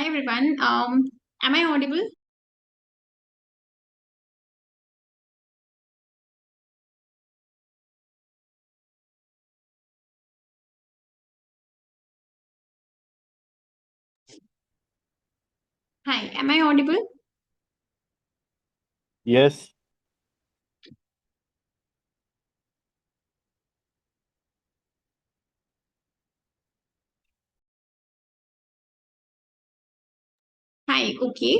everyone. Am I audible? Hi, am I audible? Yes, Hi, okay.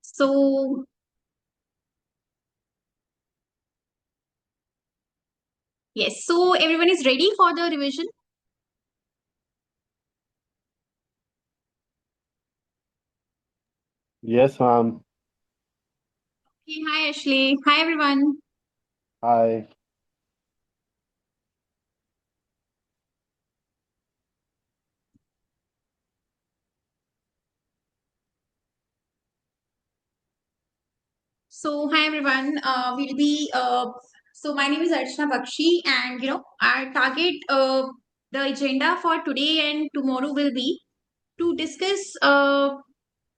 So, yes, so everyone is ready for the revision? yes, ma'am. Okay, hi, Ashley. Hi, everyone. Hi. So, hi, everyone. So my name is Archana Bakshi, and our target, the agenda for today and tomorrow will be to discuss,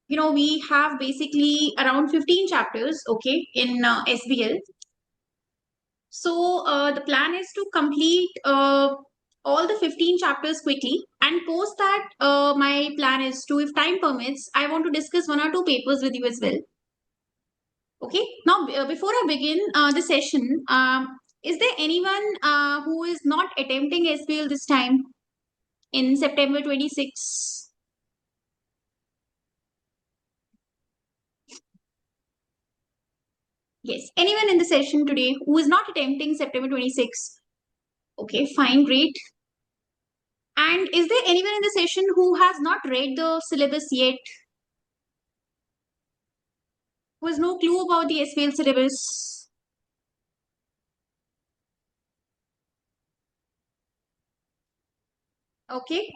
we have basically around 15 chapters, okay, in SBL. So the plan is to complete all the 15 chapters quickly, and post that, my plan is to, if time permits, I want to discuss one or two papers with you as well. Okay. Now, before I begin the session, is there anyone who is not attempting SBL this time in September 26? Yes. Anyone in the session today who is not attempting September 26? Okay, fine, great. And is there anyone in the session who has not read the syllabus yet? Who has no clue about the SBL syllabus? Okay.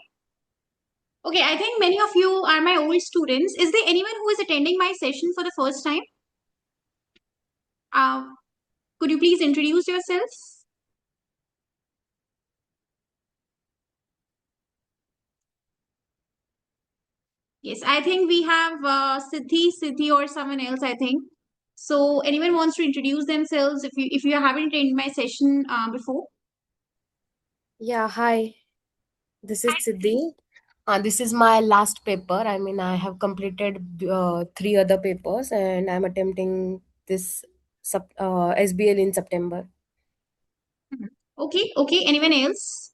Okay, I think many of you are my old students. Is there anyone who is attending my session for the first time? Uh, could you please introduce yourself? Yes, I think we have Siddhi or someone else, I think. So anyone wants to introduce themselves if you haven't attended my session before? Yeah, hi. This is Siddhi. This is my last paper. I mean, I have completed 3 other papers and I'm attempting this SBL in September. Okay, okay. Anyone else?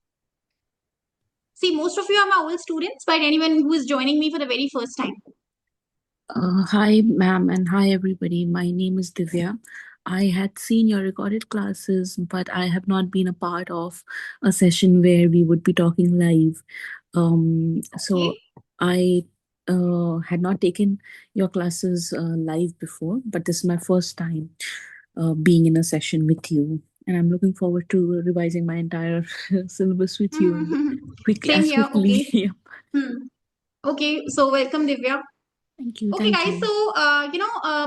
See, most of you are my old students, but anyone who is joining me for the very first time? Hi, ma'am, and hi, everybody. My name is Divya. I had seen your recorded classes, but I have not been a part of a session where we would be talking live. So Okay. I had not taken your classes live before, but this is my first time being in a session with you. And I'm looking forward to revising my entire syllabus with you quickly, Same as here. quickly. Okay. Yeah. Hmm. Okay. So welcome, Divya. Thank you. Okay, Thank guys. you. So,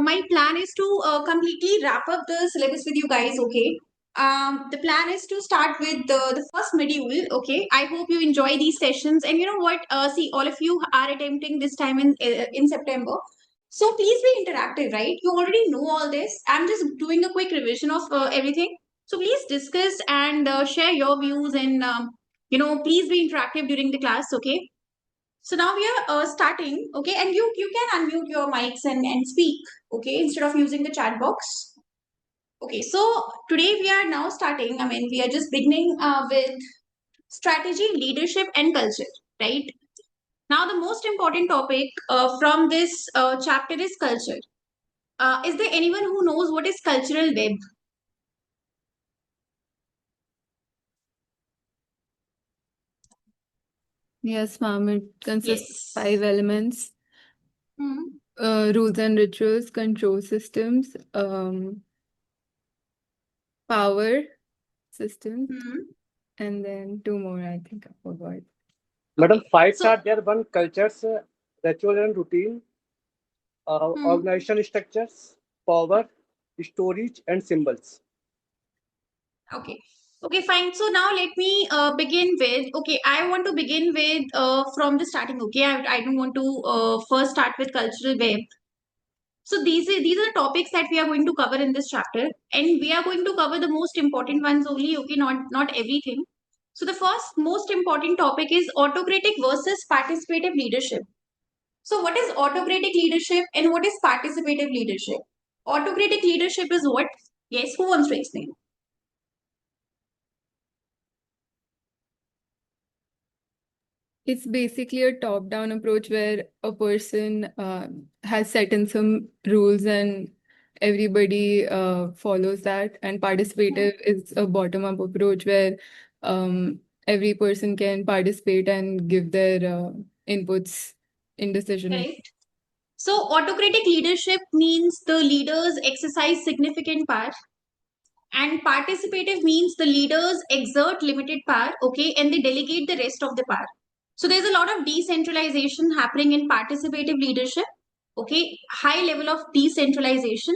my plan is to completely wrap up the syllabus with you guys. Okay. The plan is to start with the first module. Okay. I hope you enjoy these sessions. And you know what? See, all of you are attempting this time in September. So please be interactive, right? You already know all this. I'm just doing a quick revision of everything. So please discuss and share your views, and please be interactive during the class. Okay. So now we are starting, okay, and you can unmute your mics and speak, okay, instead of using the chat box. Okay, so today we are now starting. I mean, we are just beginning with strategy, leadership, and culture, right? Now, the most important topic from this chapter is culture. Is there anyone who knows what is cultural web? Yes, ma'am. It consists Yes. of 5 elements: Hmm. rules and rituals, control systems, power systems, Hmm. and then 2 more, I think I forgot. Madam, five So, are there: one, cultures, ritual and routine, hmm. organization structures, power, storage, and symbols. Okay. Okay, fine. So now let me begin with, okay, I want to begin with from the starting, okay? I don't want to first start with cultural web. So these are the topics that we are going to cover in this chapter, and we are going to cover the most important ones only, okay, not everything. So the first most important topic is autocratic versus participative leadership. So what is autocratic leadership and what is participative leadership? Autocratic leadership is what? Yes, who wants to explain? It's basically a top-down approach where a person has set in some rules and everybody follows that. And participative is a bottom-up approach where every person can participate and give their inputs in decision making. Correct. So autocratic leadership means the leaders exercise significant power, and participative means the leaders exert limited power, okay, and they delegate the rest of the power. So there's a lot of decentralization happening in participative leadership, okay, high level of decentralization.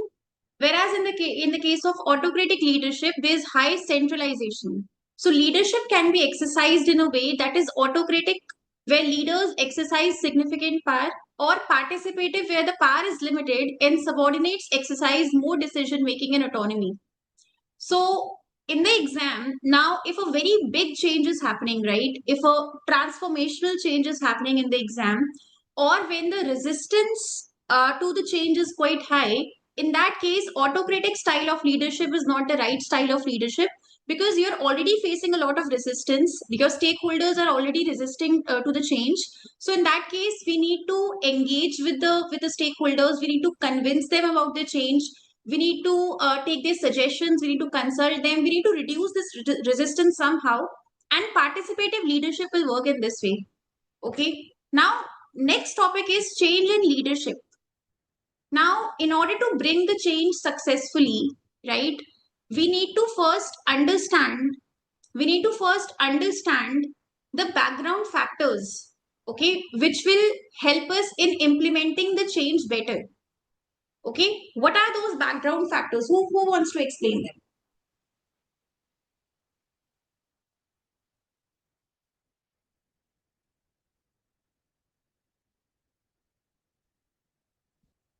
Whereas in the case of autocratic leadership, there's high centralization. So leadership can be exercised in a way that is autocratic, where leaders exercise significant power, or participative, where the power is limited and subordinates exercise more decision making and autonomy. So in the exam, now if a very big change is happening, right? If a transformational change is happening in the exam, or when the resistance to the change is quite high, in that case, autocratic style of leadership is not the right style of leadership, because you're already facing a lot of resistance. Your stakeholders are already resisting to the change. So in that case, we need to engage with the stakeholders. We need to convince them about the change. We need to take their suggestions. We need to consult them. We need to reduce this resistance somehow, and participative leadership will work in this way. Okay, now next topic is change in leadership. Now in order to bring the change successfully, right, we need to first understand we need to first understand the background factors, okay, which will help us in implementing the change better. Okay, what are those background factors? Who wants to explain them?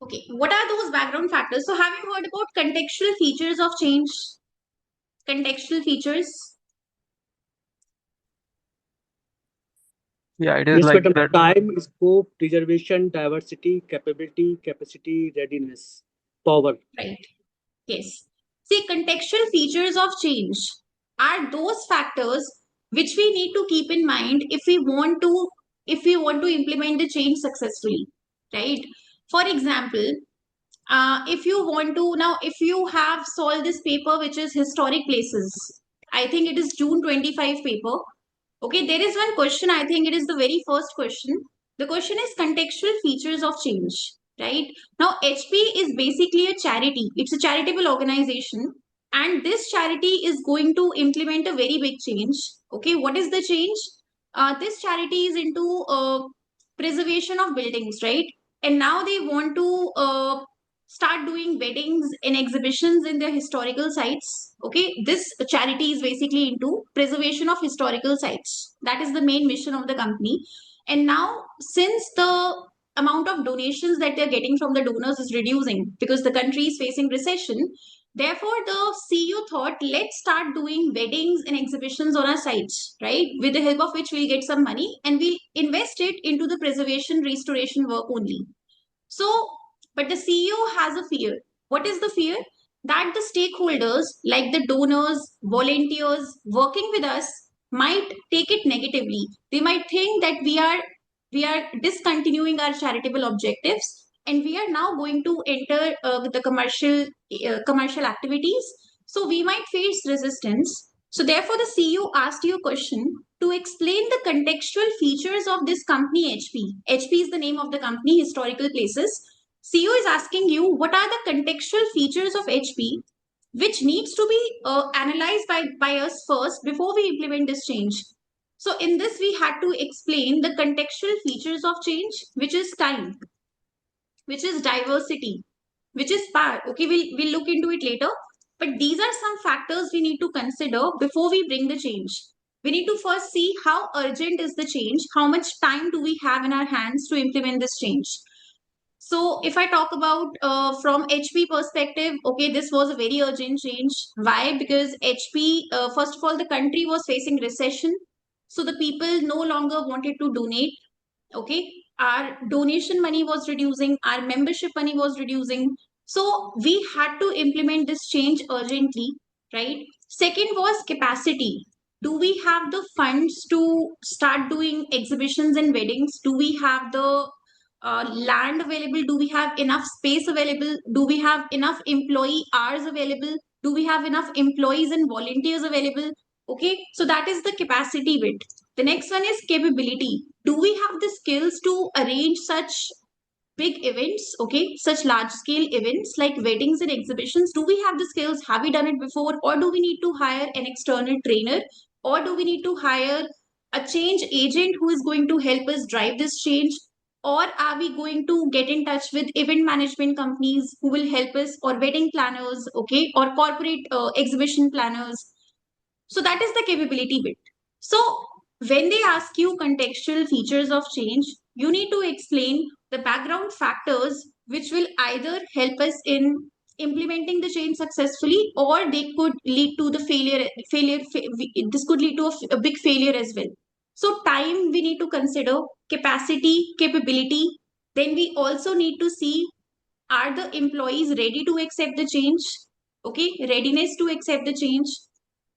Okay, what are those background factors? So have you heard about contextual features of change? Contextual features. Yeah, it is Yes, like madam. that. Time, scope, reservation, diversity, capability, capacity, readiness, power. Right. Yes. See, contextual features of change are those factors which we need to keep in mind if we want to implement the change successfully. Right. For example, if you want to now, if you have solved this paper which is historic places, I think it is June 25 paper. Okay, there is one question. I think it is the very first question. The question is contextual features of change, right? Now, HP is basically a charity. It's a charitable organization, and this charity is going to implement a very big change. Okay, what is the change? This charity is into preservation of buildings, right? And now they want to start doing weddings and exhibitions in their historical sites. Okay, this charity is basically into preservation of historical sites. That is the main mission of the company. And now, since the amount of donations that they're getting from the donors is reducing because the country is facing recession, therefore the CEO thought, let's start doing weddings and exhibitions on our sites, right, with the help of which we'll get some money and we'll invest it into the preservation restoration work only. So, but the CEO has a fear. What is the fear? That the stakeholders, like the donors, volunteers working with us, might take it negatively. They might think that we are discontinuing our charitable objectives and we are now going to enter with the commercial activities. So we might face resistance. So therefore, the CEO asked you a question to explain the contextual features of this company HP. HP is the name of the company, Historical Places. CEO is asking you what are the contextual features of HP which needs to be analyzed by us first before we implement this change. So in this, we had to explain the contextual features of change, which is time, which is diversity, which is power. Okay, we'll look into it later. But these are some factors we need to consider before we bring the change. We need to first see how urgent is the change, how much time do we have in our hands to implement this change. So if I talk about from HP perspective, okay, this was a very urgent change. Why? Because HP, first of all, the country was facing recession. So the people no longer wanted to donate. Okay, our donation money was reducing, our membership money was reducing. So we had to implement this change urgently, right? Second was capacity. Do we have the funds to start doing exhibitions and weddings? Do we have the land available? Do we have enough space available? Do we have enough employee hours available? Do we have enough employees and volunteers available? Okay, so that is the capacity bit. The next one is capability. Do we have the skills to arrange such big events, okay, such large scale events like weddings and exhibitions? Do we have the skills? Have we done it before? Or do we need to hire an external trainer? Or do we need to hire a change agent who is going to help us drive this change? Or are we going to get in touch with event management companies who will help us, or wedding planners, okay, or corporate exhibition planners? So that is the capability bit. So when they ask you contextual features of change, you need to explain the background factors which will either help us in implementing the change successfully, or they could lead to the this could lead to a big failure as well. So time we need to consider, capacity, capability. Then we also need to see, are the employees ready to accept the change? Okay, readiness to accept the change.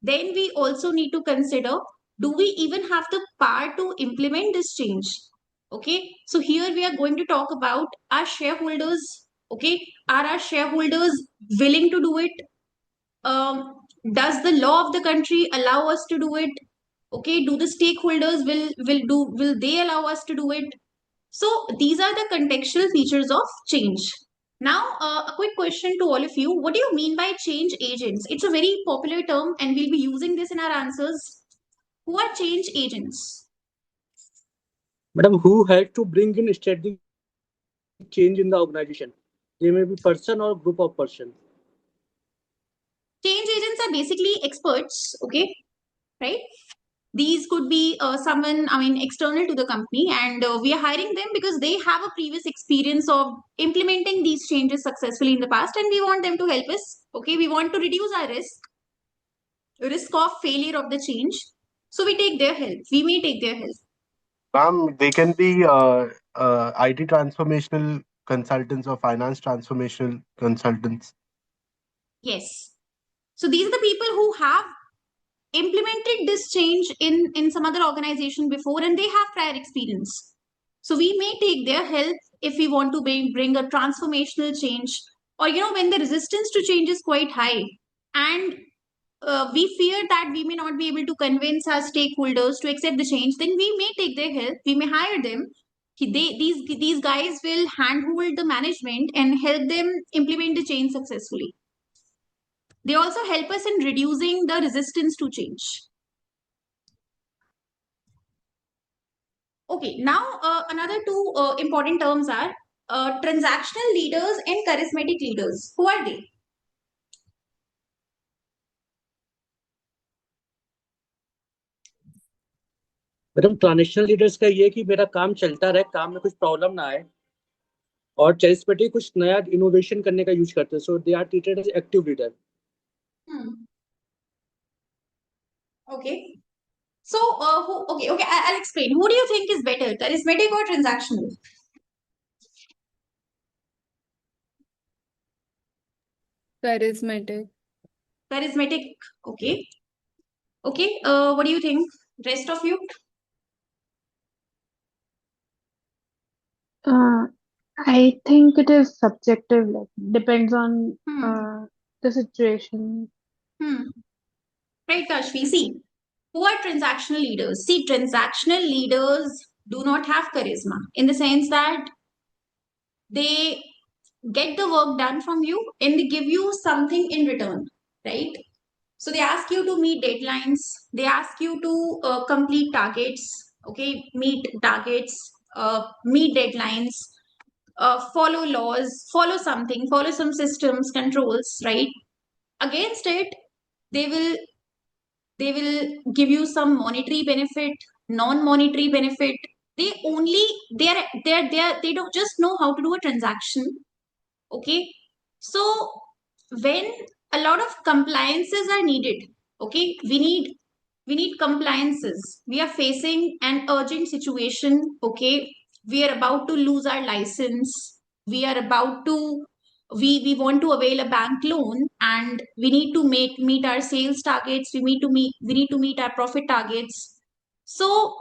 Then we also need to consider, do we even have the power to implement this change? Okay, so here we are going to talk about our shareholders. Okay, are our shareholders willing to do it? Does the law of the country allow us to do it? Okay, do the stakeholders will they allow us to do it? So these are the contextual features of change. Now, a quick question to all of you. What do you mean by change agents? It's a very popular term and we'll be using this in our answers. Who are change agents? Madam, who has to bring in strategic change in the organization? They may be person or group of person. Change agents are basically experts, okay, right? These could be someone, I mean, external to the company, and we are hiring them because they have a previous experience of implementing these changes successfully in the past, and we want them to help us. Okay, we want to reduce our risk of failure of the change. So we take their help. We may take their help. Ma'am, they can be IT transformational consultants or finance transformational consultants. Yes. So these are the people who have implemented this change in some other organization before, and they have prior experience. So we may take their help if we want to bring a transformational change, or when the resistance to change is quite high, and we fear that we may not be able to convince our stakeholders to accept the change, then we may take their help. We may hire them. These guys will handhold the management and help them implement the change successfully. They also help us in reducing the resistance to change. Okay, now another two important terms are transactional leaders and charismatic leaders. Who are they? Madam transactional leaders का ये कि मेरा काम चलता रहे, काम में कुछ प्रॉब्लम ना आए, और चेरिस्मेटिक कुछ नया इनोवेशन करने का यूज करते हैं. So they are treated as active leader. Okay. So, okay, I'll explain. Who do you think is better, charismatic or transactional? Charismatic. Charismatic. Okay. Okay. What do you think? Rest of you? I think it is subjective, like depends on the situation. Right, Kashvi. See, who are transactional leaders? See, transactional leaders do not have charisma in the sense that they get the work done from you and they give you something in return, right? So they ask you to meet deadlines, they ask you to complete targets, okay, meet targets, meet deadlines, follow laws, follow something, follow some systems, controls, right? Against it, they will give you some monetary benefit, non-monetary benefit. They don't just know how to do a transaction. Okay, so when a lot of compliances are needed, okay, we need compliances. We are facing an urgent situation. Okay, we are about to lose our license. We are about to we want to avail a bank loan, and we need to meet our sales targets. We need to meet our profit targets. So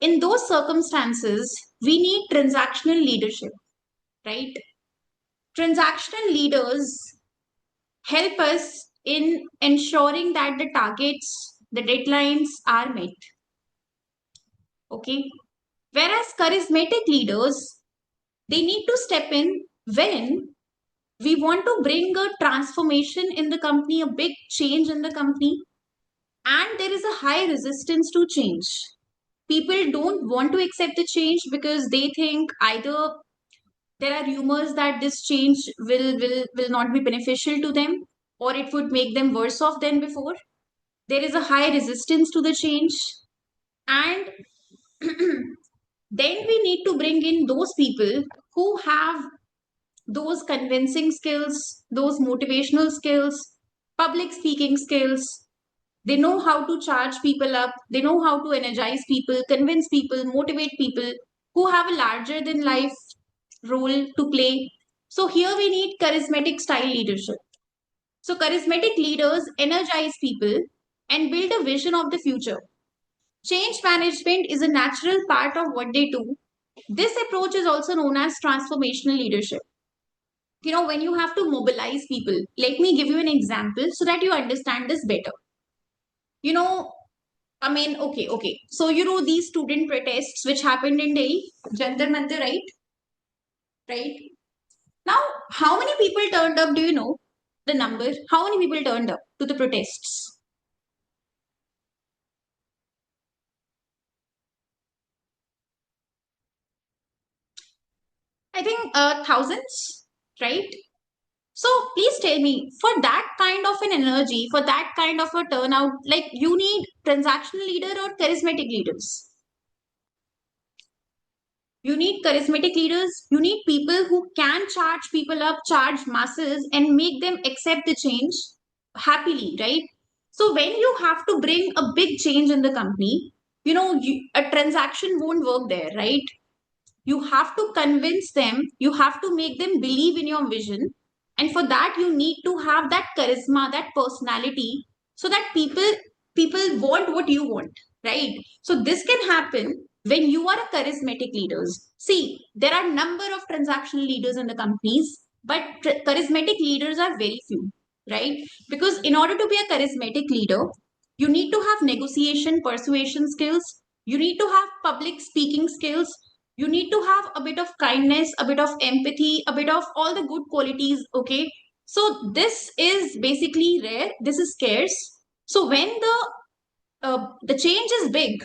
in those circumstances, we need transactional leadership, right? Transactional leaders help us in ensuring that the targets, the deadlines are met. Okay. Whereas charismatic leaders, they need to step in when we want to bring a transformation in the company, a big change in the company, and there is a high resistance to change. People don't want to accept the change because they think either there are rumors that this change will not be beneficial to them, or it would make them worse off than before. There is a high resistance to the change, and then we need to bring in those people who have those convincing skills, those motivational skills, public speaking skills. They know how to charge people up, they know how to energize people, convince people, motivate people, who have a larger than life role to play. So here we need charismatic style leadership. So charismatic leaders energize people and build a vision of the future. Change management is a natural part of what they do. This approach is also known as transformational leadership. When you have to mobilize people, let me give you an example so that you understand this better. You know, okay. So, these student protests which happened in Delhi, Jantar Mantar, right? Right. Now, how many people turned up? Do you know the number? How many people turned up to the protests? I think thousands, right? So please tell me, for that kind of an energy, for that kind of a turnout, like you need transactional leader or charismatic leaders? You need charismatic leaders. You need people who can charge people up, charge masses, and make them accept the change happily, right? So when you have to bring a big change in the company, a transaction won't work there, right? You have to convince them, you have to make them believe in your vision, and for that you need to have that charisma, that personality, so that people want what you want, right? So this can happen when you are a charismatic leaders. See, there are number of transactional leaders in the companies, but charismatic leaders are very few, right? Because in order to be a charismatic leader, you need to have negotiation, persuasion skills, you need to have public speaking skills, you need to have a bit of kindness, a bit of empathy, a bit of all the good qualities. Okay, so this is basically rare, this is scarce. So when the change is big,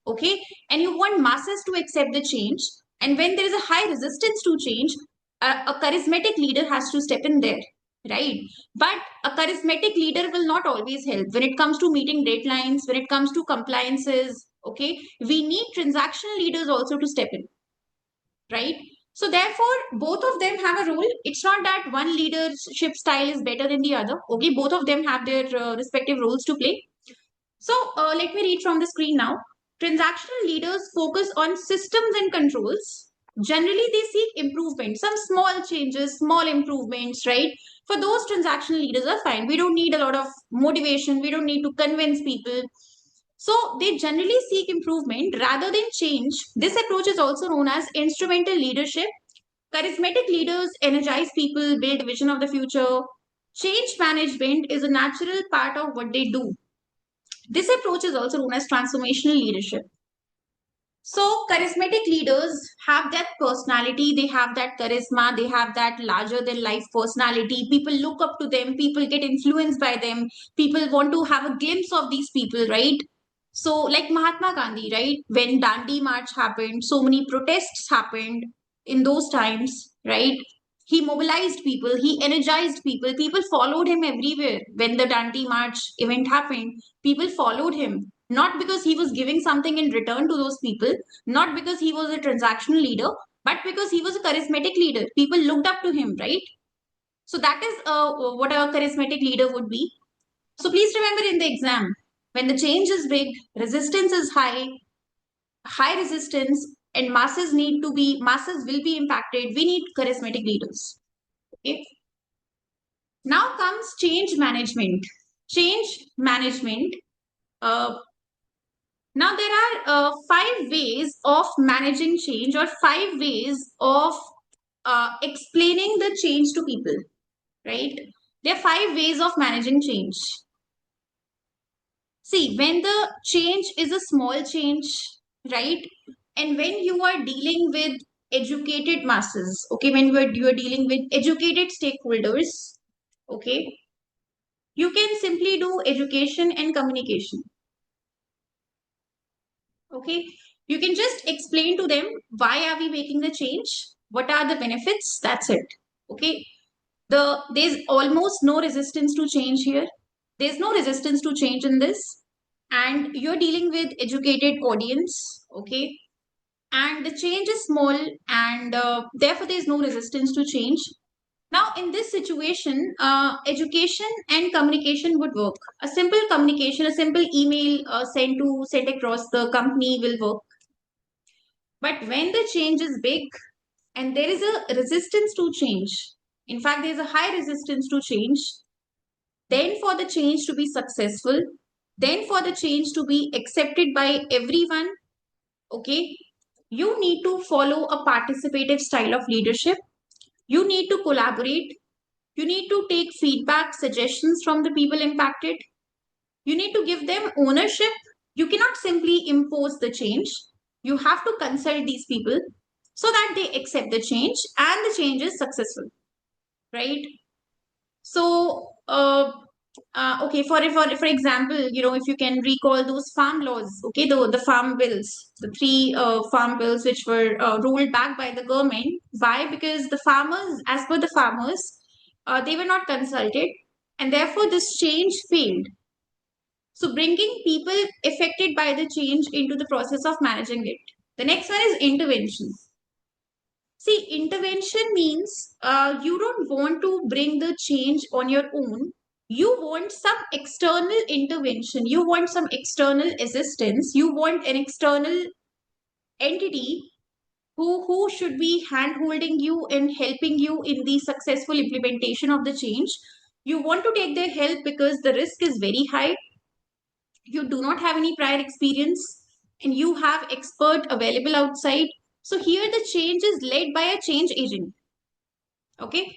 okay, and you want masses to accept the change, and when there is a high resistance to change, a charismatic leader has to step in there, right? But a charismatic leader will not always help when it comes to meeting deadlines, when it comes to compliances. Okay, we need transactional leaders also to step in, right? So therefore, both of them have a role. It's not that one leadership style is better than the other. Okay, both of them have their respective roles to play. So let me read from the screen now. Transactional leaders focus on systems and controls. Generally, they seek improvement, some small changes, small improvements, right? For those, transactional leaders are fine. We don't need a lot of motivation. We don't need to convince people. So they generally seek improvement rather than change. This approach is also known as instrumental leadership. Charismatic leaders energize people, build vision of the future. Change management is a natural part of what they do. This approach is also known as transformational leadership. So, charismatic leaders have that personality, they have that charisma, they have that larger than life personality. People look up to them, people get influenced by them, people want to have a glimpse of these people, right? So, like Mahatma Gandhi, right? When Dandi March happened, so many protests happened in those times, right? He mobilized people, he energized people. People followed him everywhere. When the Dante March event happened, people followed him. Not because he was giving something in return to those people, not because he was a transactional leader, but because he was a charismatic leader. People looked up to him, right? So that is what a charismatic leader would be. So please remember in the exam, when the change is big, resistance is high, high resistance, and masses will be impacted. We need charismatic leaders. Okay. Now comes change management. Change management. Uh, Now there are 5 ways of managing change, or 5 ways of explaining the change to people, right? There are 5 ways of managing change. See, when the change is a small change, right? And when you are dealing with educated masses, okay, when you are dealing with educated stakeholders, okay, you can simply do education and communication. Okay, you can just explain to them why are we making the change, what are the benefits, that's it. Okay, there's almost no resistance to change here. There's no resistance to change in this, and you're dealing with educated audience. Okay, and the change is small, and therefore there's no resistance to change. Now, in this situation, education and communication would work. A simple communication, a simple email sent across the company will work. But when the change is big and there is a resistance to change, in fact, there is a high resistance to change, then for the change to be successful, then for the change to be accepted by everyone, okay, you need to follow a participative style of leadership. You need to collaborate. You need to take feedback, suggestions from the people impacted. You need to give them ownership. You cannot simply impose the change. You have to consult these people so that they accept the change and the change is successful, right? So, okay, for example, if you can recall those farm laws, okay, the farm bills, the 3 farm bills which were rolled back by the government. Why? Because the farmers, as per the farmers, they were not consulted, and therefore this change failed. So, bringing people affected by the change into the process of managing it. The next one is intervention. See, intervention means you don't want to bring the change on your own. You want some external intervention. You want some external assistance. You want an external entity who should be hand holding you and helping you in the successful implementation of the change. You want to take their help because the risk is very high. You do not have any prior experience and you have expert available outside. So here the change is led by a change agent. Okay,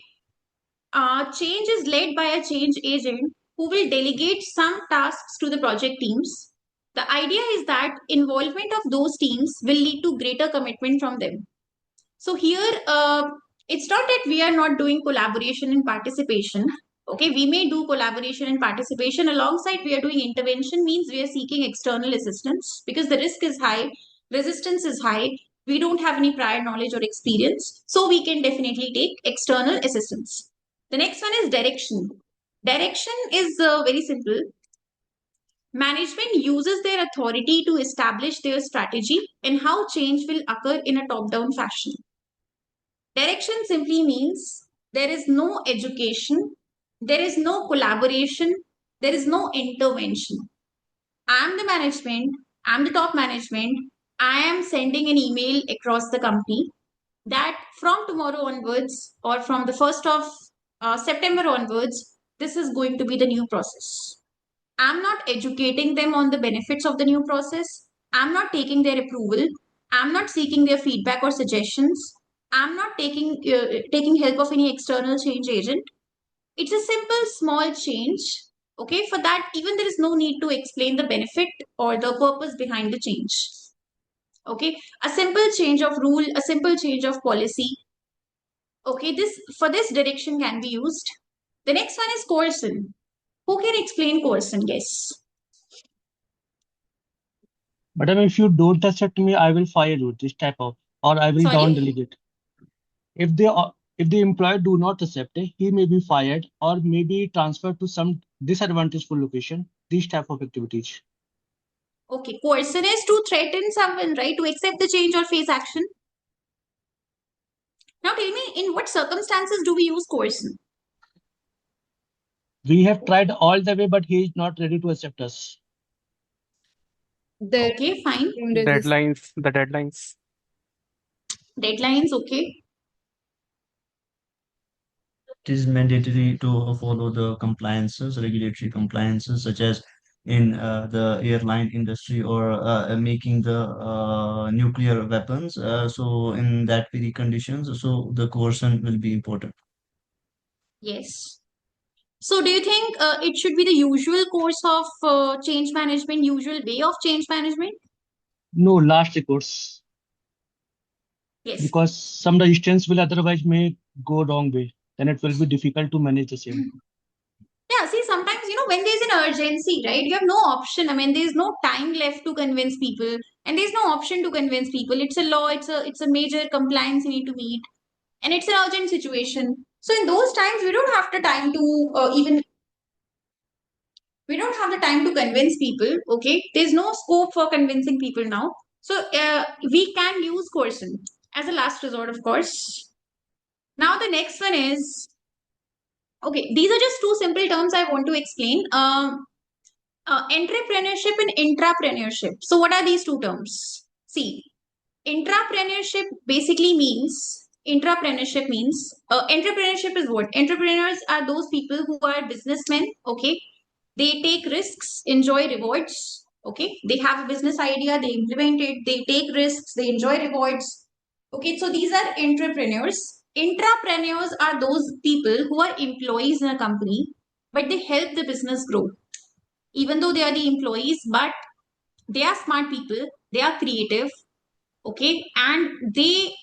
change is led by a change agent who will delegate some tasks to the project teams. The idea is that involvement of those teams will lead to greater commitment from them. So here, it's not that we are not doing collaboration and participation. Okay, we may do collaboration and participation alongside we are doing intervention, means we are seeking external assistance because the risk is high, resistance is high, we don't have any prior knowledge or experience, so we can definitely take external assistance. The next one is direction. Direction is very simple. Management uses their authority to establish their strategy and how change will occur in a top-down fashion. Direction simply means there is no education, there is no collaboration, there is no intervention. I am the management, I am the top management, I am sending an email across the company that from tomorrow onwards or from the 1st of September onwards, this is going to be the new process. I'm not educating them on the benefits of the new process. I'm not taking their approval. I'm not seeking their feedback or suggestions. I'm not taking help of any external change agent. It's a simple small change. Okay, for that even there is no need to explain the benefit or the purpose behind the change. Okay, a simple change of rule, a simple change of policy. Okay, this direction can be used. The next one is coercion. Who can explain coercion? Yes. Madam, if you don't accept me, I will fire you. This type of, or I will down Sorry. delegate. If they If the employee do not accept it, he may be fired or may be transferred to some disadvantageful location. These type of activities. Okay, coercion is to threaten someone, right, to accept the change or face action. Now tell me, in what circumstances do we use coercion? We have tried all the way, but he is not ready to accept us. There Okay, fine. Deadlines, the deadlines. Deadlines, okay. It is mandatory to follow the compliances, regulatory compliances, such as in the airline industry or making the nuclear weapons. So in that very conditions, so the coercion will be important. Yes. So do you think it should be the usual course of change management, usual way of change management? No, last recourse, Yes. because some resistance will otherwise may go wrong way. Then it will be difficult to manage the same. Yeah, see, sometimes, when there's an urgency, right, you have no option. I mean, there's no time left to convince people, and there's no option to convince people. It's a law, it's a major compliance you need to meet, and it's an urgent situation. So in those times, we don't have the time to we don't have the time to convince people. Okay, there's no scope for convincing people now. So we can use coercion as a last resort, of course. Now the next one is, okay, these are just two simple terms I want to explain. Entrepreneurship and intrapreneurship. So, what are these two terms? See, intrapreneurship means entrepreneurship is what? Entrepreneurs are those people who are businessmen. Okay, they take risks, enjoy rewards. Okay, they have a business idea, they implement it, they take risks, they enjoy rewards. Okay, so these are entrepreneurs. Intrapreneurs are those people who are employees in a company, but they help the business grow even though they are the employees, but they are smart people, they are creative, okay, and they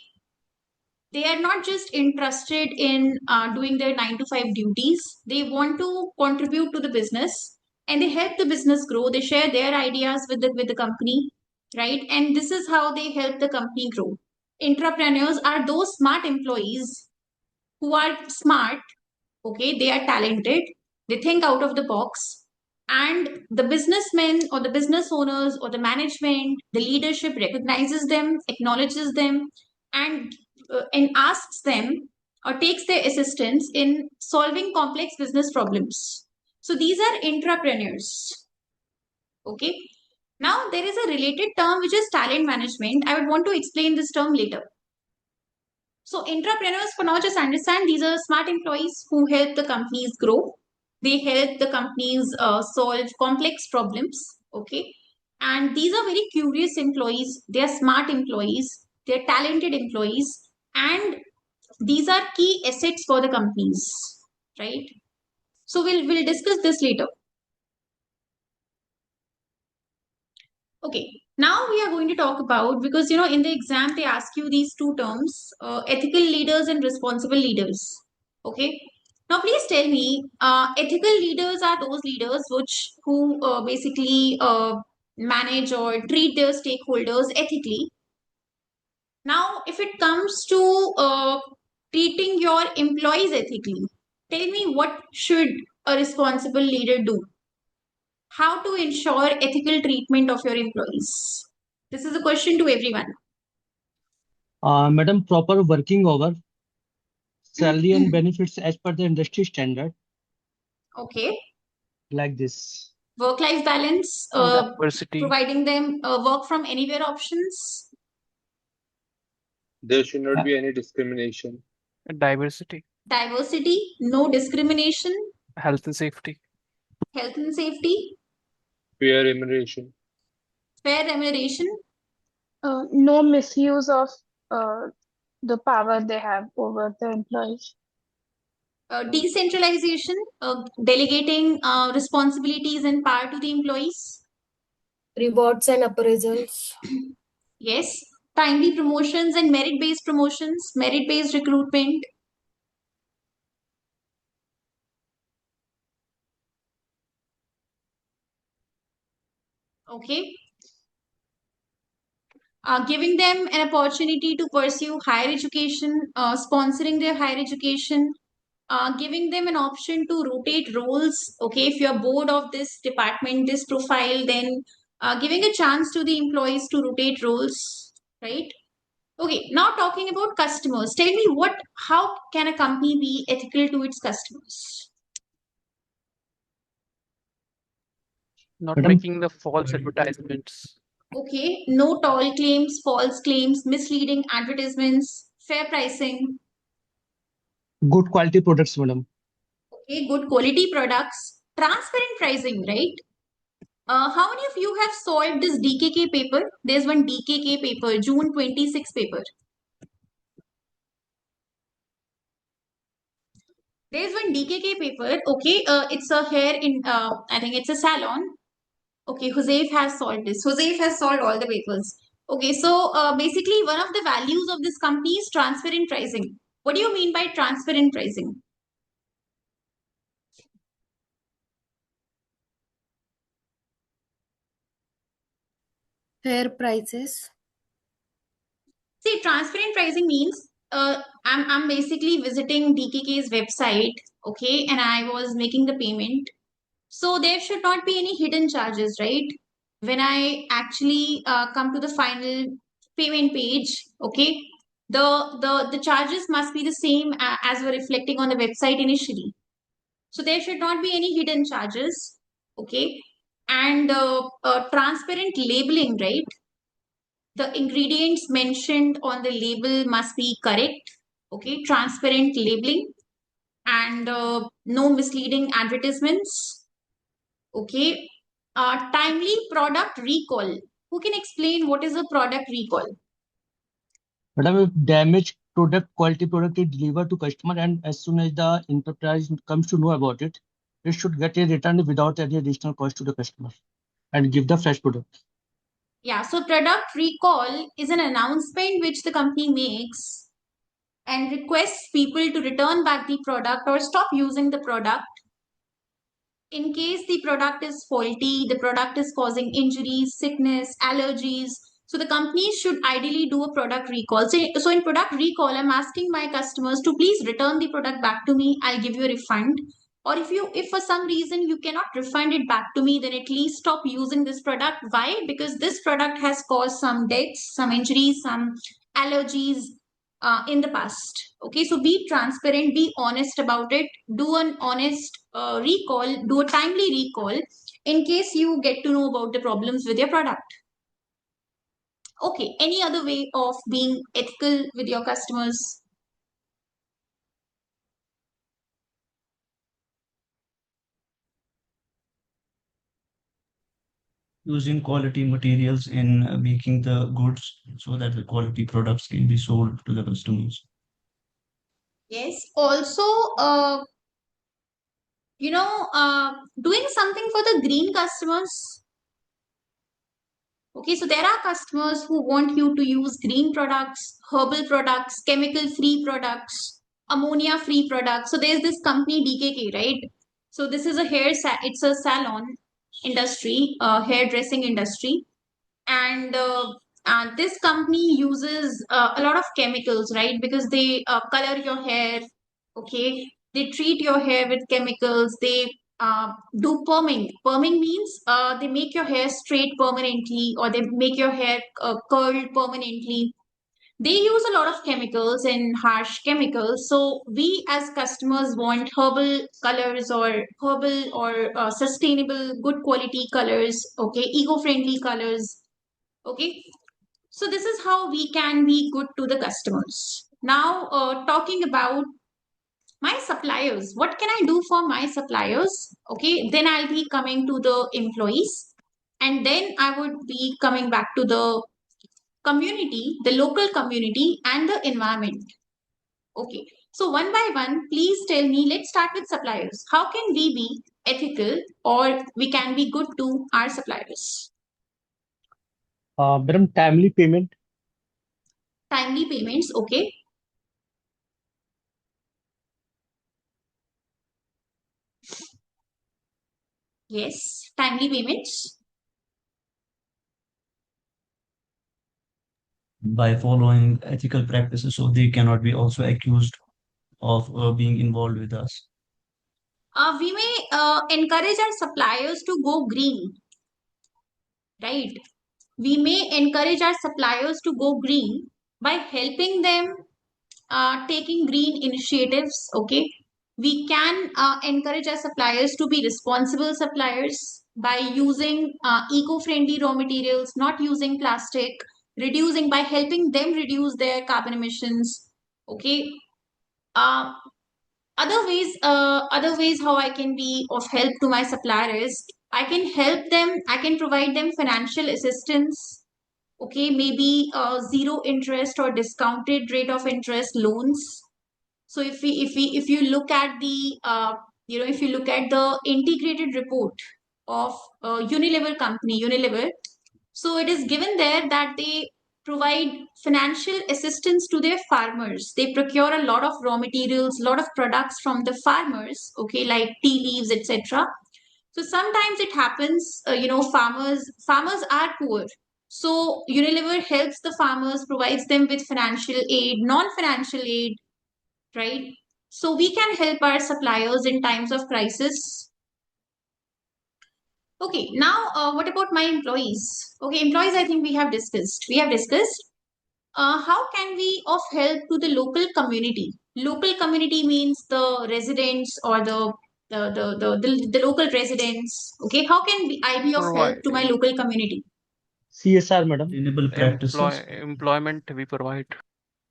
are not just interested in doing their 9 to 5 duties. They want to contribute to the business, and they help the business grow. They share their ideas with the company, right? And this is how they help the company grow. Entrepreneurs are those smart employees who are smart, okay, they are talented, they think out of the box, and the businessmen or the business owners or the management, the leadership recognizes them, acknowledges them, and asks them or takes their assistance in solving complex business problems. So these are intrapreneurs. Okay, now there is a related term which is talent management. I would want to explain this term later. So entrepreneurs, for now, just understand these are smart employees who help the companies grow. They help the companies solve complex problems. Okay, and these are very curious employees. They are smart employees. They are talented employees, and these are key assets for the companies, right? So we'll discuss this later. Okay, now we are going to talk about, because in the exam they ask you these two terms, ethical leaders and responsible leaders. Okay, now please tell me, ethical leaders are those leaders who basically manage or treat their stakeholders ethically. Now, if it comes to treating your employees ethically, tell me, what should a responsible leader do? How to ensure ethical treatment of your employees? This is a question to everyone. Madam, proper working hour, salary and benefits as per the industry standard, Okay. like this. Work-life balance, Diversity. providing them work from anywhere options. There should not be any discrimination. Diversity. Diversity, no discrimination. Health and safety. Health and safety. Fair remuneration. Fair remuneration. No misuse of the power they have over the employees. Decentralization, delegating responsibilities and power to the employees. Rewards and appraisals. Yes. Timely promotions and merit-based promotions, merit-based recruitment. Okay. giving them an opportunity to pursue higher education, sponsoring their higher education, giving them an option to rotate roles. Okay, if you're bored of this department, this profile, then giving a chance to the employees to rotate roles, right? Okay, now talking about customers. Tell me how can a company be ethical to its customers? Not Madam, making the false advertisements. Okay, no tall claims, false claims, misleading advertisements, fair pricing. good quality products, madam. Okay, good quality products, transparent pricing, right? How many of you have solved this DKK paper? There's one DKK paper, June 26 paper. There's one DKK paper. Okay, it's a hair in, I think it's a salon. Okay, Josef has solved this. Josef has solved all the papers. Okay, so basically one of the values of this company is transparent pricing. What do you mean by transparent pricing? Fair prices. See, transparent pricing means I'm basically visiting DKK's website, okay, and I was making the payment. So there should not be any hidden charges, right? When I actually come to the final payment page, okay, the charges must be the same as were reflecting on the website initially. So there should not be any hidden charges, okay, and transparent labeling, right? The ingredients mentioned on the label must be correct, okay, transparent labeling, and no misleading advertisements, okay. Timely product recall. Who can explain what is a product recall? Madam, if damaged product, quality product is delivered to customer, and as soon as the enterprise comes to know about it, it should get a return without any additional cost to the customer and give the fresh product. Yeah, so product recall is an announcement which the company makes and requests people to return back the product or stop using the product in case the product is faulty, the product is causing injuries, sickness, allergies. So the company should ideally do a product recall. So in product recall, I'm asking my customers to please return the product back to me. I'll give you a refund. Or if for some reason you cannot refund it back to me, then at least stop using this product. Why? Because this product has caused some deaths, some injuries, some allergies in the past. Okay, so be transparent, be honest about it, do an honest recall, do a timely recall in case you get to know about the problems with your product. Okay, any other way of being ethical with your customers? Using quality materials in making the goods so that the quality products can be sold to the customers. Yes, also doing something for the green customers. Okay, so there are customers who want you to use green products, herbal products, chemical free products, ammonia free products. So there's this company DKK, right? So this is it's a salon industry, hairdressing industry, and this company uses a lot of chemicals, right? Because they color your hair, okay, they treat your hair with chemicals, they do perming means they make your hair straight permanently, or they make your hair curled permanently. They use a lot of chemicals and harsh chemicals, so we as customers want herbal colors or herbal or sustainable good quality colors, okay, eco-friendly colors. Okay, so this is how we can be good to the customers. Now, talking about my suppliers, what can I do for my suppliers? Okay, then I'll be coming to the employees, and then I would be coming back to the community, the local community, and the environment. Okay, so one by one, please tell me, let's start with suppliers. How can we be ethical or we can be good to our suppliers? Madam, timely payment. Timely payments, okay. Yes, timely payments. by following ethical practices, so they cannot be also accused of being involved with us. We may encourage our suppliers to go green, right? We may encourage our suppliers to go green by helping them taking green initiatives. Okay, we can encourage our suppliers to be responsible suppliers by using eco-friendly raw materials, not using plastic, reducing by helping them reduce their carbon emissions. Okay, uh, other ways how I can be of help to my suppliers, I can help them, I can provide them financial assistance. Okay, maybe zero interest or discounted rate of interest loans. So if you look at the if you look at the integrated report of Unilever company, Unilever, so it is given there that they provide financial assistance to their farmers. They procure a lot of raw materials, lot of products from the farmers, okay, like tea leaves, etc. So sometimes it happens, farmers are poor. So Unilever helps the farmers, provides them with financial aid, non-financial aid, right? So we can help our suppliers in times of crisis. Okay, now what about my employees? Okay, employees, I think we have discussed. How can we of help to the local community? Local community means the residents or the local residents. Okay, how can I be of help Provide to my local community? CSR, madam. Sustainable practices. employment we provide.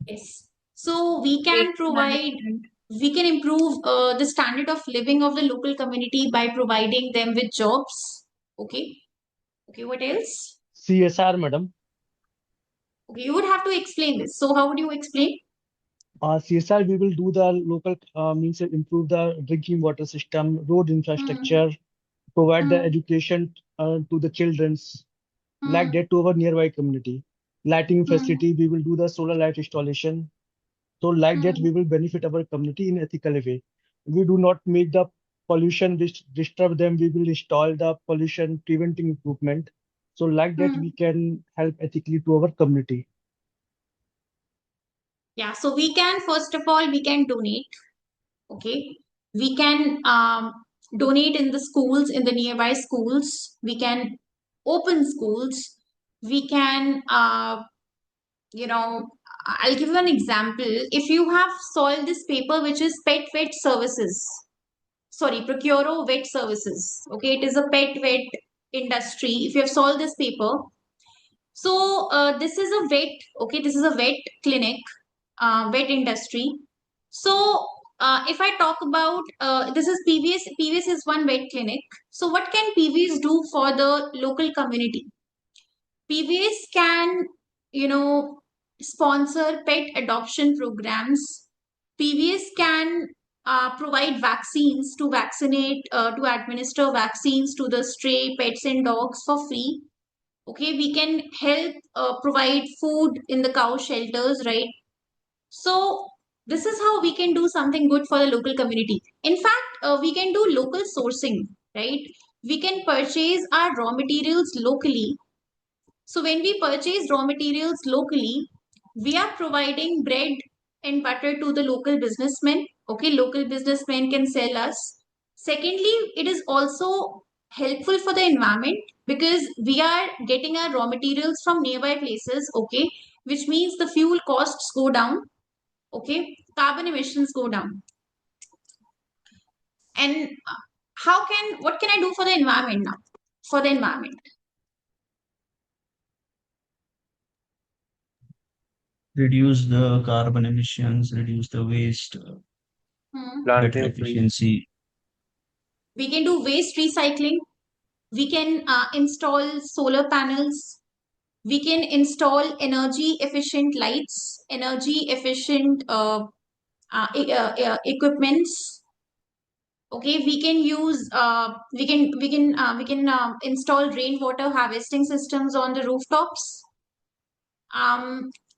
Yes. So we can Waste provide, management. we can improve the standard of living of the local community by providing them with jobs. Okay. Okay, what else? CSR, madam. Okay, you would have to explain this. So how would you explain? CSR, we will do the local means improve the drinking water system, road infrastructure, provide the Hmm. education to the childrens, like Hmm. that to our nearby community. Lighting Hmm. facility, we will do the solar light installation. So like that, Hmm. we will benefit our community in ethical way. We do not make the pollution disturb them. We will install the pollution preventing equipment. So like that, Hmm. we can help ethically to our community. Yeah, so we can, first of all, we can donate. Okay. We can donate in the schools, in the nearby schools. We can open schools. We can, I'll give you an example. If you have solved this paper, which is pet vet services, sorry, Procuro vet services. Okay, it is a pet vet industry. If you have solved this paper, so this is a vet, okay, this is a vet clinic, vet industry. So if I talk about this is PVS is one vet clinic. So what can PVS do for the local community? PVS can, sponsor pet adoption programs. PVS can provide vaccines to vaccinate, to administer vaccines to the stray pets and dogs for free. Okay, we can help provide food in the cow shelters, right? So this is how we can do something good for the local community. In fact, we can do local sourcing, right? We can purchase our raw materials locally. So when we purchase raw materials locally, we are providing bread and butter to the local businessmen. Okay, local businessmen can sell us. Secondly, it is also helpful for the environment because we are getting our raw materials from nearby places. Okay, which means the fuel costs go down. Okay, carbon emissions go down. And what can I do for the environment now? For the environment. Reduce the carbon emissions, reduce the waste, better Planting trees. efficiency. We can do waste recycling. We can install solar panels. We can install energy efficient lights, energy efficient equipments. Okay, we can use install rainwater harvesting systems on the rooftops.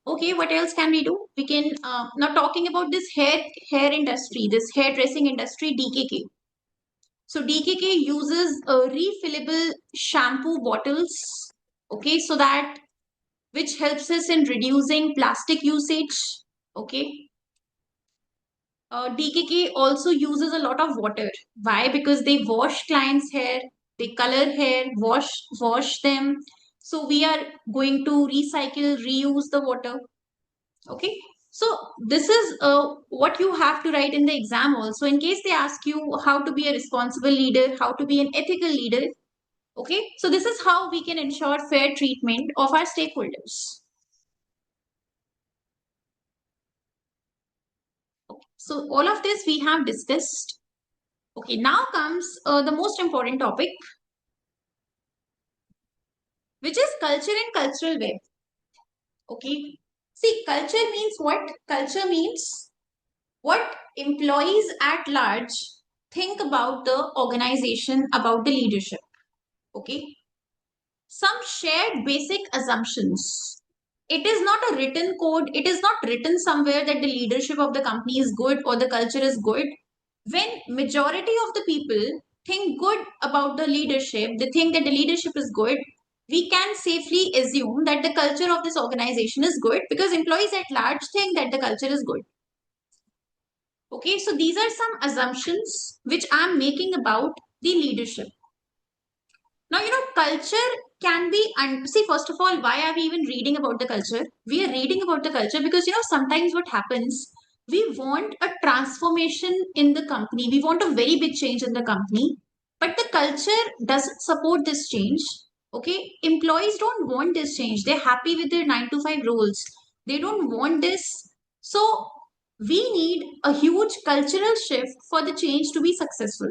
Okay, what else can we do? We can now talking about this hair industry, this hairdressing industry, DKK. So DKK uses refillable shampoo bottles. Okay, so that which helps us in reducing plastic usage. Okay. DKK also uses a lot of water. Why? Because they wash clients' hair, they color hair, wash them. So we are going to recycle, reuse the water. Okay. So this is what you have to write in the exam also. In case they ask you how to be a responsible leader, how to be an ethical leader. Okay. So this is how we can ensure fair treatment of our stakeholders. Okay. So all of this we have discussed. Okay, now comes the most important topic, which is culture and cultural web. Okay, see, culture means what? Culture means what employees at large think about the organization, about the leadership. Okay, some shared basic assumptions. It is not a written code, it is not written somewhere that the leadership of the company is good or the culture is good. When majority of the people think good about the leadership, they think that the leadership is good, we can safely assume that the culture of this organization is good because employees at large think that the culture is good. Okay, so these are some assumptions which I'm making about the leadership. Now, culture can be, see, first of all, why are we even reading about the culture? We are reading about the culture because, sometimes what happens, we want a transformation in the company. We want a very big change in the company, but the culture doesn't support this change. Okay. Employees don't want this change. They're happy with their 9 to 5 roles. They don't want this. So we need a huge cultural shift for the change to be successful.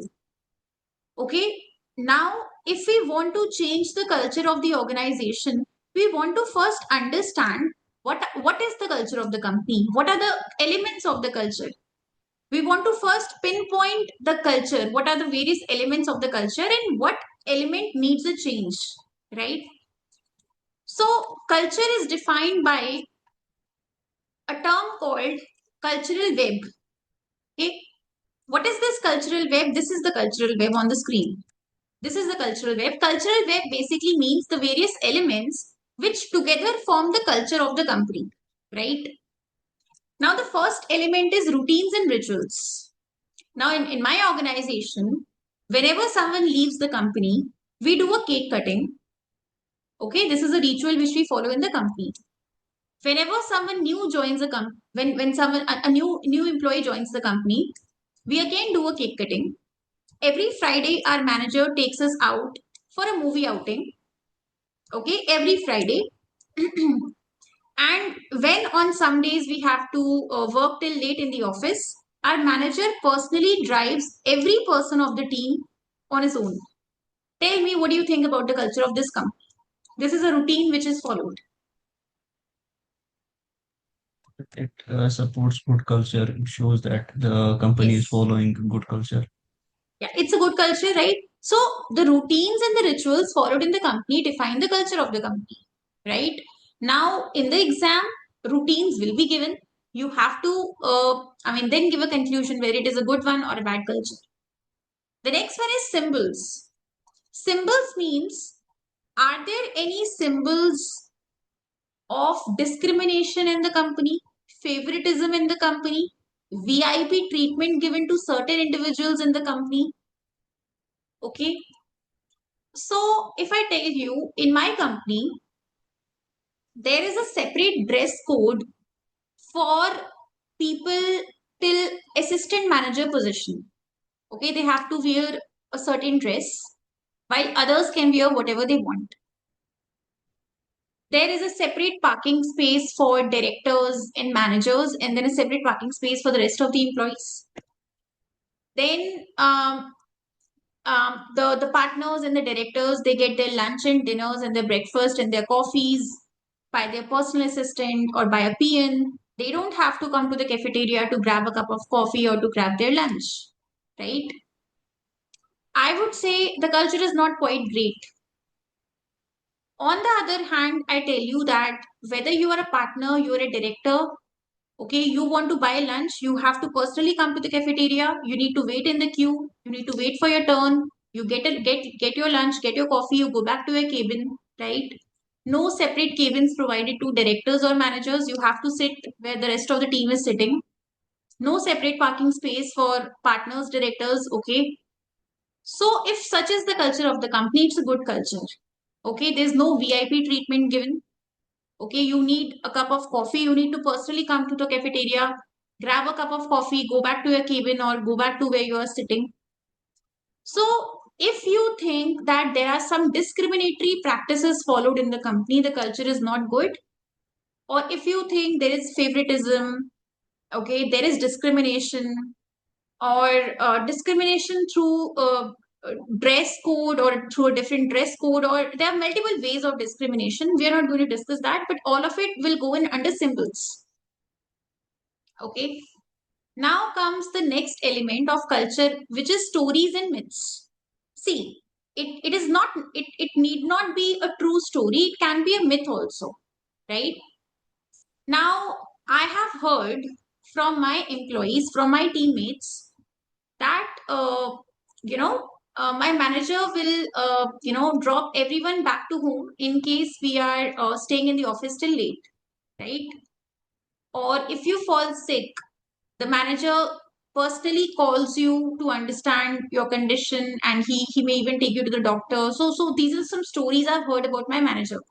Okay. Now, if we want to change the culture of the organization, we want to first understand what is the culture of the company? What are the elements of the culture? We want to first pinpoint the culture. What are the various elements of the culture and what element needs a change, right? So, culture is defined by a term called cultural web. Okay. What is this cultural web? This is the cultural web on the screen. This is the cultural web. Cultural web basically means the various elements which together form the culture of the company, right? Now, the first element is routines and rituals. Now, in my organization, whenever someone leaves the company, we do a cake cutting. Okay, this is a ritual which we follow in the company. Whenever someone new joins a company, when someone a new employee joins the company, we again do a cake cutting. Every Friday, our manager takes us out for a movie outing. Okay, every Friday. And when on some days we have to work till late in the office, our manager personally drives every person of the team on his own. Tell me, what do you think about the culture of this company? This is a routine which is followed. It supports good culture. It shows that the company is Yes. following good culture. Yeah, it's a good culture, right? So the routines and the rituals followed in the company define the culture of the company, right? Now, in the exam, routines will be given. You have to, then give a conclusion whether it is a good one or a bad culture. The next one is symbols. Symbols means, are there any symbols of discrimination in the company, favoritism in the company, VIP treatment given to certain individuals in the company? Okay. So, if I tell you, in my company, there is a separate dress code for people till assistant manager position. Okay, they have to wear a certain dress, while others can wear whatever they want. There is a separate parking space for directors and managers, and then a separate parking space for the rest of the employees. Then the partners and the directors, they get their lunch and dinners and their breakfast and their coffees by their personal assistant or by a PN. They don't have to come to the cafeteria to grab a cup of coffee or to grab their lunch, right? I would say the culture is not quite great. On the other hand, I tell you that whether you are a partner, you are a director, okay, you want to buy lunch, you have to personally come to the cafeteria, you need to wait in the queue, you need to wait for your turn, you get your lunch, get your coffee, you go back to your cabin, right? No separate cabins provided to directors or managers. You have to sit where the rest of the team is sitting. No separate parking space for partners, directors. Okay. So if such is the culture of the company, it's a good culture. Okay. There's no VIP treatment given. Okay. You need a cup of coffee. You need to personally come to the cafeteria, grab a cup of coffee, go back to your cabin or go back to where you are sitting. So if you think that there are some discriminatory practices followed in the company, the culture is not good. Or if you think there is favoritism, okay, there is discrimination or discrimination through dress code or through a different dress code, or there are multiple ways of discrimination. We are not going to discuss that, but all of it will go in under symbols. Okay. Now comes the next element of culture, which is stories and myths. See, it is not, it need not be a true story. It can be a myth also, right? Now, I have heard from my employees, from my teammates, that my manager will drop everyone back to home in case we are staying in the office till late, right? Or if you fall sick, the manager personally calls you to understand your condition, and he may even take you to the doctor. So these are some stories I've heard about my manager.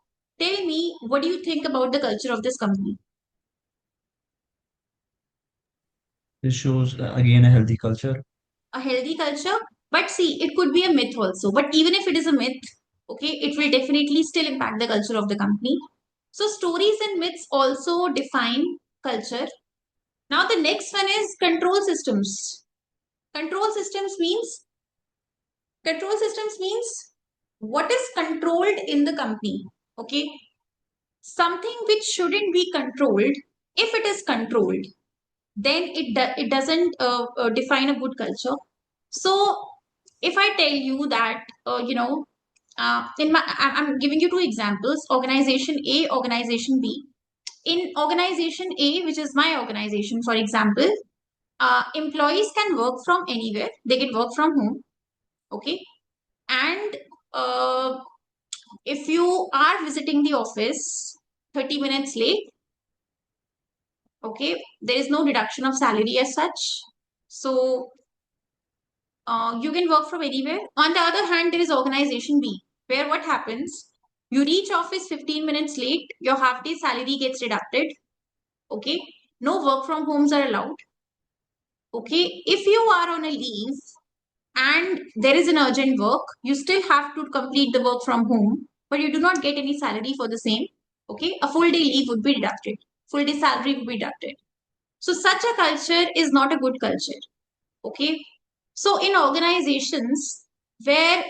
Tell me, what do you think about the culture of this company? This shows again a healthy culture. A healthy culture, but see, it could be a myth also. But even if it is a myth, okay, it will definitely still impact the culture of the company. So stories and myths also define culture. Now the next one is control systems. Control systems means what is controlled in the company. Okay, something which shouldn't be controlled, if it is controlled, then it doesn't define a good culture. So if I tell you that I'm giving you two examples: organization A, organization B. In organization A, which is my organization, for example, employees can work from anywhere. They can work from home. Okay, and if you are visiting the office 30 minutes late, okay, there is no deduction of salary as such. So you can work from anywhere. On the other hand, there is organization B, where what happens? You reach office 15 minutes late, your half day salary gets deducted. Okay, no work from homes are allowed. Okay, if you are on a leave and there is an urgent work, you still have to complete the work from home, but you do not get any salary for the same. Okay, a full day leave would be deducted, full day salary would be deducted. So such a culture is not a good culture. Okay, so in organizations where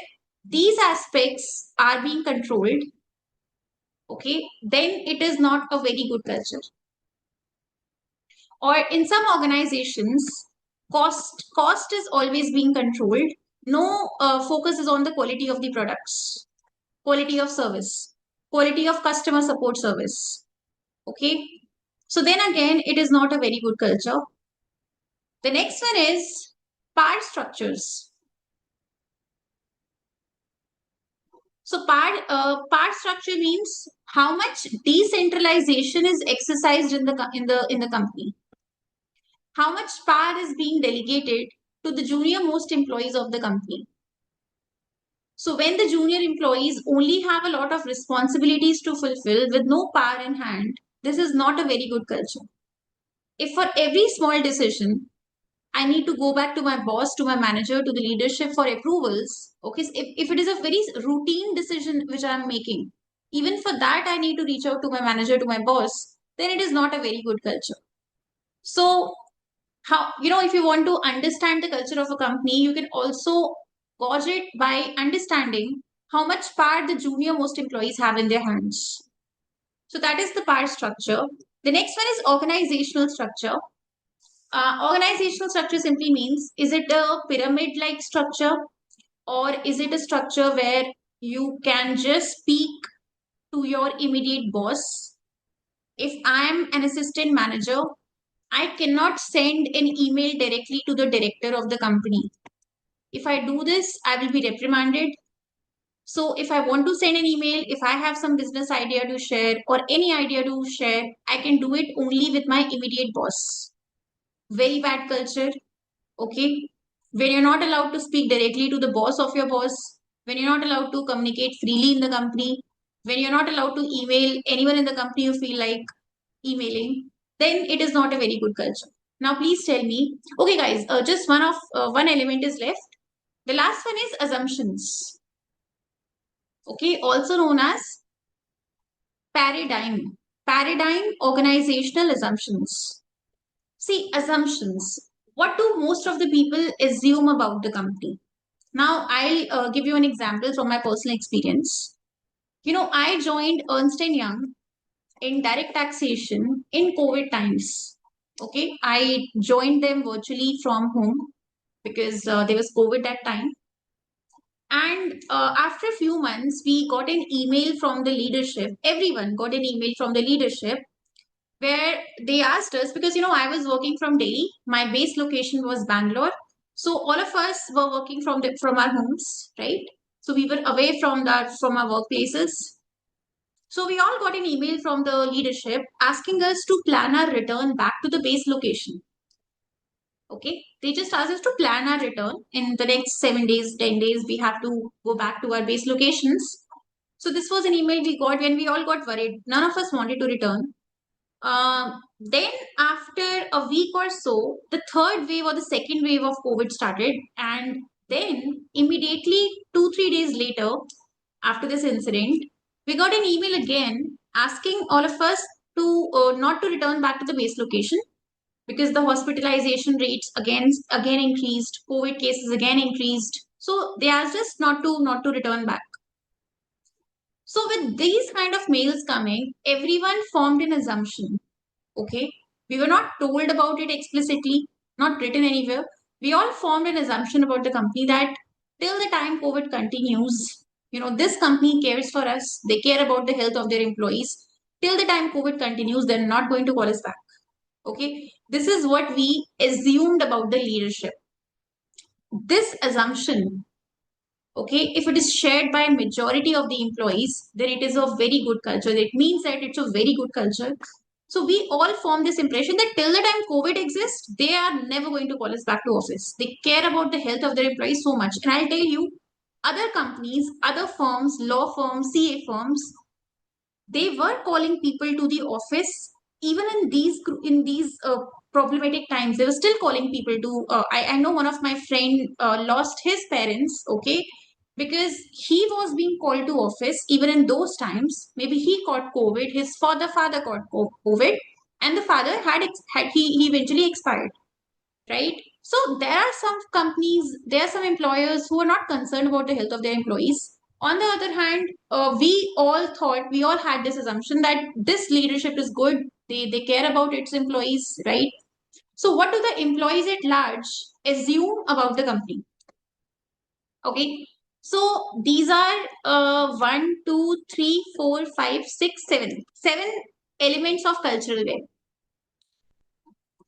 these aspects are being controlled, okay, then it is not a very good culture. Or in some organizations, cost is always being controlled. No focus is on the quality of the products, quality of service, quality of customer support service. Okay, so then again, it is not a very good culture. The next one is power structures. So power structure means how much decentralization is exercised in the company. How much power is being delegated to the junior most employees of the company. So when the junior employees only have a lot of responsibilities to fulfill with no power in hand, this is not a very good culture. If for every small decision I need to go back to my boss, to my manager, to the leadership for approvals. Okay, so if it is a very routine decision which I'm making, even for that I need to reach out to my manager, to my boss, then it is not a very good culture. So, if you want to understand the culture of a company, you can also gauge it by understanding how much power the junior most employees have in their hands. So that is the power structure. The next one is organizational structure. Organizational structure simply means, is it a pyramid-like structure, or is it a structure where you can just speak to your immediate boss? If I am an assistant manager, I cannot send an email directly to the director of the company. If I do this, I will be reprimanded. So if I want to send an email, if I have some business idea to share or any idea to share, I can do it only with my immediate boss. Very bad culture. Okay. When you're not allowed to speak directly to the boss of your boss, when you're not allowed to communicate freely in the company, when you're not allowed to email anyone in the company you feel like emailing, then it is not a very good culture. Now, please tell me. Okay, guys, just one element is left. The last one is assumptions. Okay, also known as paradigm. Paradigm organizational assumptions. See, assumptions. What do most of the people assume about the company? Now, I'll give you an example from my personal experience. I joined Ernst & Young in direct taxation in COVID times. Okay, I joined them virtually from home because there was COVID that time. And after a few months, we got an email from the leadership. Everyone got an email from the leadership where they asked us, because I was working from Delhi. My base location was Bangalore. So all of us were working from our homes, right? So we were away from our workplaces. So we all got an email from the leadership asking us to plan our return back to the base location. Okay, they just asked us to plan our return in the next 7 days, 10 days. We have to go back to our base locations. So this was an email we got when we all got worried. None of us wanted to return. Then after a week or so, the third wave or the second wave of COVID started, and then immediately 2-3 days later, after this incident, we got an email again asking all of us to not to return back to the base location because the hospitalization rates again increased, COVID cases again increased. So they asked us not to return back. So with these kind of mails coming, everyone formed an assumption. Okay, we were not told about it explicitly, not written anywhere. We all formed an assumption about the company that till the time COVID continues, this company cares for us. They care about the health of their employees. Till the time COVID continues, they're not going to call us back. Okay, this is what we assumed about the leadership. This assumption, okay, if it is shared by majority of the employees, then it is a very good culture. It means that it's a very good culture. So we all form this impression that till the time COVID exists, they are never going to call us back to office. They care about the health of their employees so much. And I'll tell you, other companies, other firms, law firms, CA firms, they were calling people to the office even in these problematic times. They were still calling people to. I know one of my friend lost his parents. Okay, because he was being called to office even in those times. Maybe he caught COVID. His father caught COVID, and the father had he eventually expired. Right. So there are some companies, there are some employers who are not concerned about the health of their employees. On the other hand, we all had this assumption that this leadership is good. They care about its employees, right? So what do the employees at large assume about the company? Okay. So these are 1, 2, 3, 4, 5, 6, 7. 7 elements of cultural web.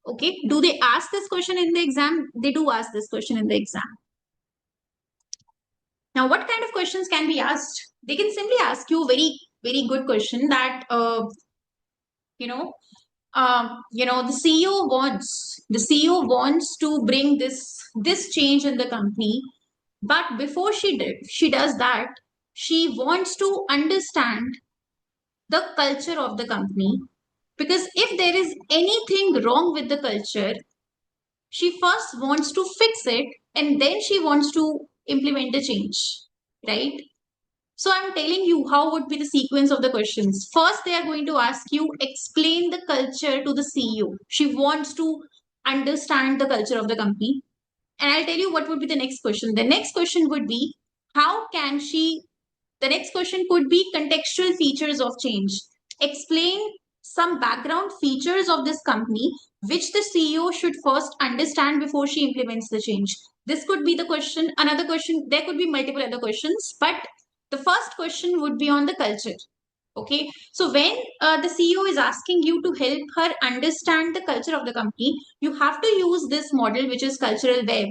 Okay. Do they ask this question in the exam? They do ask this question in the exam. Now, what kind of questions can be asked? They can simply ask you a very, very good question that, the CEO wants to bring this change in the company, but before she does that, she wants to understand the culture of the company, because if there is anything wrong with the culture, she first wants to fix it and then she wants to implement the change, right? So I'm telling you how would be the sequence of the questions. First, they are going to ask you, explain the culture to the CEO. She wants to understand the culture of the company. And I'll tell you what would be the next question. The next question would be, the next question could be contextual features of change. Explain some background features of this company, which the CEO should first understand before she implements the change. This could be the question. Another question, there could be multiple other questions, but the first question would be on the culture. Okay, so when the CEO is asking you to help her understand the culture of the company, you have to use this model, which is cultural web.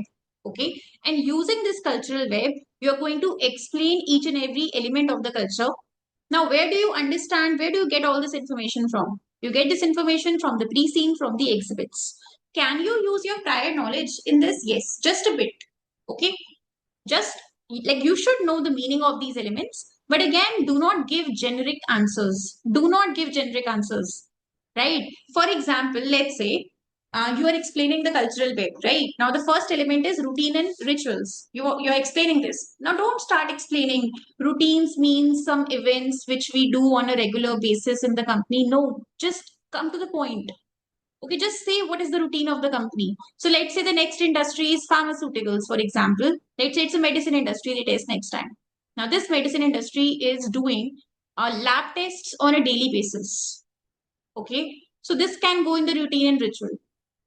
Okay. And using this cultural web, you're going to explain each and every element of the culture. Now, where do you understand? Where do you get all this information from? You get this information from the pre-scene, from the exhibits. Can you use your prior knowledge in this? Yes, just a bit. Okay. Just like you should know the meaning of these elements, but again, do not give generic answers. Do not give generic answers, right? For example, let's say you are explaining the cultural web, right? Now, the first element is routine and rituals. You're explaining this. Now, don't start explaining routines means some events which we do on a regular basis in the company. No, just come to the point. Okay, just say what is the routine of the company. So let's say the next industry is pharmaceuticals, for example. Let's say it's a medicine industry, they test next time. Now, this medicine industry is doing lab tests on a daily basis. Okay, so this can go in the routine and ritual.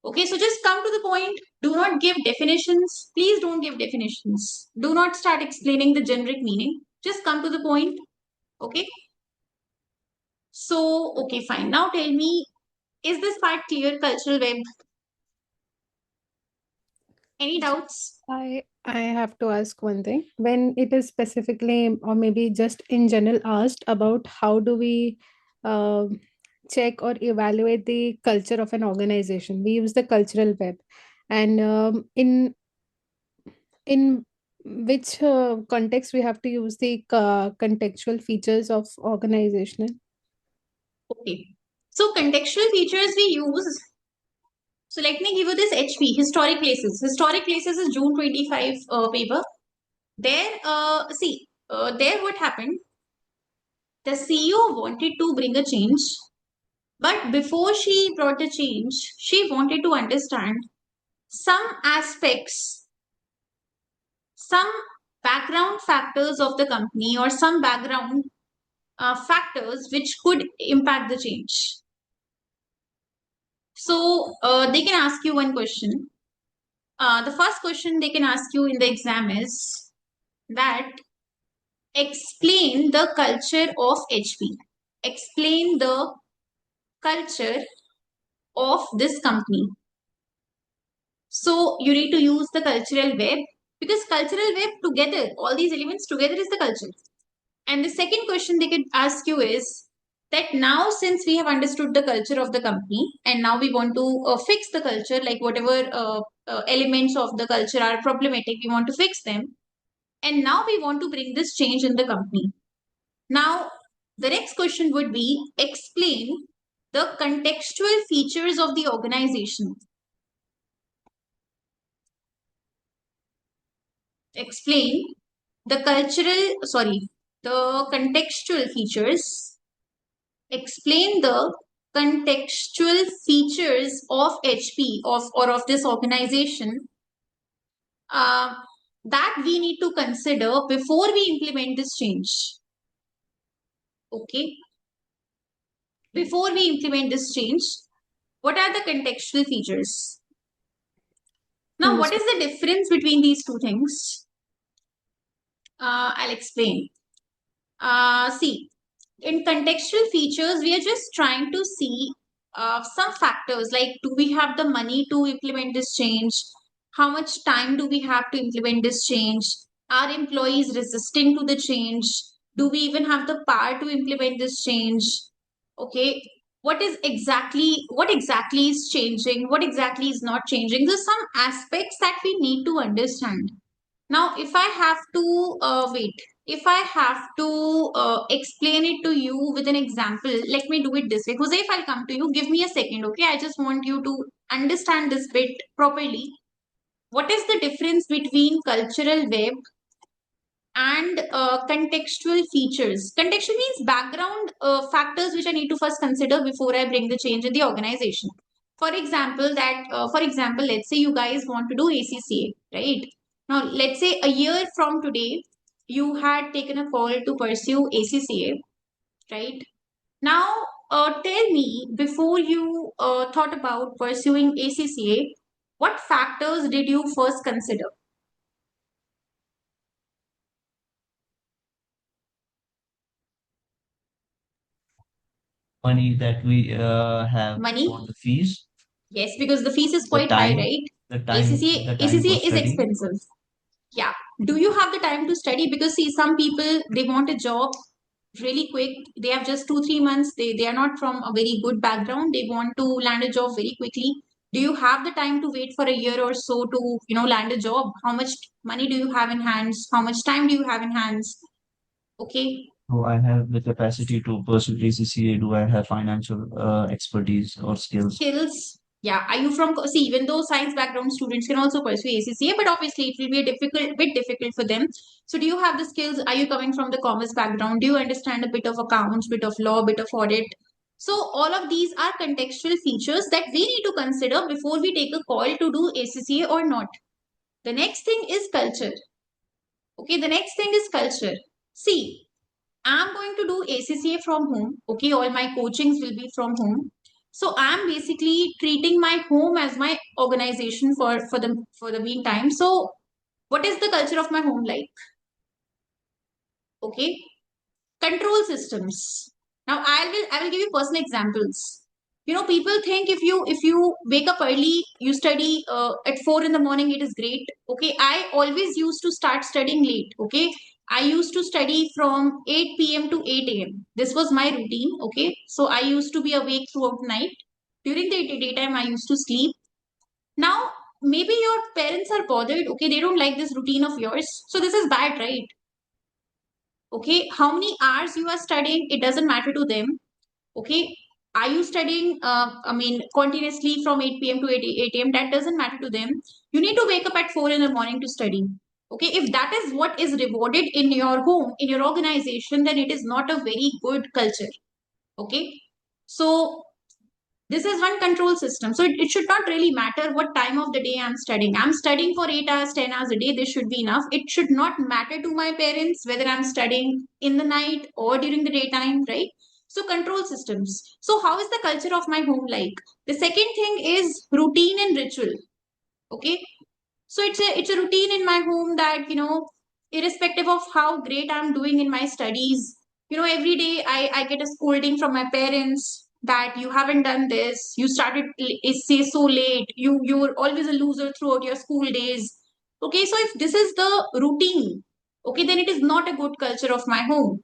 Okay, so just come to the point. Do not give definitions. Please don't give definitions. Do not start explaining the generic meaning. Just come to the point. Okay. So, okay, fine. Now tell me, is this part clear, cultural web? Any doubts? I have to ask one thing. When it is specifically or maybe just in general asked about how do we check or evaluate the culture of an organization, we use the cultural web. And in which context we have to use the contextual features of organizational. Okay. So contextual features we use. So let me give you this HP, historic places. Historic places is June 25 paper. There, there what happened? The CEO wanted to bring a change, but before she brought the change, she wanted to understand some aspects, some background factors of the company or some background factors which could impact the change. So they can ask you one question. The first question they can ask you in the exam is that explain the culture of HP. Explain the culture of this company. So you need to use the cultural web because cultural web together, all these elements together is the culture. And the second question they could ask you is that now since we have understood the culture of the company and now we want to fix the culture, like whatever elements of the culture are problematic, we want to fix them. And now we want to bring this change in the company. Now, the next question would be explain the contextual features of the organization. Explain the contextual features. Explain the contextual features of HP or of this organization that we need to consider before we implement this change. Okay. Before we implement this change, what are the contextual features? Now, what is the difference between these two things? I'll explain. See, in contextual features, we are just trying to see some factors like do we have the money to implement this change? How much time do we have to implement this change? Are employees resisting to the change? Do we even have the power to implement this change? Okay, what exactly is changing? What exactly is not changing? There's some aspects that we need to understand. Now, if I have to if I have to explain it to you with an example, let me do it this way. Jose, if I'll come to you, give me a second, okay? I just want you to understand this bit properly. What is the difference between cultural web and contextual features? Contextual means background factors which I need to first consider before I bring the change in the organization. For example, let's say you guys want to do ACCA, right? Now, let's say a year from today, you had taken a call to pursue ACCA, right? Now, tell me, before you thought about pursuing ACCA, what factors did you first consider? Money that we have Money? for the fees, Yes, because the fees is the quite high, time, right? the time for ACCA is studying. expensive. Yeah. Do you have the time to study? Because see, some people, they want a job really quick. They have just 2 3 months. They are not from a very good background. They want to land a job very quickly. Do you have the time to wait for a year or so to land a job? How much money do you have in hands? How much time do you have in hands? Okay. Do I have the capacity to pursue ACCA? Do I have financial expertise or skills? Skills. Yeah. Are you from, see, even though science background students can also pursue ACCA, but obviously it will be a bit difficult for them. So do you have the skills? Are you coming from the commerce background? Do you understand a bit of accounts, bit of law, bit of audit? So all of these are contextual features that we need to consider before we take a call to do ACCA or not. The next thing is culture. Okay, the next thing is culture. See, I'm going to do ACCA from home. Okay, all my coachings will be from home. So I'm basically treating my home as my organization for the meantime. So what is the culture of my home like? Okay, control systems. Now I will give you personal examples. People think if you wake up early, you study at 4 in the morning, it is great. Okay, I always used to start studying late. Okay, I used to study from 8 p.m. to 8 a.m. This was my routine. Okay, so I used to be awake throughout the night. During the daytime, I used to sleep. Now, maybe your parents are bothered. Okay, they don't like this routine of yours. So this is bad, right? Okay, how many hours you are studying, it doesn't matter to them. Okay, are you studying continuously from 8 p.m. to 8 a.m.? That doesn't matter to them. You need to wake up at 4 in the morning to study. Okay, if that is what is rewarded in your home, in your organization, then it is not a very good culture. Okay, so this is one control system. So it should not really matter what time of the day I'm studying. I'm studying for 8 hours, 10 hours a day. This should be enough. It should not matter to my parents whether I'm studying in the night or during the daytime, right? So control systems. So how is the culture of my home like? The second thing is routine and ritual. Okay, so it's a routine in my home that irrespective of how great I'm doing in my studies, every day I get a scolding from my parents that you haven't done this, you started say so late, you were always a loser throughout your school days. Okay, so if this is the routine, okay, then it is not a good culture of my home,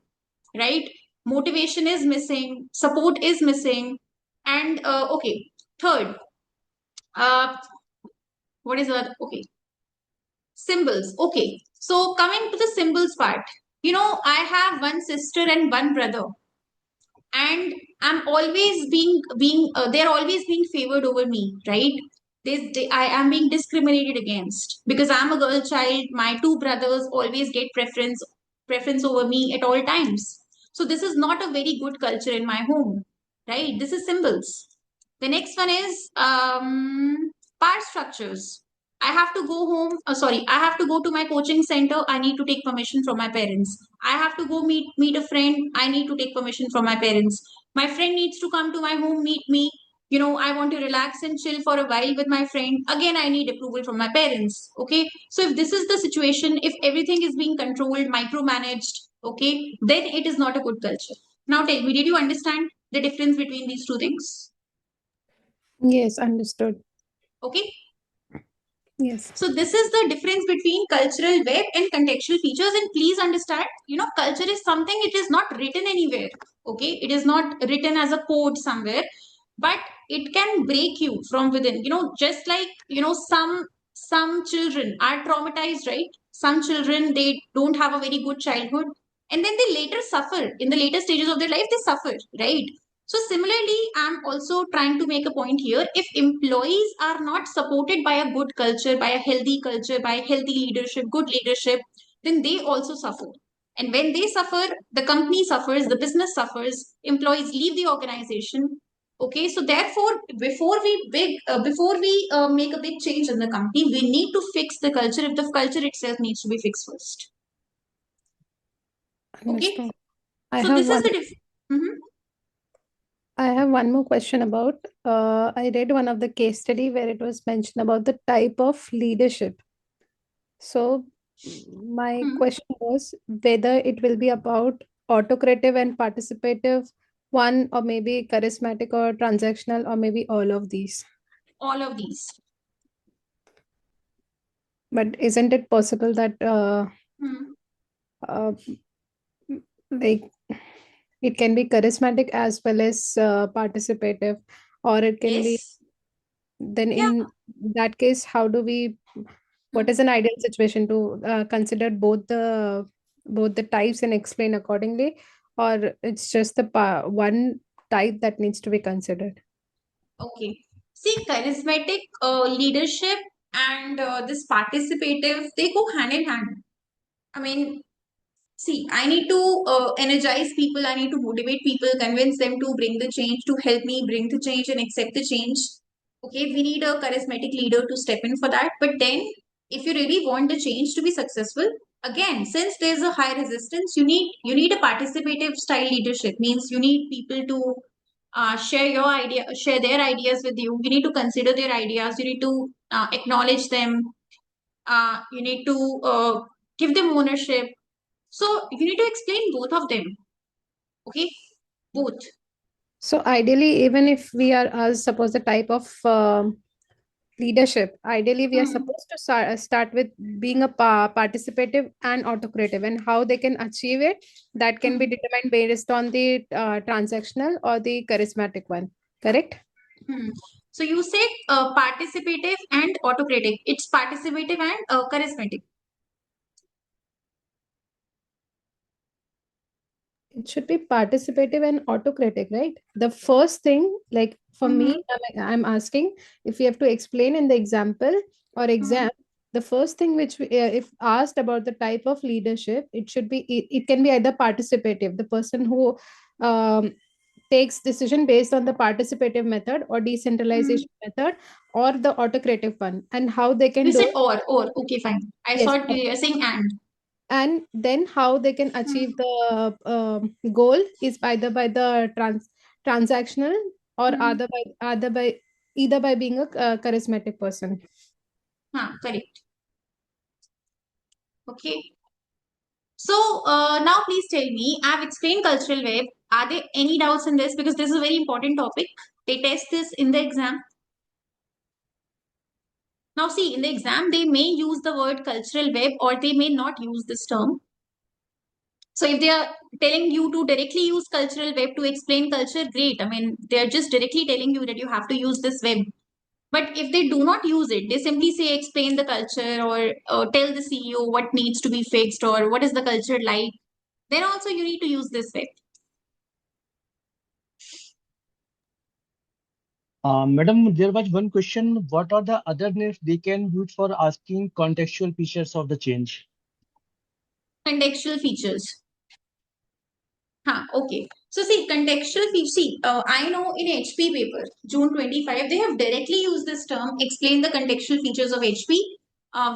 right? Motivation is missing, support is missing. And okay, third, uh what is that? Okay, symbols. Okay. So coming to the symbols part, I have one sister and one brother, and I'm always they're always being favored over me, right? I am being discriminated against because I'm a girl child. My two brothers always get preference over me at all times. So this is not a very good culture in my home, right? This is symbols. The next one is power structures. I have to go home. Sorry, I have to go to my coaching center. I need to take permission from my parents. I have to go meet a friend. I need to take permission from my parents. My friend needs to come to my home, meet me. I want to relax and chill for a while with my friend. Again, I need approval from my parents. Okay. So if this is the situation, if everything is being controlled, micromanaged, okay, then it is not a good culture. Now tell me, did you understand the difference between these two things? Yes, understood. Okay. Yes. So this is the difference between cultural web and contextual features. And please understand, culture is something, it is not written anywhere. Okay, it is not written as a code somewhere, but it can break you from within. Just like some children are traumatized, right? Some children, they don't have a very good childhood, and then they later suffer in the later stages of their life. They suffer, right? So similarly, I'm also trying to make a point here. If employees are not supported by a good culture, by a healthy culture, by healthy leadership, good leadership, then they also suffer. And when they suffer, the company suffers, the business suffers, employees leave the organization. Okay, so therefore, before we make a big change in the company, we need to fix the culture. If the culture itself needs to be fixed first. Okay, Understood. I so have this is one. the difference. I have one more question about. I read one of the case study where it was mentioned about the type of leadership. So my question was whether it will be about autocrative and participative one, or maybe charismatic or transactional, or maybe all of these. All of these. But isn't it possible that Hmm. like it can be charismatic as well as participative, or it can be, Yes. then Yeah. in that case, how do we, what Hmm. is an ideal situation to consider both the types and explain accordingly, or it's just the one type that needs to be considered? Okay. See, charismatic leadership and this participative, they go hand in hand. I mean, see, I need to energize people, I need to motivate people, convince them to bring the change, to help me bring the change and accept the change. Okay, we need a charismatic leader to step in for that. But then, if you really want the change to be successful, again, since there's a high resistance, you need a participative style leadership. Means you need people to share their ideas with you. You need to consider their ideas. You need to acknowledge them. You need to give them ownership. So you need to explain both of them. Okay, both. So ideally, even if we are, suppose the type of leadership, ideally we are Hmm. supposed to start with being a participative and autocrative, and how they can achieve it, that can be Hmm. determined based on the transactional or the charismatic one, correct? Hmm. So you said participative and autocratic. It's participative and charismatic. It should be participative and autocratic, right? The first thing, like for Mm-hmm. me, I'm asking if we have to explain in the example or Hmm. exam, the first thing which if asked about the type of leadership, it should be, it can be either participative, the person who um, takes decision based on the participative method or Hmm. decentralization method, or the autocratic one, and how they can You do said it. or. Okay, fine. I Yes, thought you were saying and. and then how they can Hmm. achieve the goal is either by the transactional, or Hmm. other by either by being a charismatic person. Correct. Okay. So now please tell me, I've explained cultural web. Are there any doubts in this? Because this is a very important topic. They test this in the exam. Now see, in the exam, they may use the word cultural web or they may not use this term. So if they are telling you to directly use cultural web to explain culture, great. I mean, they're just directly telling you that you have to use this web. But if they do not use it, they simply say explain the culture or tell the CEO what needs to be fixed or what is the culture like. Then also you need to use this web. Madam, there was one question. What are the other names they can use for asking contextual features of the change? Contextual features. Okay. So see, contextual features. See, I know in HP paper, June 25, they have directly used this term, explain the contextual features of HP,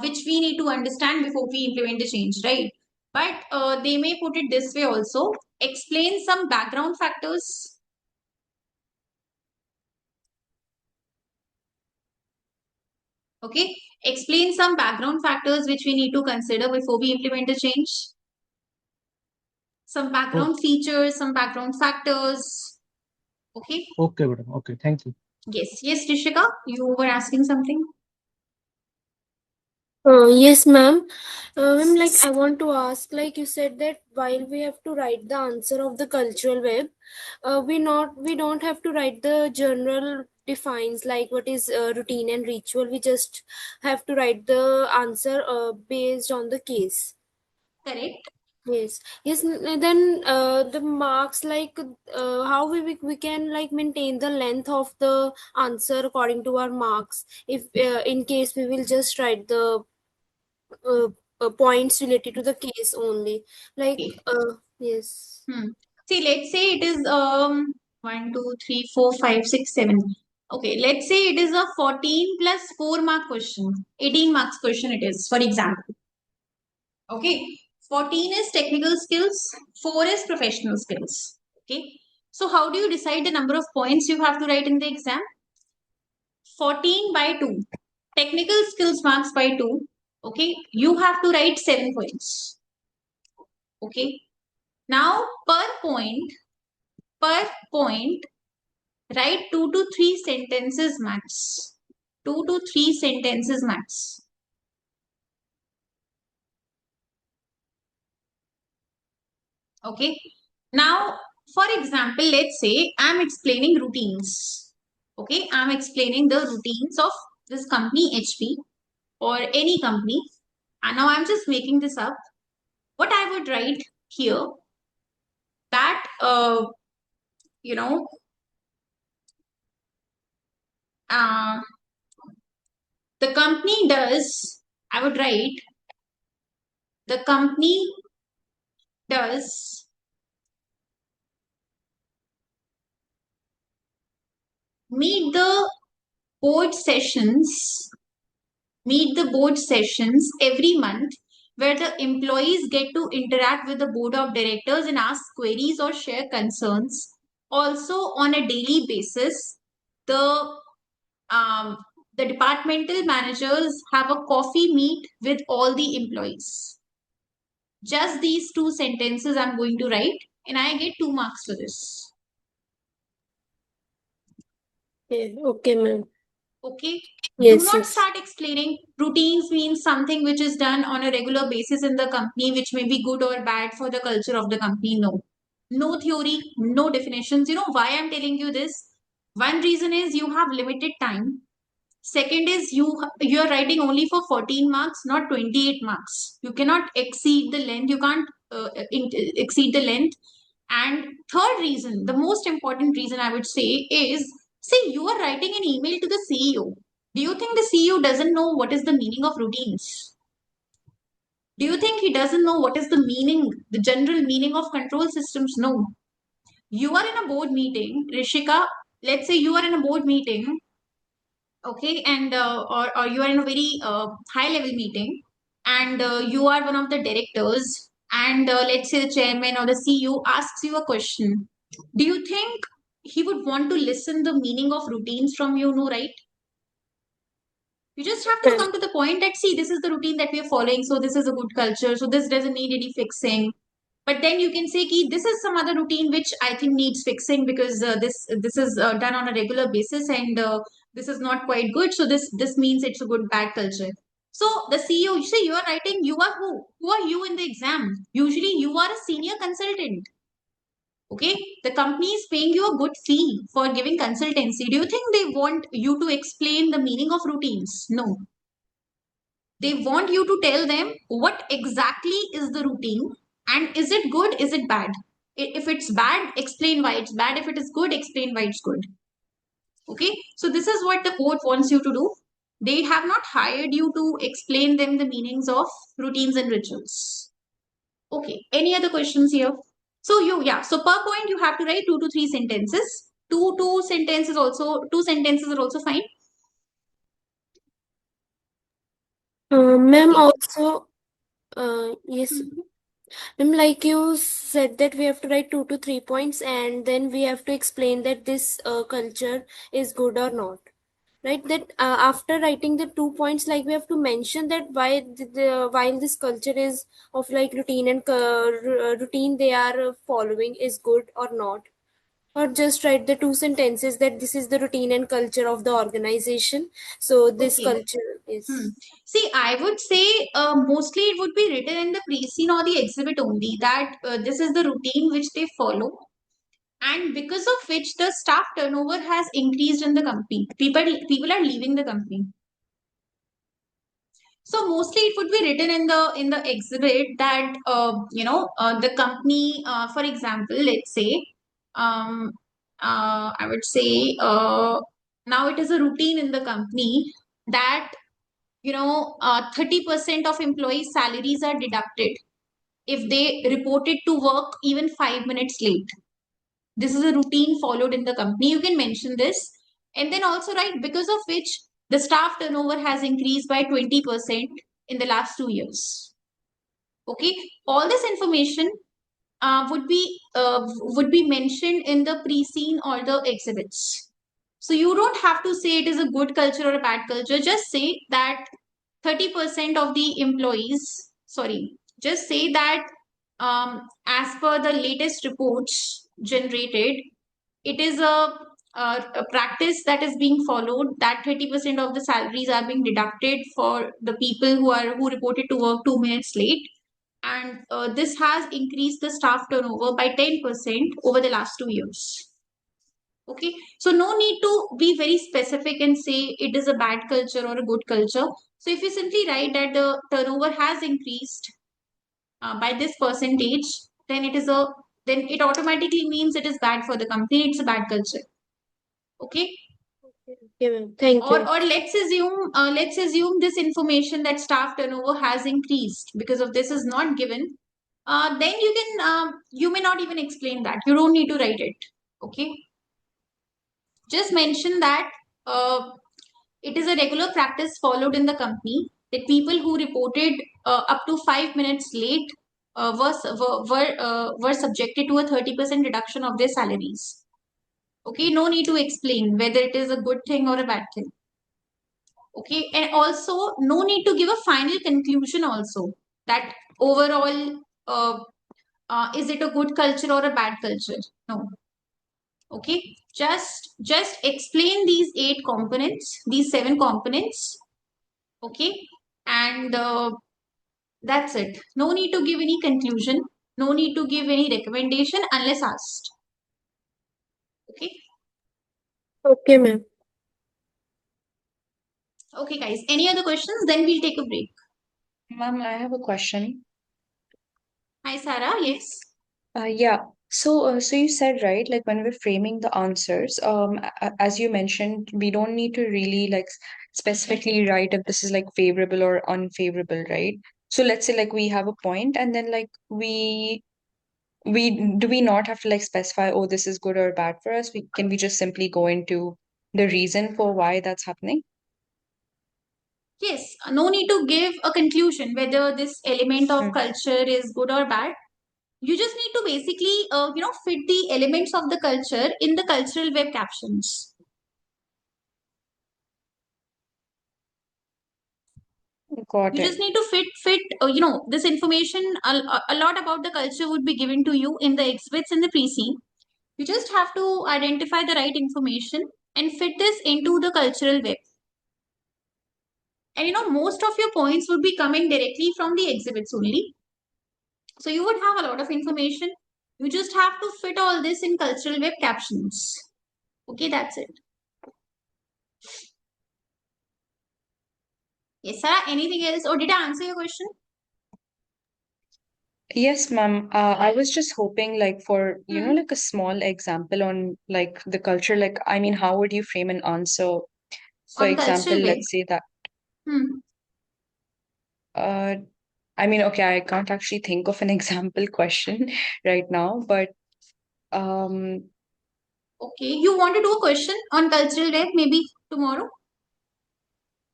which we need to understand before we implement the change, right? But they may put it this way also, explain some background factors. Okay. Explain some background factors which we need to consider before we implement the change. Some Oh, background features, some background factors. Okay. okay, madam. Okay, thank you. Yes. Yes, Rishika, you were asking something. Yes, ma'am. Ma'am, like I want to ask, like you said that while we have to write the answer of the cultural web, we don't have to write the general defines like what is routine and ritual. We just have to write the answer based on the case. Correct. Yes, yes. Then the marks, like how we can like maintain the length of the answer according to our marks. If in case we will just write the uh, points related to the case only, like Okay. yes. See, let's say it is 1, 2, 3, 4, 5, 6, 7. Okay, let's say it is a 14 plus 4 mark question. 18 marks question it is, for example. Okay. 14 is technical skills, 4 is professional skills. Okay. So how do you decide the number of points you have to write in the exam? 14 by 2. Technical skills marks by 2. Okay. You have to write 7 points. Okay. Now per point, write 2 to 3 sentences max. 2 to 3 sentences max. Okay. Now, for example, let's say I'm explaining routines. Okay, I'm explaining the routines of this company HP or any company. And now I'm just making this up. What I would write here that, you know, uh, the company does, I would write, the company does meet the board sessions, meet the board sessions every month where the employees get to interact with the board of directors and ask queries or share concerns. Also, on a daily basis, the um, the departmental managers have a coffee meet with all the employees. Just these two sentences I'm going to write, and I get 2 marks for this. Yeah, okay, ma'am. Okay. Yes, Do not yes. start explaining. Routines means something which is done on a regular basis in the company, which may be good or bad for the culture of the company. No. No theory, no definitions. You know why I'm telling you this? One reason is you have limited time. Second is you are writing only for 14 marks, not 28 marks. You cannot exceed the length. You can't exceed the length. And third reason, the most important reason I would say is, see, you are writing an email to the CEO. Do you think the CEO doesn't know what is the meaning of routines? Do you think he doesn't know what is the meaning, the general meaning of control systems? No. You are in a board meeting, Rishika. Let's say you are in a board meeting, okay, and or you are in a very high level meeting, and you are one of the directors, and let's say the chairman or the CEO asks you a question. Do you think he would want to listen the meaning of routines from you? No, right? You just have to come to the point that, see, this is the routine that we are following, so this is a good culture, so this doesn't need any fixing. But then you can say, Ki, this is some other routine which I think needs fixing because this is done on a regular basis, and this is not quite good. So this means it's a good bad culture. So the CEO, you say, you are writing, you are who? Who are you in the exam? Usually you are a senior consultant. Okay, the company is paying you a good fee for giving consultancy. Do you think they want you to explain the meaning of routines? No. They want you to tell them what exactly is the routine and is it good, is it bad. If it's bad, explain why it's bad. If it is good, explain why it's good. Okay, so this is what the court wants you to do. They have not hired you to explain them the meanings of routines and rituals. Okay, any other questions here? So so per point you have to write 2 to 3 sentences. Two sentences are also fine. Ma'am, Okay. also, yes, ma'am, like you said that we have to write 2 to 3 points, and then we have to explain that this culture is good or not. Right? That after writing the 2 points, like we have to mention that why while this culture is of like routine and routine they are following is good or not, or just write the 2 sentences that this is the routine and culture of the organization, so this Okay. culture is See, I would say mostly it would be written in the pre-scene or the exhibit only that this is the routine which they follow, and because of which the staff turnover has increased in the company. People are leaving the company. So mostly it would be written in the exhibit that the company, for example, let's say, I would say now it is a routine in the company that 30% of employees' salaries are deducted if they reported to work even 5 minutes late. This is a routine followed in the company. You can mention this. And then also write because of which the staff turnover has increased by 20% in the last 2 years. Okay. All this information would be mentioned in the pre-scene or the exhibits. So you don't have to say it is a good culture or a bad culture. Just say that 30% of the employees, sorry, just say that as per the latest reports generated, it is a practice that is being followed that 30% of the salaries are being deducted for the people who reported to work 2 minutes late, and this has increased the staff turnover by 10% over the last 2 years. Okay, so no need to be very specific and say it is a bad culture or a good culture. So if you simply write that the turnover has increased by this percentage, then it automatically means it is bad for the company. It's a bad culture. Okay. Okay, ma'am. Thank you. Or let's assume this information that staff turnover has increased because of this is not given. Then you may not even explain that. You don't need to write it. Okay. Just mention that it is a regular practice followed in the company that people who reported up to 5 minutes late were subjected to a 30% reduction of their salaries. Okay, no need to explain whether it is a good thing or a bad thing. Okay, and also no need to give a final conclusion also that overall is it a good culture or a bad culture? No. Okay, just explain these 8 components, these 7 components. Okay, and that's it. No need to give any conclusion, no need to give any recommendation unless asked. Okay. Okay, ma'am. Okay, guys, any other questions? Then we'll take a break. Ma'am, I have a question. Hi, Sarah. Yes. Yeah. So you said, right, like when we're framing the answers, as you mentioned, we don't need to really like specifically write if this is like favorable or unfavorable, right? So let's say like we have a point and then like we not have to like specify, oh, this is good or bad for us. Can we just simply go into the reason for why that's happening? Yes, no need to give a conclusion whether this element of culture is good or bad. You just need to basically, fit the elements of the culture in the cultural web captions. Got You it. just need to fit this information. A lot about the culture would be given to you in the exhibits in the pre-scene. You just have to identify the right information and fit this into the cultural web. And most of your points would be coming directly from the exhibits only. So you would have a lot of information. You just have to fit all this in cultural web captions. Okay, that's it. Yes, Sarah, anything else? Or did I answer your question? Yes, ma'am. I was just hoping like for, like a small example on like the culture. Like, I mean, how would you frame an answer? For On example, cultural web. let's say that, Hmm. I mean, okay, I can't actually think of an example question right now, but Okay, you want to do a question on cultural web maybe tomorrow?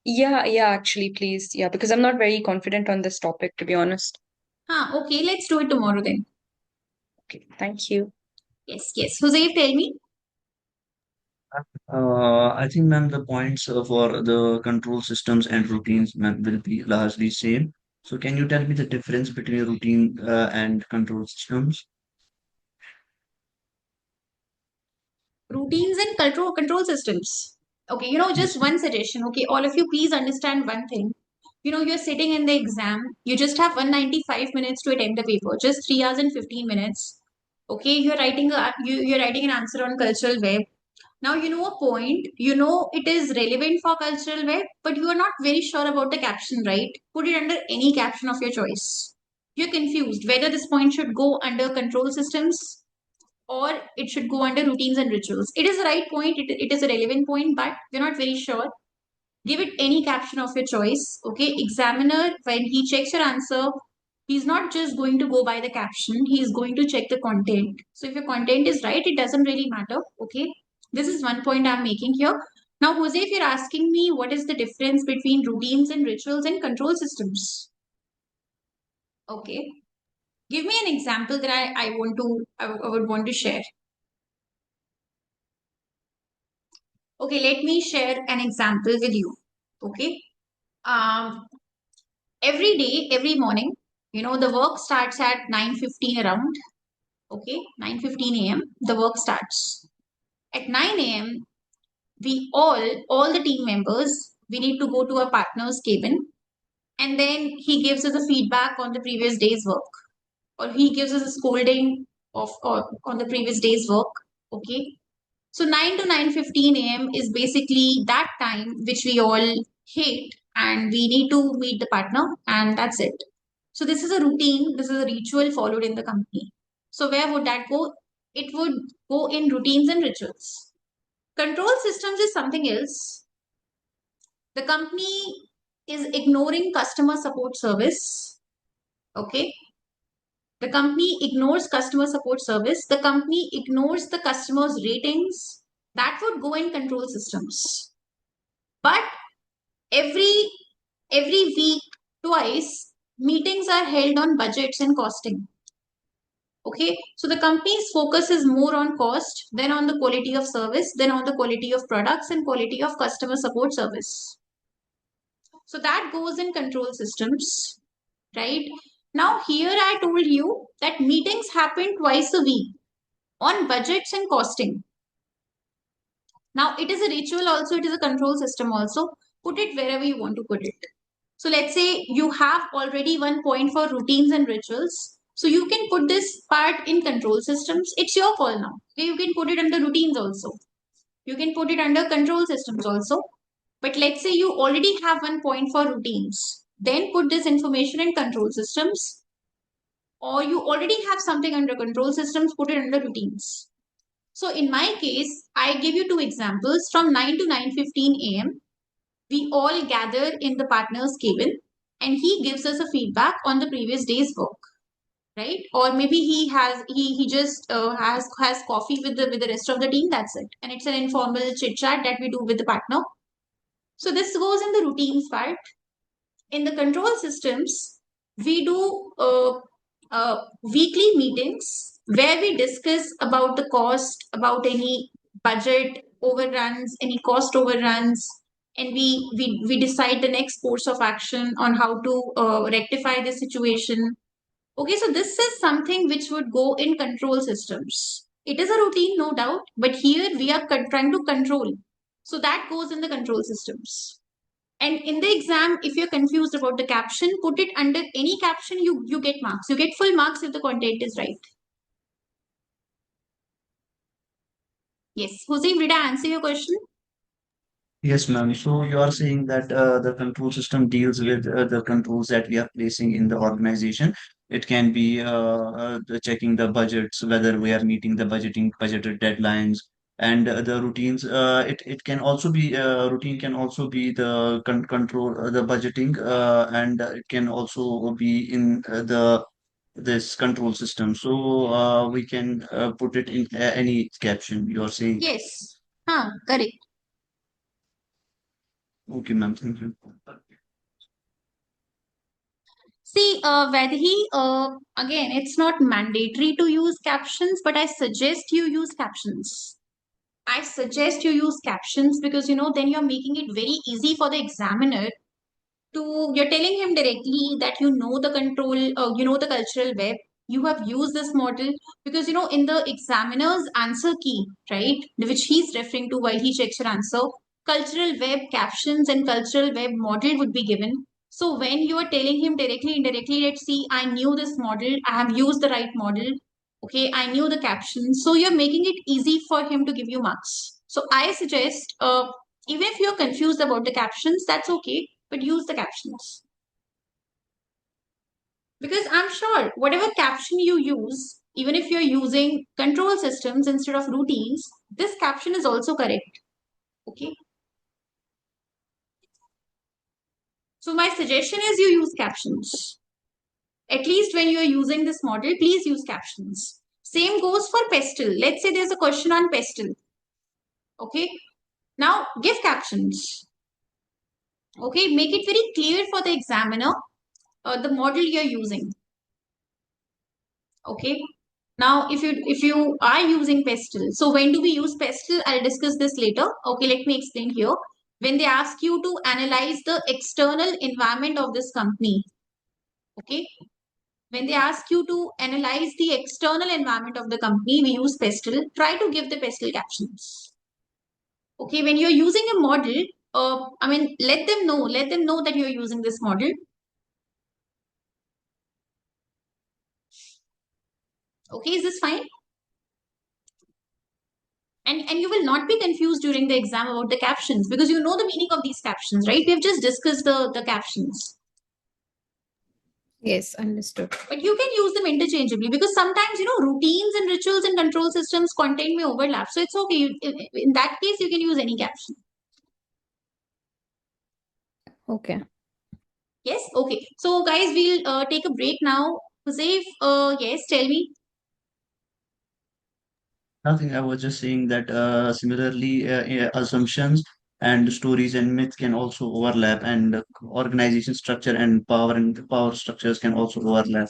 yeah, actually, please. Yeah, because I'm not very confident on this topic, to be honest. Okay, let's do it tomorrow then. Okay, thank you. Yes. Jose, tell me. I think, ma'am, the points for the control systems and routines, ma'am, will be largely same. So, can you tell me the difference between routine and control systems? Routines and control systems. Okay, just one suggestion. Okay, all of you, please understand one thing. You're sitting in the exam. You just have 195 minutes to attempt the paper. Just 3 hours and 15 minutes. Okay, you're writing an answer on cultural web. Now you know a point. You know it is relevant for cultural web, but you are not very sure about the caption, right? Put it under any caption of your choice. You're confused whether this point should go under control systems or it should go under routines and rituals. It is the right point, it is a relevant point, but you're not very sure. Give it any caption of your choice. Okay, examiner, when he checks your answer, he's not just going to go by the caption, he's going to check the content. So if your content is right, it doesn't really matter. Okay, this is one point I'm making here. Now, Jose, if you're asking me what is the difference between routines and rituals and control systems, okay, give me an example that I would want to share. Okay, let me share an example with you. Okay. Every day, every morning, the work starts at 9:15 around. Okay, 9:15 a.m. The work starts. At 9 a.m., we all the team members, we need to go to our partner's cabin. and then he gives us a feedback on the previous day's work, or he gives us a scolding or on the previous day's work. Okay, so 9 to 9:15 a.m. is basically that time which we all hate, and we need to meet the partner, and that's it. So this is a routine, this is a ritual followed in the company. So where would that go? It would go in routines and rituals. Control systems is something else. The company is ignoring customer support service. Okay. The company ignores customer support service. The company ignores the customer's ratings. That would go in control systems. But every week, twice, meetings are held on budgets and costing. Okay, so the company's focus is more on cost than on the quality of service, than on the quality of products and quality of customer support service. So that goes in control systems, right? Now, here I told you that meetings happen twice a week on budgets and costing. Now, it is a ritual also, it is a control system also. Put it wherever you want to put it. So let's say you have already one point for routines and rituals. So you can put this part in control systems. It's your call now. Okay, you can put it under routines also. You can put it under control systems also. But let's say you already have one point for routines. Then put this information in control systems. Or you already have something under control systems, put it under routines. So in my case, I give you two examples. From 9 to 9:15 a.m., we all gather in the partner's cabin, and he gives us a feedback on the previous day's work, right? Or maybe he just has coffee with the rest of the team. That's it, and it's an informal chit chat that we do with the partner. So this goes in the routines part. In the control systems, we do weekly meetings where we discuss about the cost, about any budget overruns, any cost overruns, and we decide the next course of action on how to rectify the situation. Okay, so this is something which would go in control systems. It is a routine, no doubt, but here we are trying to control. So that goes in the control systems. And in the exam, if you're confused about the caption, put it under any caption, you get marks. You get full marks if the content is right. Yes. Jose, did I answer your question? Yes, ma'am. So you are saying that the control system deals with the controls that we are placing in the organization. It can be checking the budgets, whether we are meeting the budgeted deadlines, and the routines. It can also be routine can also be the control the budgeting, and it can also be in the this control system. So we can put it in any caption you are saying. Yes. Correct. Okay, ma'am. Thank you. See, Vedhi, again, it's not mandatory to use captions, but I suggest you use captions. I suggest you use captions because, then you're making it very easy for the examiner you're telling him directly that the control, the cultural web, you have used this model because, in the examiner's answer key, right, which he's referring to while he checks your answer, cultural web captions and cultural web model would be given. So when you are telling him directly, indirectly, let's see, I knew this model, I have used the right model. Okay, I knew the captions. So you're making it easy for him to give you marks. So I suggest, even if you're confused about the captions, that's okay, but use the captions. Because I'm sure whatever caption you use, even if you're using control systems instead of routines, this caption is also correct. Okay. So my suggestion is you use captions. At least when you're using this model, please use captions. Same goes for pestle. Let's say there's a question on pestle. Okay. Now give captions. Okay. Make it very clear for the examiner the model you're using. Okay. Now, if you are using pestle, so when do we use pestle? I'll discuss this later. Okay, let me explain here. When they ask you to analyze the external environment of this company, okay, when they ask you to analyze the external environment of the company, we use pestle. Try to give the pestle captions. Okay, when you're using a model, let them know that you're using this model. Okay, is this fine? And you will not be confused during the exam about the captions because you know the meaning of these captions, right? We have just discussed the captions. Yes, understood. But you can use them interchangeably because sometimes, routines and rituals and control systems content may overlap. So it's okay. In that case, you can use any caption. Okay. Yes? Okay. So, guys, we'll take a break now. Jose, yes, tell me. Nothing. I was just saying that similarly, assumptions and stories and myths can also overlap, and organization structure and power structures can also overlap.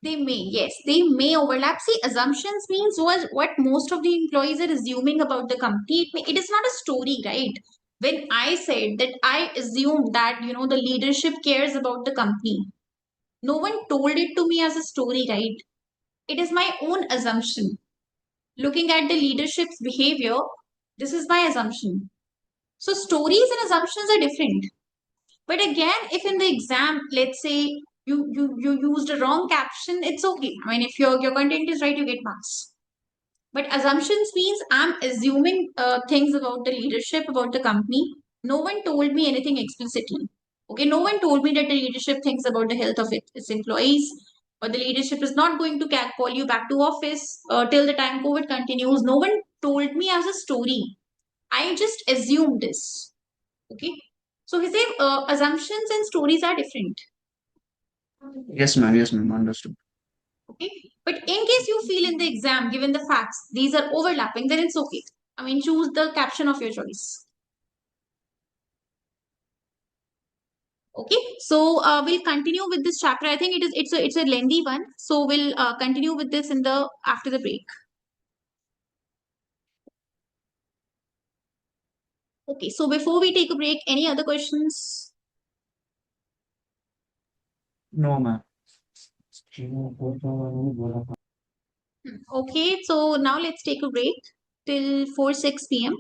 They may, yes, they may overlap. See, assumptions means what most of the employees are assuming about the company. It is not a story, right? When I said that I assume that, the leadership cares about the company, no one told it to me as a story, right? It is my own assumption. Looking at the leadership's behavior, this is my assumption. So, stories and assumptions are different. But again, if in the exam, let's say you used a wrong caption, it's okay. I mean, if your content is right, you get marks. But assumptions means I'm assuming things about the leadership, about the company. No one told me anything explicitly. Okay, no one told me that the leadership thinks about the health of its employees, or the leadership is not going to call you back to office till the time COVID continues. No one told me as a story. I just assumed this. Okay, so his assumptions and stories are different. Yes, ma'am. Yes, ma'am. Understood. Okay, but in case you feel in the exam, given the facts, these are overlapping, then it's okay. I mean, choose the caption of your choice. Okay, so we'll continue with this chapter. I think it's a lengthy one, so we'll continue with this in the after the break. Okay, so before we take a break, any other questions? No, ma'am. Okay, so now let's take a break till 4-6 p.m.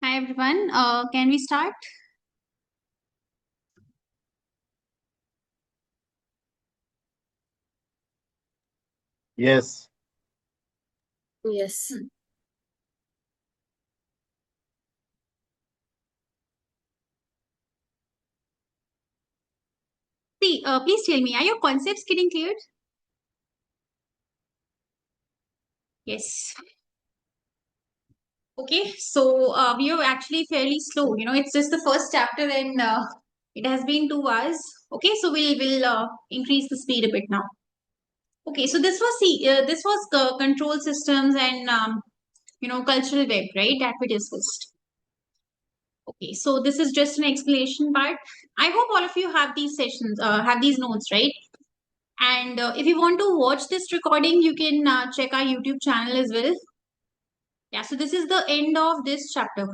Hi everyone. Can we start? Yes. Yes. See, please tell me, are your concepts getting cleared? Yes. Okay, so we are actually fairly slow. It's just the first chapter and it has been 2 hours. Okay, so we'll increase the speed a bit now. Okay, so this was control systems and cultural web, right? That we discussed. Okay, so this is just an explanation part. I hope all of you have these sessions, have these notes, right? And if you want to watch this recording, you can check our YouTube channel as well. Yeah, so this is the end of this chapter.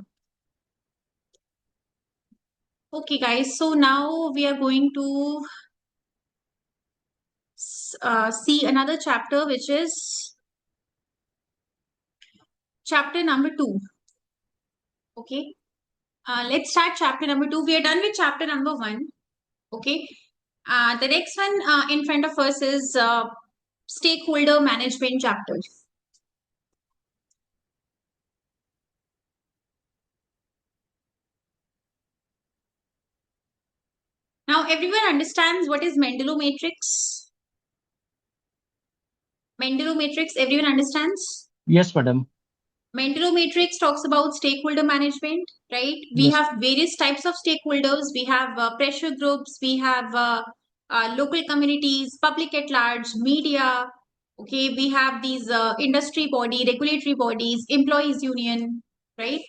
Okay, guys, so now we are going to see another chapter, which is chapter number 2. Okay, let's start chapter number 2. We are done with chapter number 1. Okay, the next one in front of us is stakeholder management chapter. Now, everyone understands what is Mendeley matrix? Mendeley matrix, everyone understands? Yes, madam. Mendeley matrix talks about stakeholder management, right? We Yes. have various types of stakeholders. We have pressure groups, we have local communities, public at large, media. Okay, we have these industry body, regulatory bodies, employees union, right?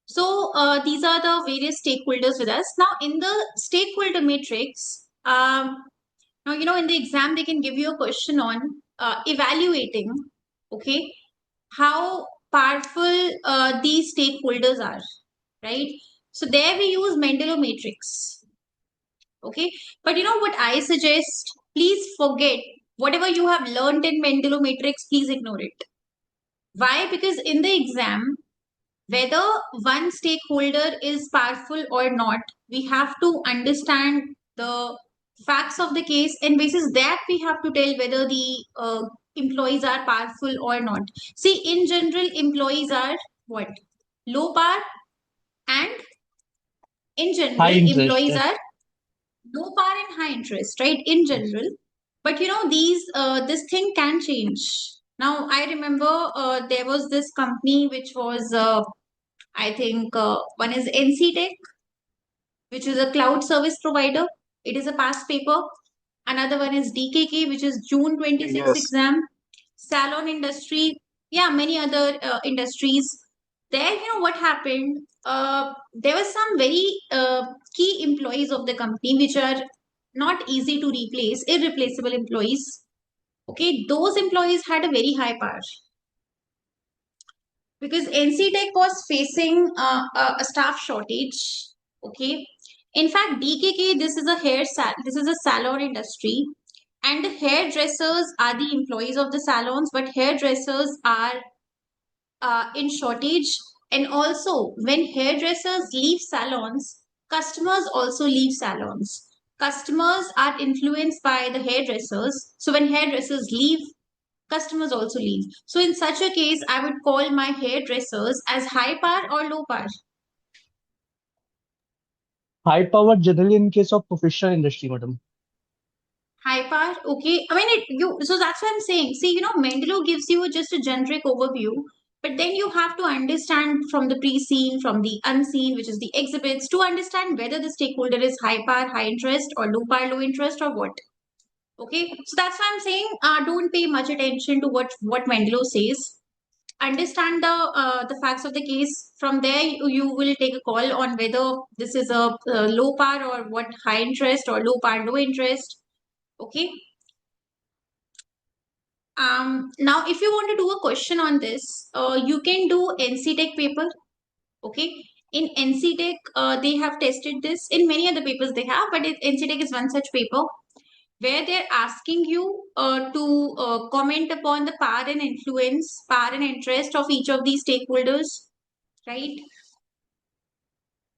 So these are the various stakeholders with us. Now, in the stakeholder matrix, now, in the exam, they can give you a question on evaluating, okay, how powerful these stakeholders are, right? So there we use Mendeley matrix, okay? But what I suggest, please forget whatever you have learned in Mendeley matrix, please ignore it. Why? Because in the exam, whether one stakeholder is powerful or not, we have to understand the facts of the case, and basis that we have to tell whether the employees are powerful or not. See, in general, employees are what? Low power, and in High general, interest. employees are low power and high interest, right? In general. But this thing can change. Now, I remember there was this company which was I think one is NC Tech, which is a cloud service provider. It is a past paper. Another one is DKK, which is June 26 Yes. exam. Salon industry, yeah, many other industries. There, what happened? There were some very key employees of the company which are not easy to replace, irreplaceable employees. Okay, those employees had a very high power because NC Tech was facing a staff shortage. Okay, in fact, DKK, this is a salon industry, and the hairdressers are the employees of the salons, but hairdressers are in shortage. And also, when hairdressers leave salons, customers also leave salons. Customers are influenced by the hairdressers. So when hairdressers leave, customers also leave. So in such a case, I would call my hairdressers as high power or low power. High power generally in case of professional industry, madam. High power, okay. I mean, so that's what I'm saying. See, Mendeley gives you just a generic overview, but then you have to understand from the pre-seen, from the unseen, which is the exhibits, to understand whether the stakeholder is high power, high interest, or low power, low interest, or what. Okay, so that's why I'm saying don't pay much attention to what Mendeley says. Understand the facts of the case. From there, you will take a call on whether this is a low power or what, high interest or low power, low interest. Okay. Now, if you want to do a question on this, you can do NC Tech paper. Okay. In NC Tech, they have tested this. In many other papers they have, but NC Tech is one such paper where they're asking you to comment upon the power and influence, power and interest of each of these stakeholders, right?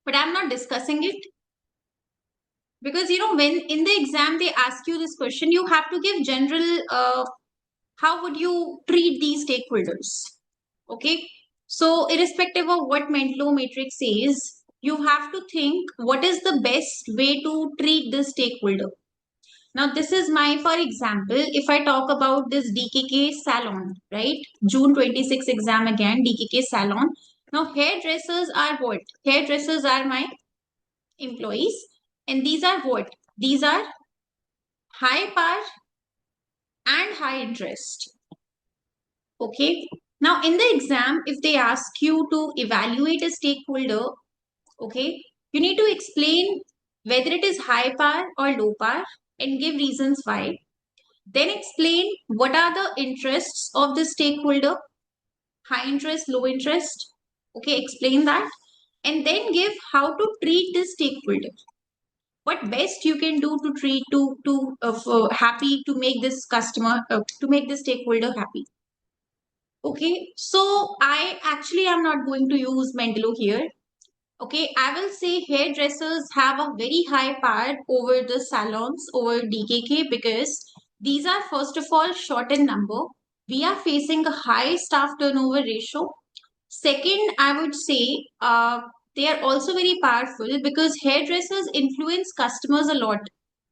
but I'm not discussing it because when in the exam they ask you this question, you have to give general how would you treat these stakeholders. Okay, so irrespective of what Menlo matrix says, you have to think what is the best way to treat this stakeholder. Now, this is my, for example, if I talk about this DKK salon, right? June 26 exam again, DKK salon. Now, hairdressers are what? Hairdressers are my employees. And these are what? These are high power and high interest. Okay. Now, in the exam, if they ask you to evaluate a stakeholder, okay, you need to explain whether it is high power or low power and give reasons why. Then explain what are the interests of the stakeholder, high interest, low interest. Okay, explain that. And then give how to treat the stakeholder. What best you can do to treat to happy to make this customer to make the stakeholder happy. Okay, so I actually am not going to use Mendello here. Okay, I will say hairdressers have a very high power over the salons, over DKK, because these are first of all short in number. We are facing a high staff turnover ratio. Second, I would say they are also very powerful because hairdressers influence customers a lot.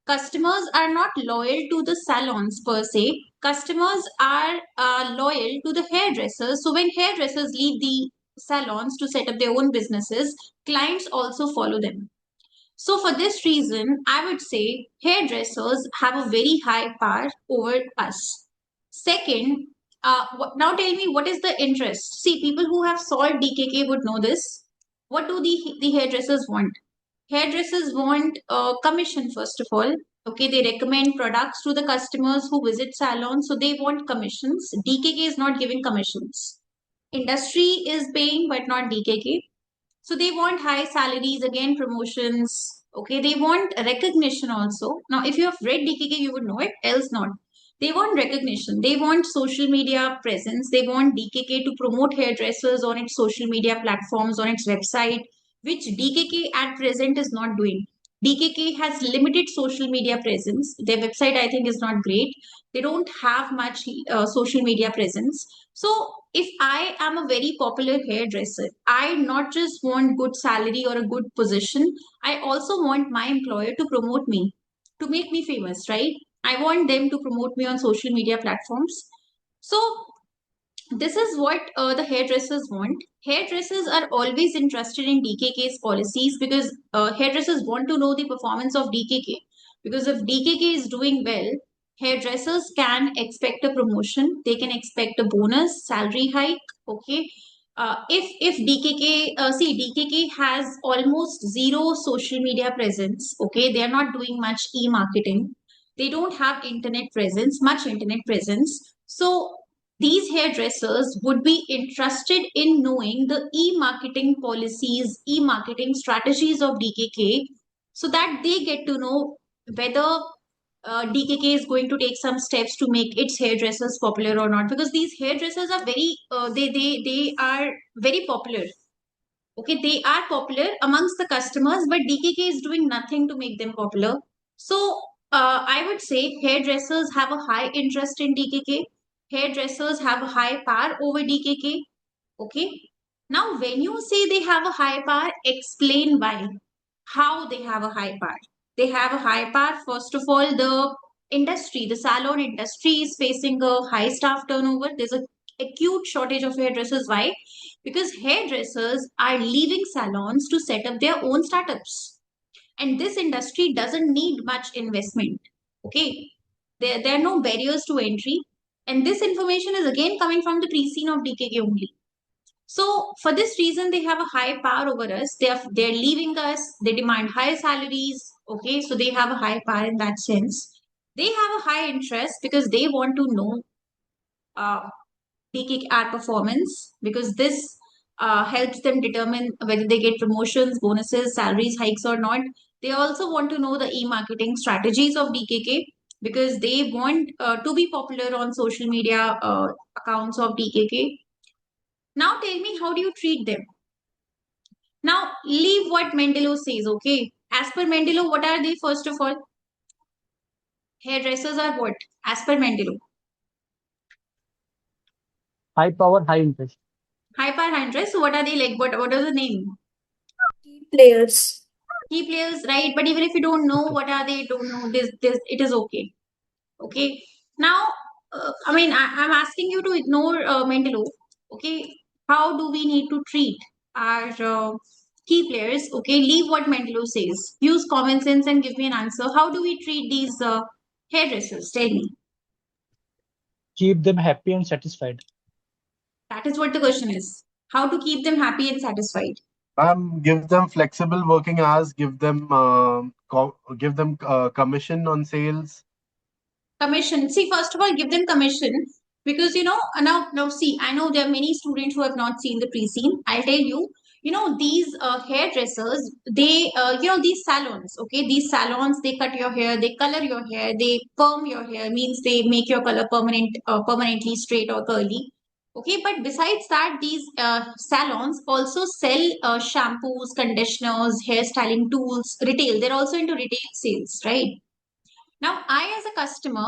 Customers are not loyal to the salons per se. Customers are loyal to the hairdressers. So when hairdressers leave the salons to set up their own businesses, clients also follow them. So for this reason, I would say hairdressers have a very high power over us. Second, now tell me what is the interest? See, people who have solved DKK would know this. What do the hairdressers want? Hairdressers want commission first of all. Okay, they recommend products to the customers who visit salons, so they want commissions. DKK is not giving commissions. Industry is paying, but not DKK. So they want high salaries, again, promotions. Okay, they want recognition also. Now, if you have read DKK, you would know it, else not. They want recognition. They want social media presence. They want DKK to promote hairdressers on its social media platforms, on its website, which DKK at present is not doing. DKK has limited social media presence. Their website, I think, is not great. They don't have much social media presence. So, if I am a very popular hairdresser, I not just want good salary or a good position, I also want my employer to promote me, to make me famous, right? I want them to promote me on social media platforms. So, this is what the hairdressers want. Hairdressers are always interested in DKK's policies because hairdressers want to know the performance of DKK. Because if DKK is doing well, hairdressers can expect a promotion. They can expect a bonus, salary hike. Okay. If DKK see DKK has almost zero social media presence. Okay, they are not doing much e-marketing. They don't have internet presence, much internet presence. So these hairdressers would be interested in knowing the e-marketing policies, e-marketing strategies of DKK so that they get to know whether DKK is going to take some steps to make its hairdressers popular or not, because these hairdressers are very they are very popular. Okay, they are popular amongst the customers, but DKK is doing nothing to make them popular. So I would say hairdressers have a high interest in DKK. Hairdressers have a high power over DKK. Okay. Now, when you say they have a high power, explain why. How they have a high power. They have a high power. First of all, the industry, the salon industry is facing a high staff turnover. There's a acute shortage of hairdressers. Why? Because hairdressers are leaving salons to set up their own startups. And this industry doesn't need much investment. Okay. There are no barriers to entry. And this information is again coming from the pre-scene of DKK only. So for this reason, they have a high power over us. They're leaving us. They demand high salaries. Okay, so they have a high power in that sense. They have a high interest because they want to know our performance, because this helps them determine whether they get promotions, bonuses, salaries, hikes or not. They also want to know the e-marketing strategies of DKK because they want to be popular on social media accounts of DKK. Now tell me, how do you treat them? Now, leave what Mendelov says, okay? As per Mendelov, what are they, first of all? Hairdressers are what? As per Mendelov. High power, high interest. High power hairdressers. So, what are they like? What is the name? Key players. Key players, right? But even if you don't know Okay. what are they, don't know this, it is okay. Okay. Now, I mean, I'm asking you to ignore Mendelov. Okay. How do we need to treat our key players? Okay. Leave what Mendelov says. Use common sense and give me an answer. How do we treat these hairdressers? Tell me. Keep them happy and satisfied. That is what the question is. How to keep them happy and satisfied? Give them flexible working hours. Give them commission on sales. Commission. See, first of all, give them commission because now see, I know there are many students who have not seen the pre-scene. I'll tell you. These hairdressers, they these salons. Okay, these salons, they cut your hair, they color your hair, they perm your hair. Means they make your color permanently straight or curly. Okay, but besides that, these salons also sell shampoos, conditioners, hairstyling tools, retail. They're also into retail sales, right? Now, I as a customer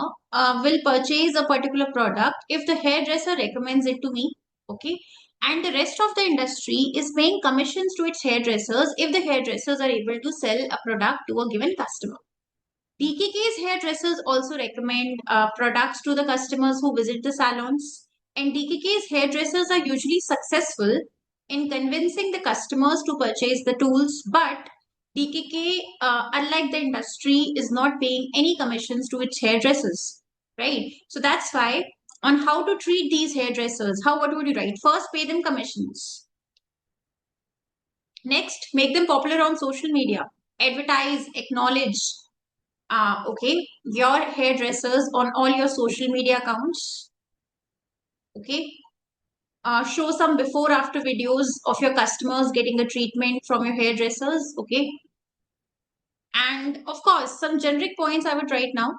will purchase a particular product if the hairdresser recommends it to me, okay? And the rest of the industry is paying commissions to its hairdressers if the hairdressers are able to sell a product to a given customer. DKK's hairdressers also recommend products to the customers who visit the salons, and DKK's hairdressers are usually successful in convincing the customers to purchase the tools, but DKK, unlike the industry, is not paying any commissions to its hairdressers, right? So that's why on how to treat these hairdressers, what would you write? First, pay them commissions. Next, make them popular on social media. Advertise, acknowledge, okay, your hairdressers on all your social media accounts. Okay. Show some before after videos of your customers getting the treatment from your hairdressers. Okay. And of course, some generic points I would write now.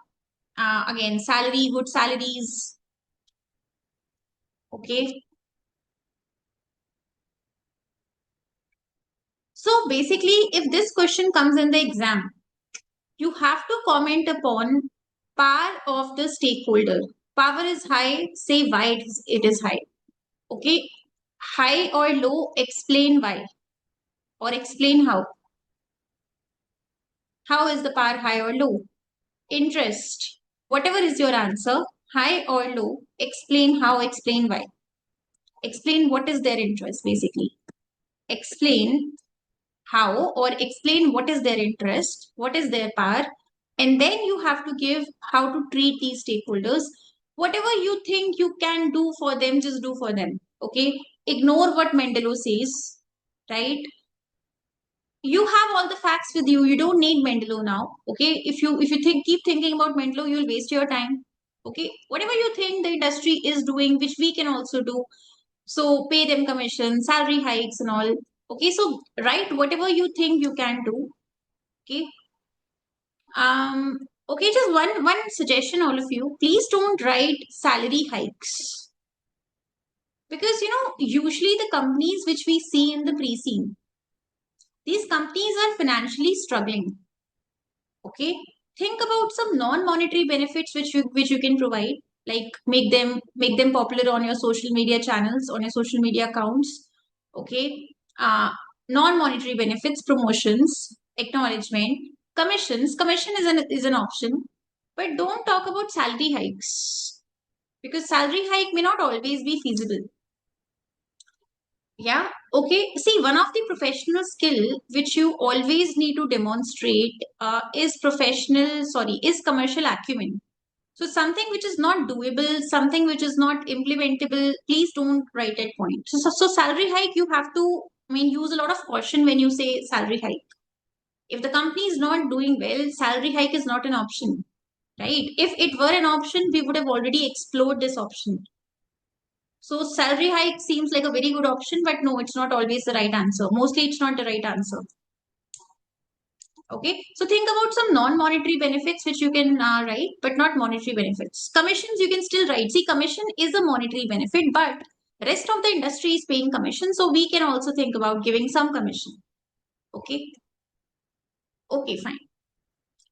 Again, salary, good salaries. Okay. So basically, if this question comes in the exam, you have to comment upon power of the stakeholder. Power is high, say why it is high. Okay. High or low, explain why or explain how. How is the power high or low? Interest. Whatever is your answer, high or low, explain how, explain why. Explain what is their interest basically. Explain how or explain what is their interest, what is their power, and then you have to give how to treat these stakeholders. Whatever you think you can do for them, just do for them. Okay. Ignore what Mendelov says, right? You have all the facts with you. You don't need Mendelov now. Okay. If you keep thinking about Mendelov, you'll waste your time. Okay. Whatever you think the industry is doing, which we can also do. So pay them commission, salary hikes and all. Okay. So write whatever you think you can do. Okay. Okay, just one suggestion, all of you. Please don't write salary hikes. Because usually the companies which we see in the pre-scene, these companies are financially struggling. Okay, think about some non-monetary benefits which you can provide, like make them popular on your social media channels, on your social media accounts. Okay, uh, non-monetary benefits, promotions, acknowledgement, commissions. Commission is an option, but don't talk about salary hikes because salary hike may not always be feasible. Yeah. Okay. See, one of the professional skill which you always need to demonstrate is commercial acumen. So something which is not doable, something which is not implementable, please don't write at point. So salary hike, you have to, use a lot of caution when you say salary hike. If the company is not doing well, salary hike is not an option, right? If it were an option, we would have already explored this option. So salary hike seems like a very good option, but no, it's not always the right answer. Mostly it's not the right answer. Okay. So think about some non-monetary benefits which you can write, but not monetary benefits. Commissions you can still write. See, commission is a monetary benefit, but Rest of the industry is paying commission, so we can also think about giving some commission. Okay. Okay, fine.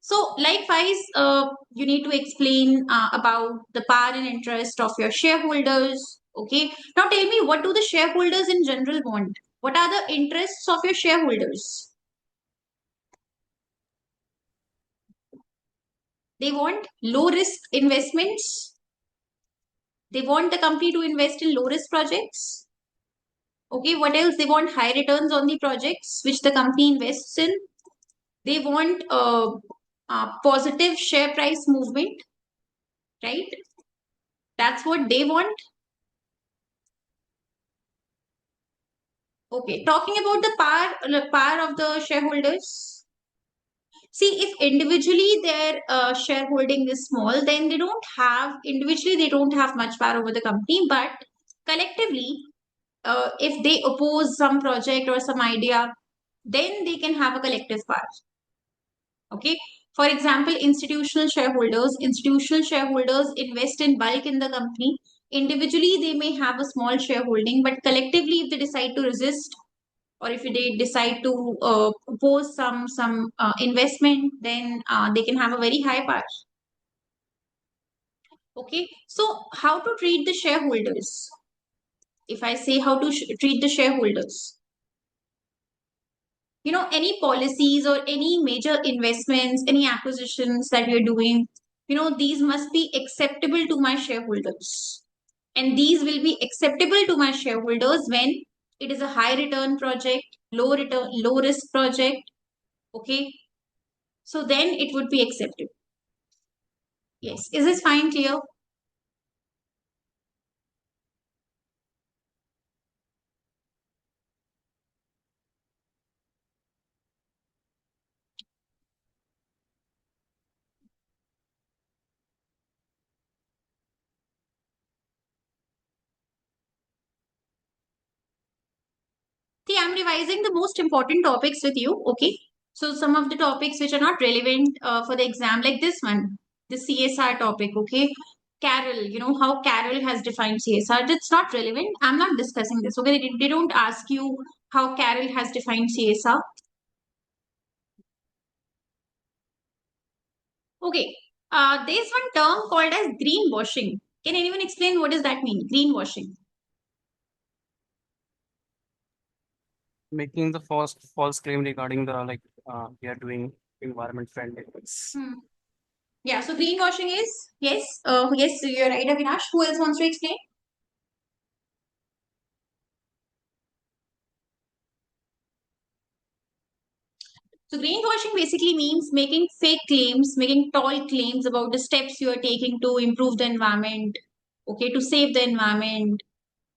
So likewise, you need to explain about the power and interest of your shareholders. Okay. Now tell me, what do the shareholders in general want? What are the interests of your shareholders? They want low risk investments. They want the company to invest in low risk projects. Okay, what else? They want high returns on the projects which the company invests in. They want positive share price movement, right? That's what they want. Okay, talking about the power of the shareholders. See, if individually their shareholding is small, then they don't have much power over the company, but collectively, if they oppose some project or some idea, then they can have a collective power. Okay. For example, institutional shareholders invest in bulk in the company. Individually, they may have a small shareholding, but collectively, if they decide to resist or if they decide to oppose some investment, then they can have a very high power. Okay. So, how to treat the shareholders? If I say how to treat the shareholders, any policies or any major investments, any acquisitions that we are doing, these must be acceptable to my shareholders. And these will be acceptable to my shareholders when it is a high return project, low return, low risk project. Okay. So then it would be acceptable. Yes. Is this fine, clear? See, I'm revising the most important topics with you. Okay. So some of the topics which are not relevant for the exam, like this one, the CSR topic. Okay. Carol, how Carol has defined CSR. It's not relevant. I'm not discussing this. Okay. They don't ask you how Carol has defined CSR. Okay. There's one term called as greenwashing. Can anyone explain what does that mean? Greenwashing. Making the false claim regarding the we are doing environment friendly things. Yeah, so greenwashing is, yes, yes, you're right, Avinash. Who else wants to explain? So greenwashing basically means making fake claims, making tall claims about the steps you are taking to improve the environment, okay, to save the environment.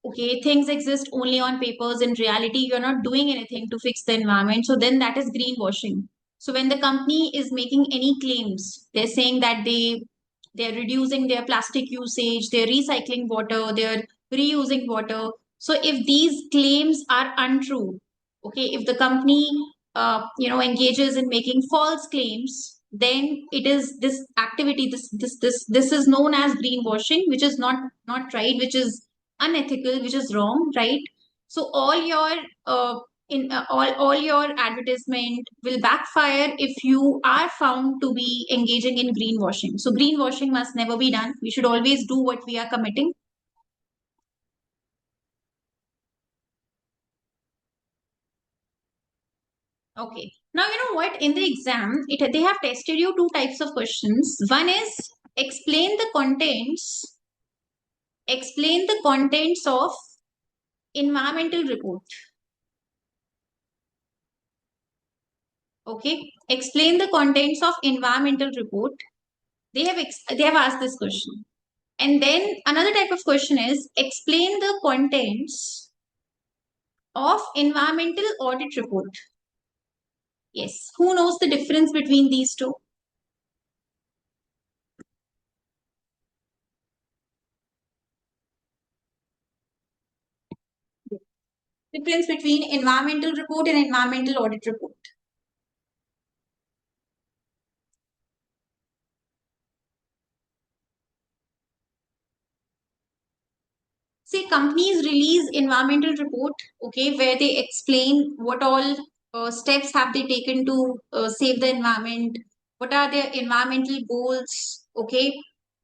Okay, things exist only on papers. In reality, you're not doing anything to fix the environment. So then that is greenwashing. So when the company is making any claims, they're saying that they're reducing their plastic usage, they're recycling water, they're reusing water. So if these claims are untrue, okay, if the company engages in making false claims, then it is this activity, this is known as greenwashing, which is not right, which is unethical, which is wrong, right? So all your advertisement will backfire if you are found to be engaging in greenwashing. So greenwashing must never be done. We should always do what we are committing. Okay. Now you know what? In the exam, they have tested you two types of questions. One is explain the contents. Explain the contents of environmental report. Okay. Explain the contents of environmental report. They have asked this question. And then another type of question is explain the contents of environmental audit report. Yes. Who knows the difference between these two? Difference between environmental report and environmental audit report. See, companies release environmental report, okay, where they explain what all steps have they taken to save the environment, what are their environmental goals, okay,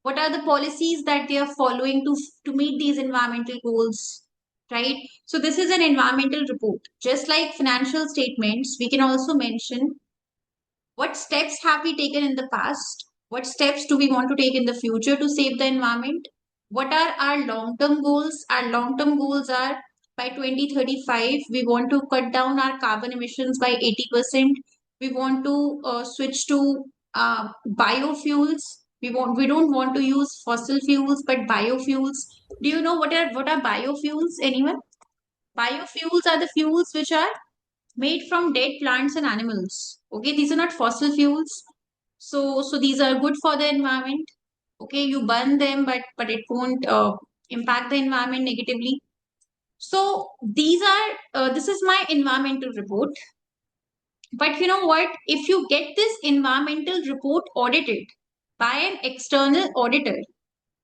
what are the policies that they are following to meet these environmental goals, right? So this is an environmental report. Just like financial statements, we can also mention what steps have we taken in the past, what steps do we want to take in the future to save the environment, what are our long term goals. Our long term goals are by 2035 we want to cut down our carbon emissions by 80%. We want to switch to biofuels. We don't want to use fossil fuels but biofuels. Do you know what are biofuels, anyone? Biofuels are the fuels which are made from dead plants and animals. Okay, these are not fossil fuels. So these are good for the environment. Okay, you burn them, but it won't impact the environment negatively. So these are this is my environmental report. But you know what? If you get this environmental report audited by an external auditor,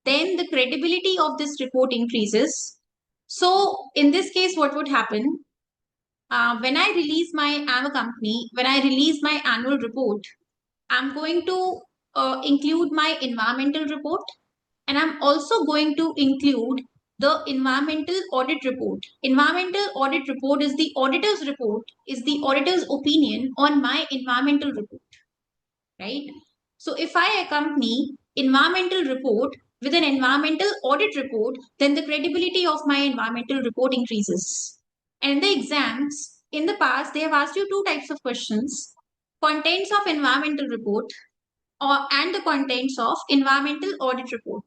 then the credibility of this report increases. So in this case, what would happen? When I release I'm a company, when I release my annual report, I'm going to include my environmental report, and I'm also going to include the environmental audit report. Environmental audit report is the auditor's report, is the auditor's opinion on my environmental report, right? So if I accompany environmental report with an environmental audit report, then the credibility of my environmental report increases. And in the exams, in the past, they have asked you two types of questions: contents of environmental report and the contents of environmental audit report.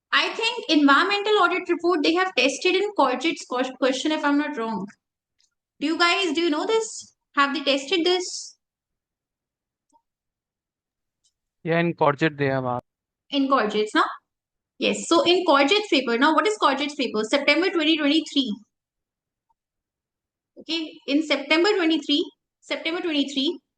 I think environmental audit report they have tested in Colgate's question, if I'm not wrong. Do you know this? Have they tested this? Yeah, in Corjet they have asked. In Colgate's, no? Yes. So in Colgate's paper, now what is Colgate's paper? September 2023. Okay. In September 23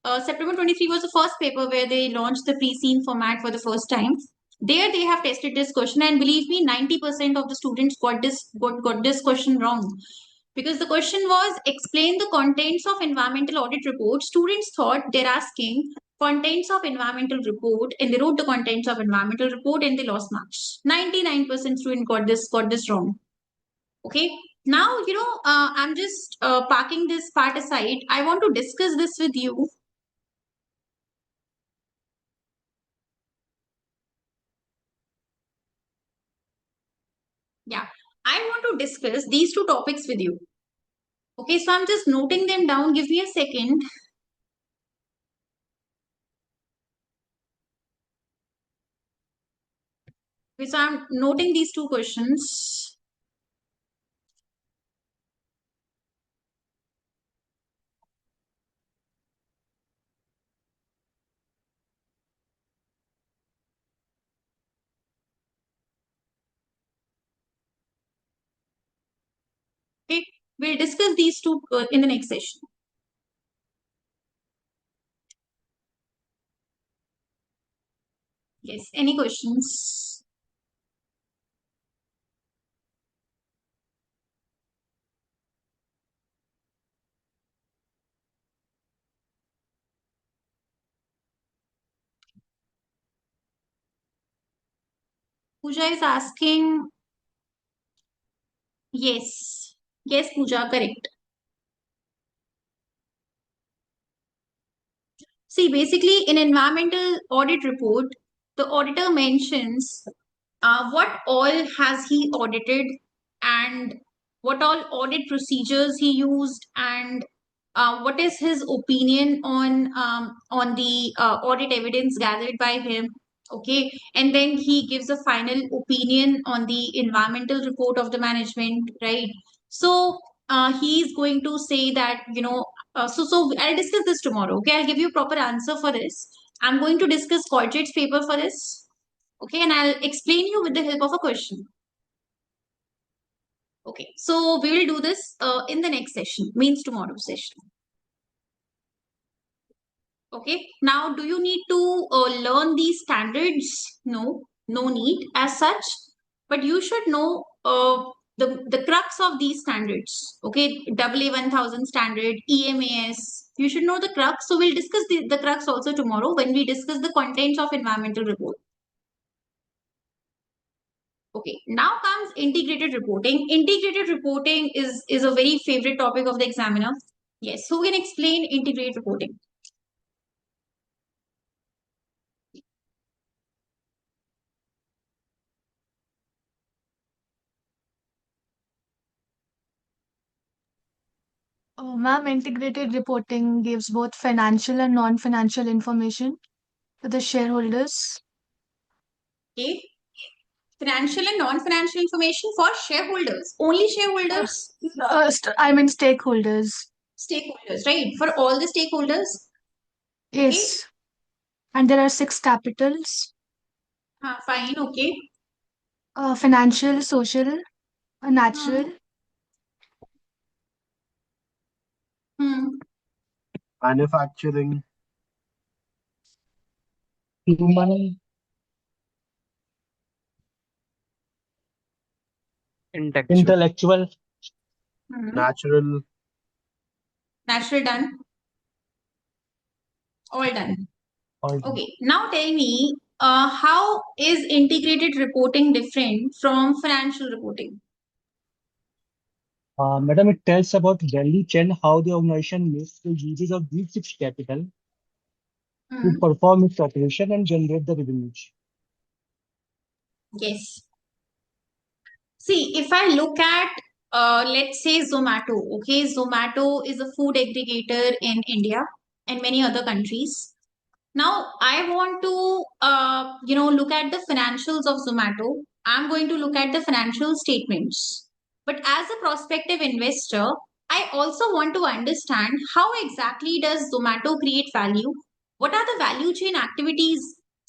was the first paper where they launched the pre-seen format for the first time. There they have tested this question, and believe me, 90% of the students got this question wrong. Because the question was explain the contents of environmental audit report. Students thought they're asking contents of environmental report, and they wrote the contents of environmental report and they lost marks. 99% student got this wrong. Okay. Now, I'm just parking this part aside. I want to discuss this with you. Yeah, I want to discuss these two topics with you. Okay, so I'm just noting them down. Give me a second. Okay, so I'm noting these two questions. Okay, we'll discuss these two in the next session. Yes, any questions? Pooja is asking, yes. Yes, Pooja, correct. See, basically, in environmental audit report, the auditor mentions what all has he audited and what all audit procedures he used, and what is his opinion on the audit evidence gathered by him. Okay, and then he gives a final opinion on the environmental report of the management, right? So he's going to say that, so I'll discuss this tomorrow. Okay, I'll give you a proper answer for this. I'm going to discuss Colgate's paper for this. Okay, and I'll explain you with the help of a question. Okay, so we will do this in the next session, means tomorrow's session. Okay, now do you need to learn these standards? No, no need as such, but you should know the crux of these standards. Okay, AA1000 standard, EMAS. You should know the crux. So we'll discuss the crux also tomorrow when we discuss the contents of environmental report. Okay, now comes integrated reporting. Integrated reporting is a very favorite topic of the examiner. Yes, who can explain integrated reporting? Ma'am, integrated reporting gives both financial and non-financial information to the shareholders. Okay, financial and non-financial information for shareholders. Only shareholders? I mean stakeholders. Stakeholders, right? For all the stakeholders? Okay. Yes. And there are 6 capitals. Fine, okay. Financial, social, natural. Manufacturing, Human, intellectual, natural, Natural done. All done. or Okay, now tell me, how is integrated reporting different from financial reporting? Madam, it tells about value chain, how the organization makes the uses of these 6 capital to perform its operation and generate the revenues. Yes. See, if I look at, let's say Zomato, okay, Zomato is a food aggregator in India and many other countries. Now, I want to, look at the financials of Zomato. I'm going to look at the financial statements. But as a prospective investor, I also want to understand how exactly does Zomato create value? What are the value chain activities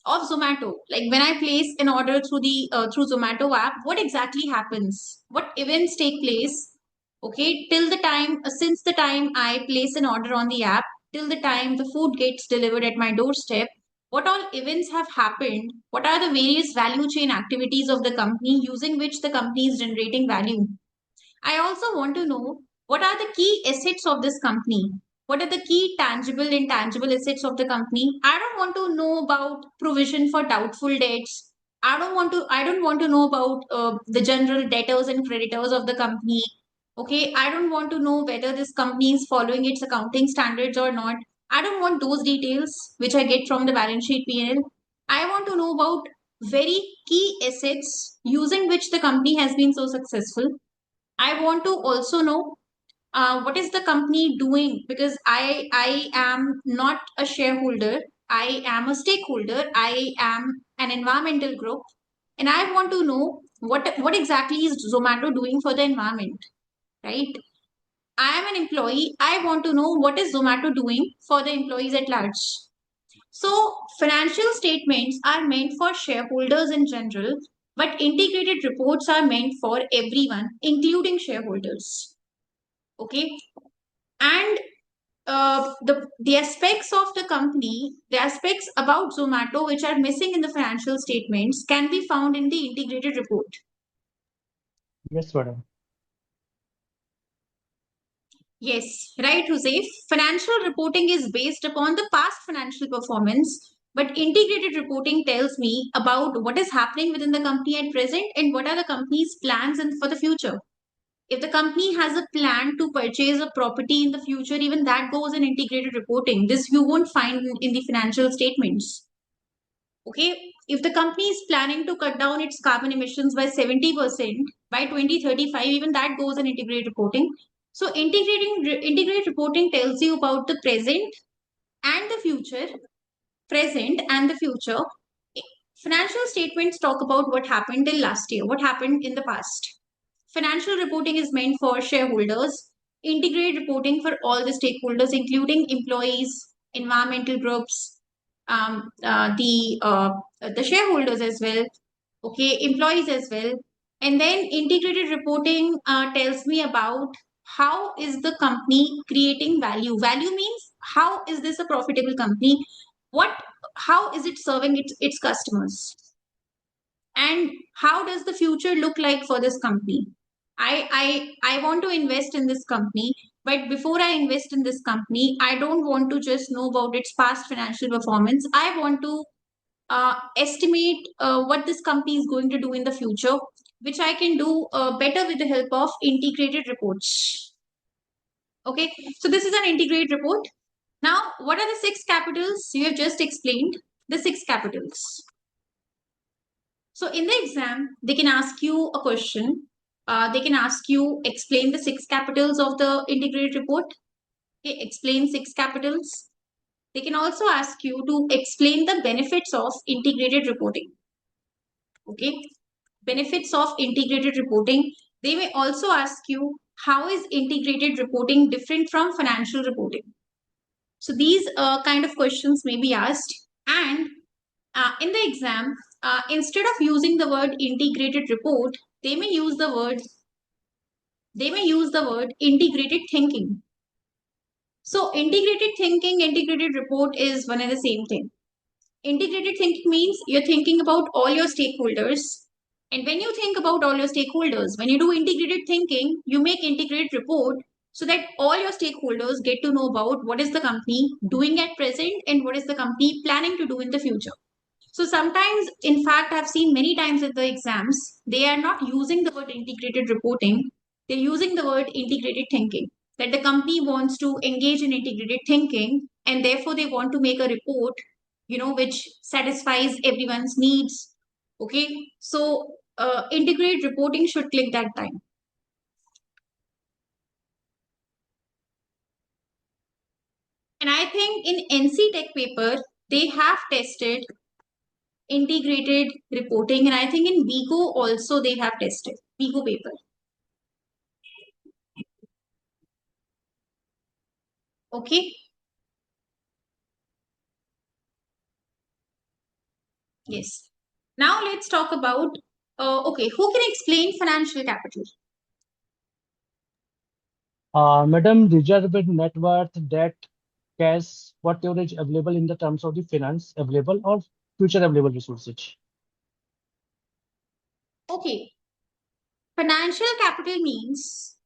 of Zomato? Like when I place an order through the through Zomato app, what exactly happens? What events take place? Okay, till the time since the time I place an order on the app till the time the food gets delivered at my doorstep, what all events have happened? What are the various value chain activities of the company using which the company is generating value? I also want to know what are the key assets of this company? What are the key tangible and intangible assets of the company? I don't want to know about provision for doubtful debts. I don't want to know about the general debtors and creditors of the company. Okay, I don't want to know whether this company is following its accounting standards or not. I don't want those details which I get from the balance sheet P&L. I want to know about very key assets using which the company has been so successful. I want to also know what is the company doing, because I am not a shareholder. I am a stakeholder. I am an environmental group, and I want to know what exactly is Zomato doing for the environment, right? I am an employee. I want to know what is Zomato doing for the employees at large. So, financial statements are meant for shareholders in general, but integrated reports are meant for everyone, including shareholders. Okay, and the aspects of the company, the aspects about Zomato which are missing in the financial statements can be found in the integrated report. Yes, madam. Yes, right, Jose. Financial reporting is based upon the past financial performance, but integrated reporting tells me about what is happening within the company at present and what are the company's plans and for the future. If the company has a plan to purchase a property in the future, even that goes in integrated reporting. This you won't find in the financial statements. Okay, if the company is planning to cut down its carbon emissions by 70% by 2035, even that goes in integrated reporting. So integrated reporting tells you about the present and the future. Present and the future. Financial statements talk about what happened till last year, what happened in the past. Financial reporting is meant for shareholders. Integrated reporting for all the stakeholders, including employees, environmental groups, the shareholders as well. Okay, employees as well. And then integrated reporting tells me about how is the company creating value. Value means how is this a profitable company? How is it serving its customers? And how does the future look like for this company? I want to invest in this company, but before I invest in this company, I don't want to just know about its past financial performance. I want to estimate what this company is going to do in the future, which I can do better with the help of integrated reports. Okay, so this is an integrated report. Now, what are the 6 capitals? You have just explained the 6 capitals. So in the exam, they can ask you a question. They can ask you, explain the 6 capitals of the integrated report. Okay, explain 6 capitals. They can also ask you to explain the benefits of integrated reporting. Okay, benefits of integrated reporting. They may also ask you, how is integrated reporting different from financial reporting? So these kind of questions may be asked. And in the exam, instead of using the word integrated report, they may use the word integrated thinking. So integrated thinking, integrated report is one and the same thing. Integrated thinking means you're thinking about all your stakeholders. And when you think about all your stakeholders, when you do integrated thinking, you make integrated report so that all your stakeholders get to know about what is the company doing at present and what is the company planning to do in the future. So sometimes, in fact, I've seen many times in the exams, they are not using the word integrated reporting, they're using the word integrated thinking. That the company wants to engage in integrated thinking and therefore they want to make a report, which satisfies everyone's needs. Okay, so integrated reporting should click that time. And I think in NC Tech paper, they have tested integrated reporting, and I think in BIGO also they have tested BIGO paper. Okay. Yes. Now let's talk about okay, who can explain financial capital? Madam, reserve net worth, debt, cash, whatever is available in the terms of the finance available or future available resources. Okay. Financial capital means,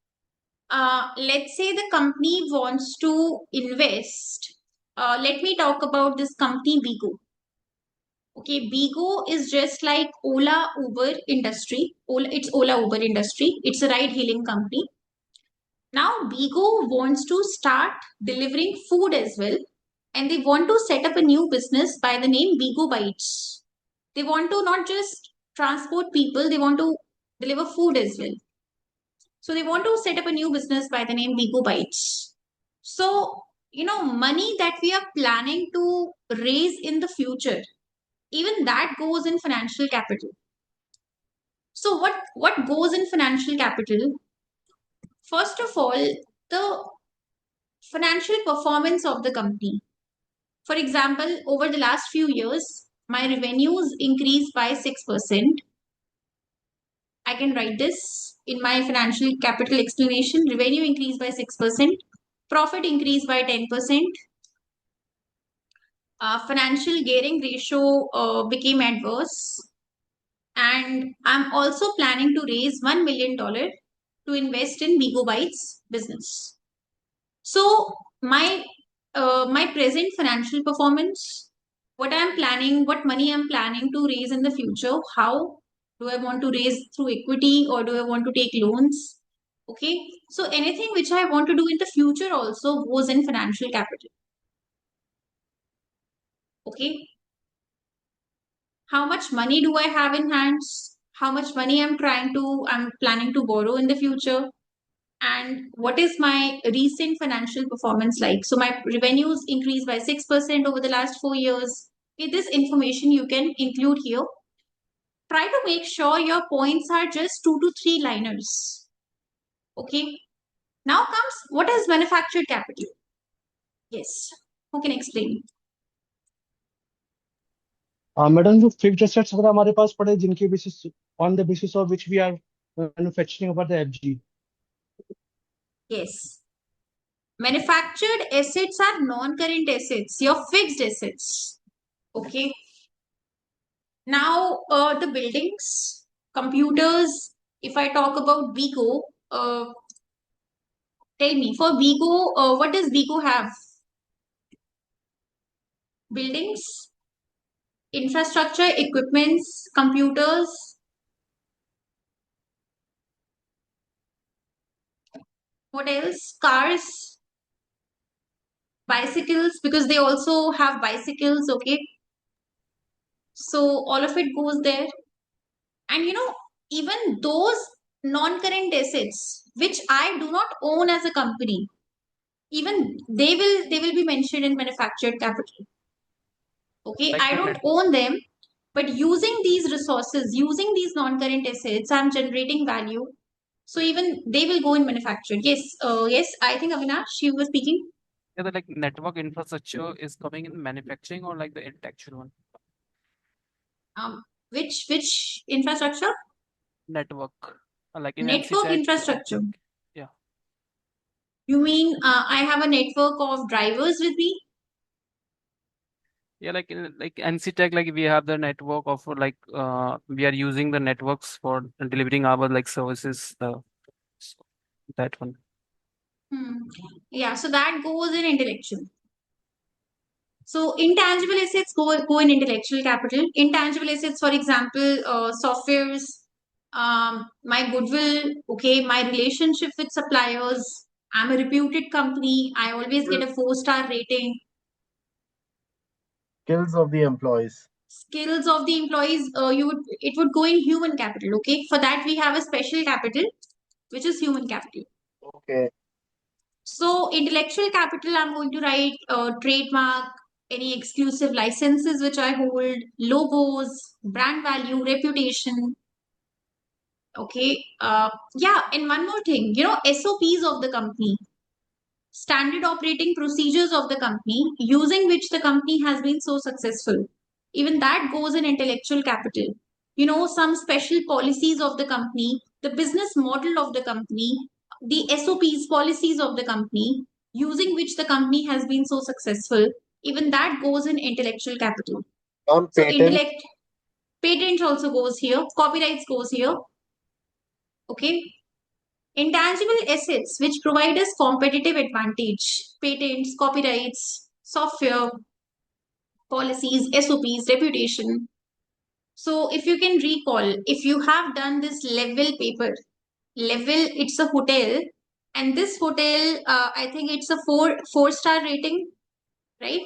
let's say the company wants to invest. Let me talk about this company BIGO. Okay, BIGO is just like Ola Uber industry. It's Ola Uber industry. It's a ride-hailing company. Now BIGO wants to start delivering food as well, and they want to set up a new business by the name BIGO Bites. They want to not just transport people, they want to deliver food as well. So they want to set up a new business by the name BIGO Bites. So, money that we are planning to raise in the future, even that goes in financial capital. So what goes in financial capital? First of all, the financial performance of the company. For example, over the last few years, my revenues increased by 6%. I can write this in my financial capital explanation. Revenue increased by 6%. Profit increased by 10%. Financial gearing ratio became adverse. And I'm also planning to raise $1 million to invest in BIGO Bytes business. So my present financial performance, what money I'm planning to raise in the future, how do I want to raise through equity or do I want to take loans? Okay, so anything which I want to do in the future also goes in financial capital. Okay, how much money do I have in hands? How much money I'm planning to borrow in the future? And what is my recent financial performance like? So my revenues increased by 6% over the last 4 years. Okay, this information you can include here. Try to make sure your points are just 2 to 3 liners. Okay. Now comes, what is manufactured capital? Yes. Who can explain? Madam जो fixed assets अगर हमारे पास पड़े जिनके basis on the basis of which we are manufacturing our the FG. Yes. Manufactured assets are non-current assets, your fixed assets. Okay. Now, the buildings, computers, If I talk about Bigo, tell me, for Bigo, what does Bigo have? Buildings, infrastructure, equipments, computers. What else? Cars, bicycles, because they also have bicycles, okay? So all of it goes there. And even those non-current assets, which I do not own as a company, even they will be mentioned in manufactured capital. Okay, Like I the don't net, own them, but using these resources, using these non-current assets, I'm generating value. So even they will go in manufactured. Yes, yes, I think Avinash, you were speaking. yeah, the like network infrastructure is coming in manufacturing or like the intellectual one? Um, which infrastructure? Network. Like in Network NC infrastructure. yeah. You mean I have a network of drivers with me? Yeah, like in like NC Tech, like we have the network of like we are using the networks for delivering our like services. So that one. Yeah, so that goes in intellectual. So intangible assets go in intellectual capital. Intangible assets, for example, softwares, my goodwill, okay, my relationship with suppliers. I'm a reputed company. I always get a 4-star rating. Skills of the employees. Skills of the employees, it would go in human capital. Okay, for that we have a special capital, which is human capital. Okay. So intellectual capital, I'm going to write trademark, any exclusive licenses which I hold, logos, brand value, reputation. Okay. Yeah. And one more thing, SOPs of the company, standard operating procedures of the company, using which the company has been so successful. Even that goes in intellectual capital. Some special policies of the company, the business model of the company, the SOPs, policies of the company, using which the company has been so successful. Even that goes in intellectual capital. So Patent. patent also goes here, copyrights goes here. Okay. Intangible assets which provide us competitive advantage, patents, copyrights, software, policies, SOPs, reputation. So if you can recall, if you have done this level paper, level, it's a hotel, and this hotel, I think it's a four-star rating, right?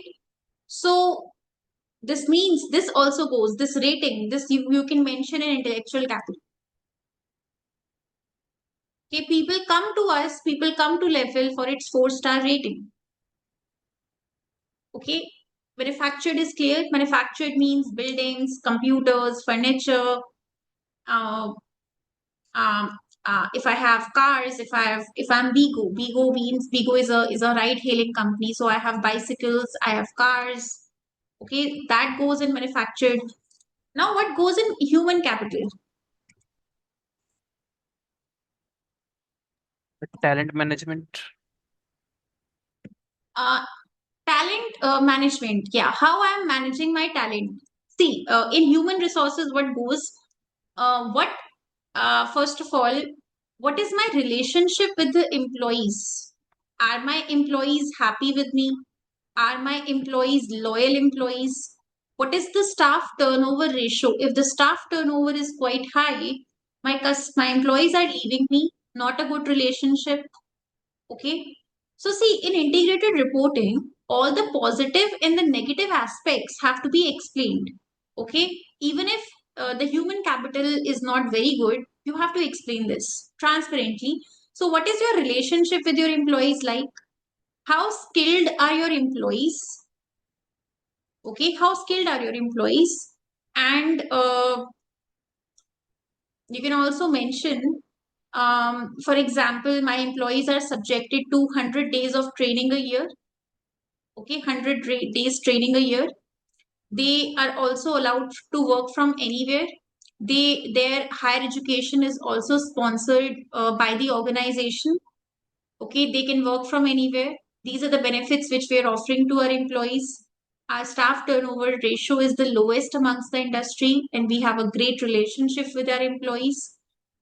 So this means this also goes, this rating, this you can mention in intellectual capital. Okay, people come to us, people come to level for its 4-star rating. Okay, manufactured is clear. Manufactured means buildings, computers, furniture. Uh, um, if I have cars, if I'm Bigo, Bigo means Bigo is a ride-hailing company. So I have bicycles, I have cars. Okay, that goes in manufactured. Now, what goes in human capital? Talent management. Talent management. Yeah, how I am managing my talent. See, in human resources, what goes? What first of all, what is my relationship with the employees? Are my employees happy with me? Are my employees loyal employees? What is the staff turnover ratio? If the staff turnover is quite high, my employees are leaving me, not a good relationship. Okay. So see, in integrated reporting, all the positive and the negative aspects have to be explained. Okay. Even if the human capital is not very good, you have to explain this transparently. So what is your relationship with your employees like? How skilled are your employees? Okay. How skilled are your employees? And you can also mention, for example, my employees are subjected to 100 days of training a year. Okay, 100 days training a year. They are also allowed to work from anywhere. Their higher education is also sponsored by the organization. Okay, they can work from anywhere. These are the benefits which we are offering to our employees. Our staff turnover ratio is the lowest amongst the industry, and we have a great relationship with our employees.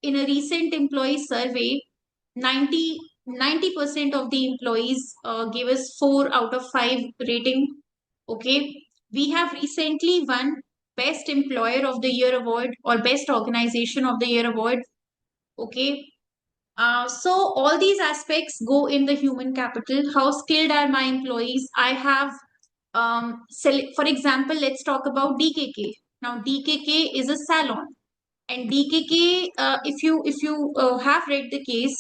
in a recent employee survey, 90% of the employees gave us 4 out of 5 rating. Okay, we have recently won Best Employer of the Year award or Best Organization of the Year award. Okay, so all these aspects go in the human capital. How skilled are my employees? I have, for example, let's talk about DKK. Now, DKK is a salon, and DKK, if you have read the case,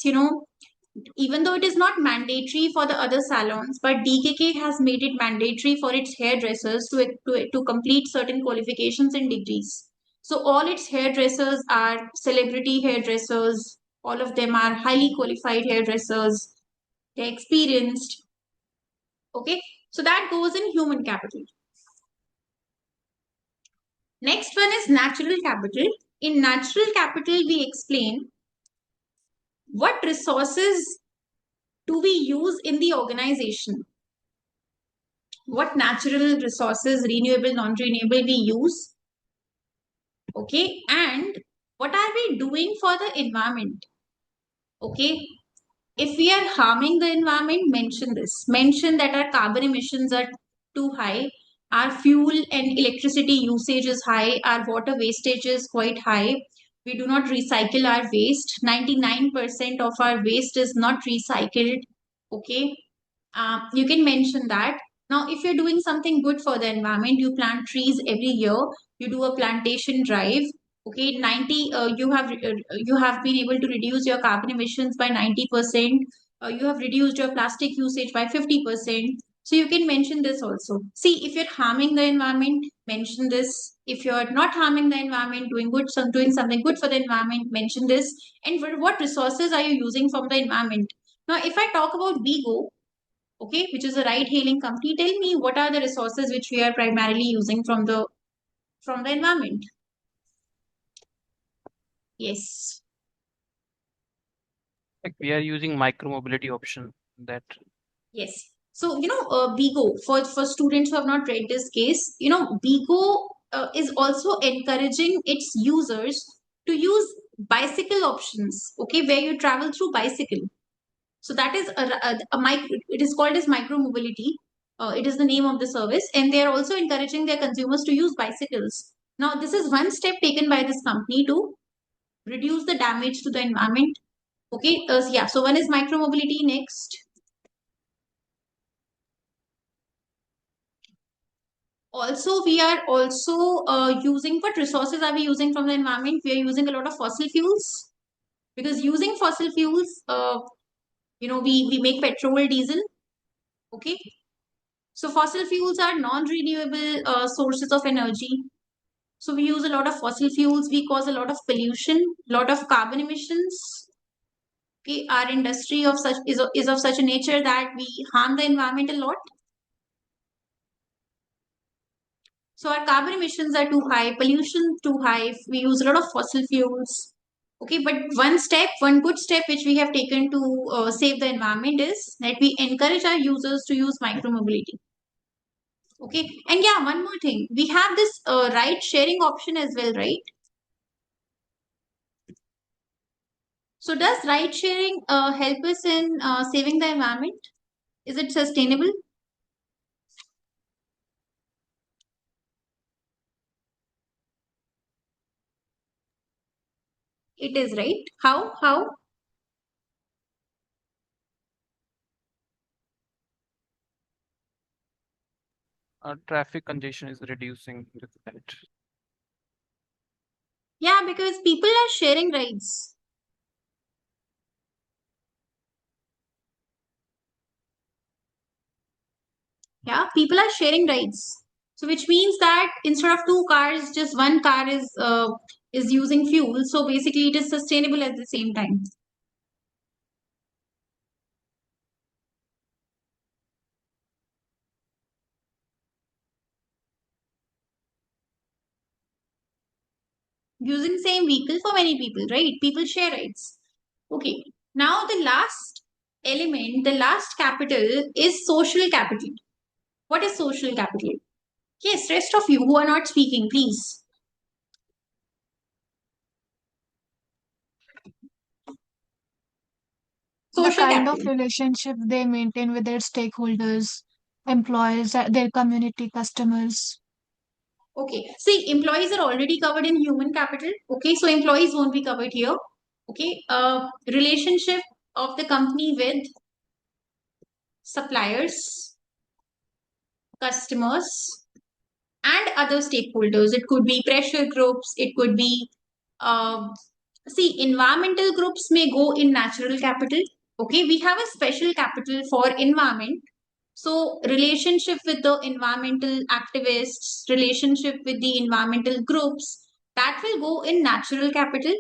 even though it is not mandatory for the other salons, but DKK has made it mandatory for its hairdressers to complete certain qualifications and degrees. So all its hairdressers are celebrity hairdressers. All of them are highly qualified hairdressers. They're experienced. Okay, so that goes in human capital. Next one is natural capital. In natural capital, we explain what resources do we use in the organization. What natural resources, renewable, non-renewable, we use. Okay, and what are we doing for the environment? Okay, if we are harming the environment, mention this. Mention that our carbon emissions are too high, our fuel and electricity usage is high, our water wastage is quite high. We do not recycle our waste. 99% of our waste is not recycled. Okay, you can mention that. Now, if you're doing something good for the environment, you plant trees every year, you do a plantation drive. Okay, 90. You have been able to reduce your carbon emissions by 90%. You have reduced your plastic usage by 50%. So you can mention this also. See, if you're harming the environment, mention this. If you're not harming the environment, doing something good for the environment, mention this. And what resources are you using from the environment? Now, if I talk about Vigo, okay, which is a ride hailing company, tell me what are the resources which we are primarily using from the environment. Yes. Like we are using micro mobility option that. Yes. So, Bigo, for students who have not read this case, Bigo is also encouraging its users to use bicycle options, okay, where you travel through bicycle. So that is it is called as micro mobility. It is the name of the service, and they are also encouraging their consumers to use bicycles. Now, this is one step taken by this company to reduce the damage to the environment. Okay, yeah. So one is micro mobility. Next, also we are also using, what resources are we using from the environment? We are using a lot of fossil fuels, because using fossil fuels, we make petrol, diesel. Okay, so fossil fuels are non-renewable sources of energy. So we use a lot of fossil fuels. We cause a lot of pollution, lot of carbon emissions. Okay, our industry is of such a nature that we harm the environment a lot. So our carbon emissions are too high, pollution too high. We use a lot of fossil fuels. Okay, but one good step which we have taken to save the environment is that we encourage our users to use micromobility. Okay, and yeah, one more thing. We have this ride sharing option as well, right? So does ride sharing help us in saving the environment? Is it sustainable? It is, right? How? How? Traffic congestion is reducing with that. Yeah, because people are sharing rides. Yeah, people are sharing rides. So which means that instead of two cars, just one car is using fuel. So basically, it is sustainable at the same time. Using same vehicle for many people, right? People share rides. Okay. Now the last element, the last capital is social capital. What is social capital? Yes, rest of you who are not speaking, please. The Social kind of capital. relationship they maintain with their stakeholders, employees, their community, customers. Okay. See, employees are already covered in human capital. Okay. So employees won't be covered here. Okay. Relationship of the company with suppliers, customers, and other stakeholders. It could be pressure groups. It could be, uh, see, environmental groups may go in natural capital. Okay. We have a special capital for environment. So relationship with the environmental activists, relationship with the environmental groups, that will go in natural capital.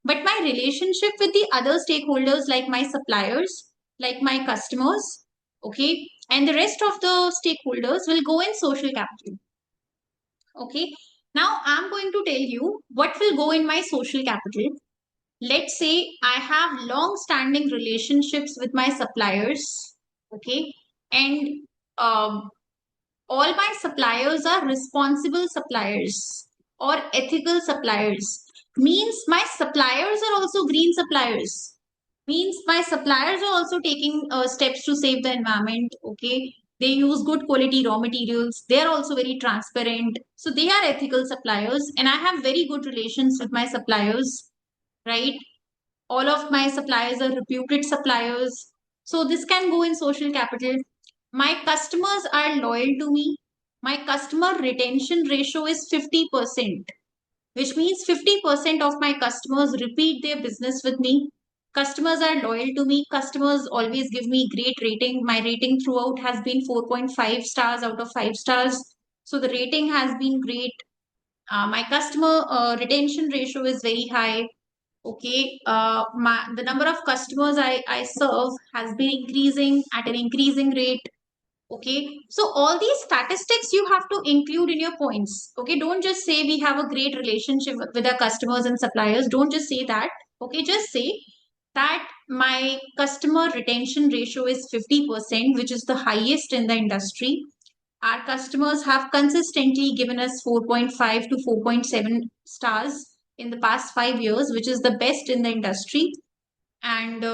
But my relationship with the other stakeholders, like my suppliers, like my customers, okay, and the rest of the stakeholders will go in social capital. Okay. Now I'm going to tell you what will go in my social capital. Let's say I have long standing relationships with my suppliers. Okay. And all my suppliers are responsible suppliers or ethical suppliers. Means my suppliers are also green suppliers. Means my suppliers are also taking steps to save the environment. Okay. They use good quality raw materials. They are also very transparent. So they are ethical suppliers. And I have very good relations with my suppliers, right? All of my suppliers are reputed suppliers. So this can go in social capital. My customers are loyal to me. My customer retention ratio is 50%, which means 50% of my customers repeat their business with me. Customers are loyal to me. Customers always give me great rating. My rating throughout has been 4.5 stars out of 5 stars. So the rating has been great. My customer retention ratio is very high. Okay, the number of customers I serve has been increasing at an increasing rate. Okay, so all these statistics you have to include in your points. Okay, don't just say we have a great relationship with our customers and suppliers. Don't just say that. Okay, just say that my customer retention ratio is 50%, which is the highest in the industry. Our customers have consistently given us 4.5 to 4.7 stars in the past 5 years, which is the best in the industry. And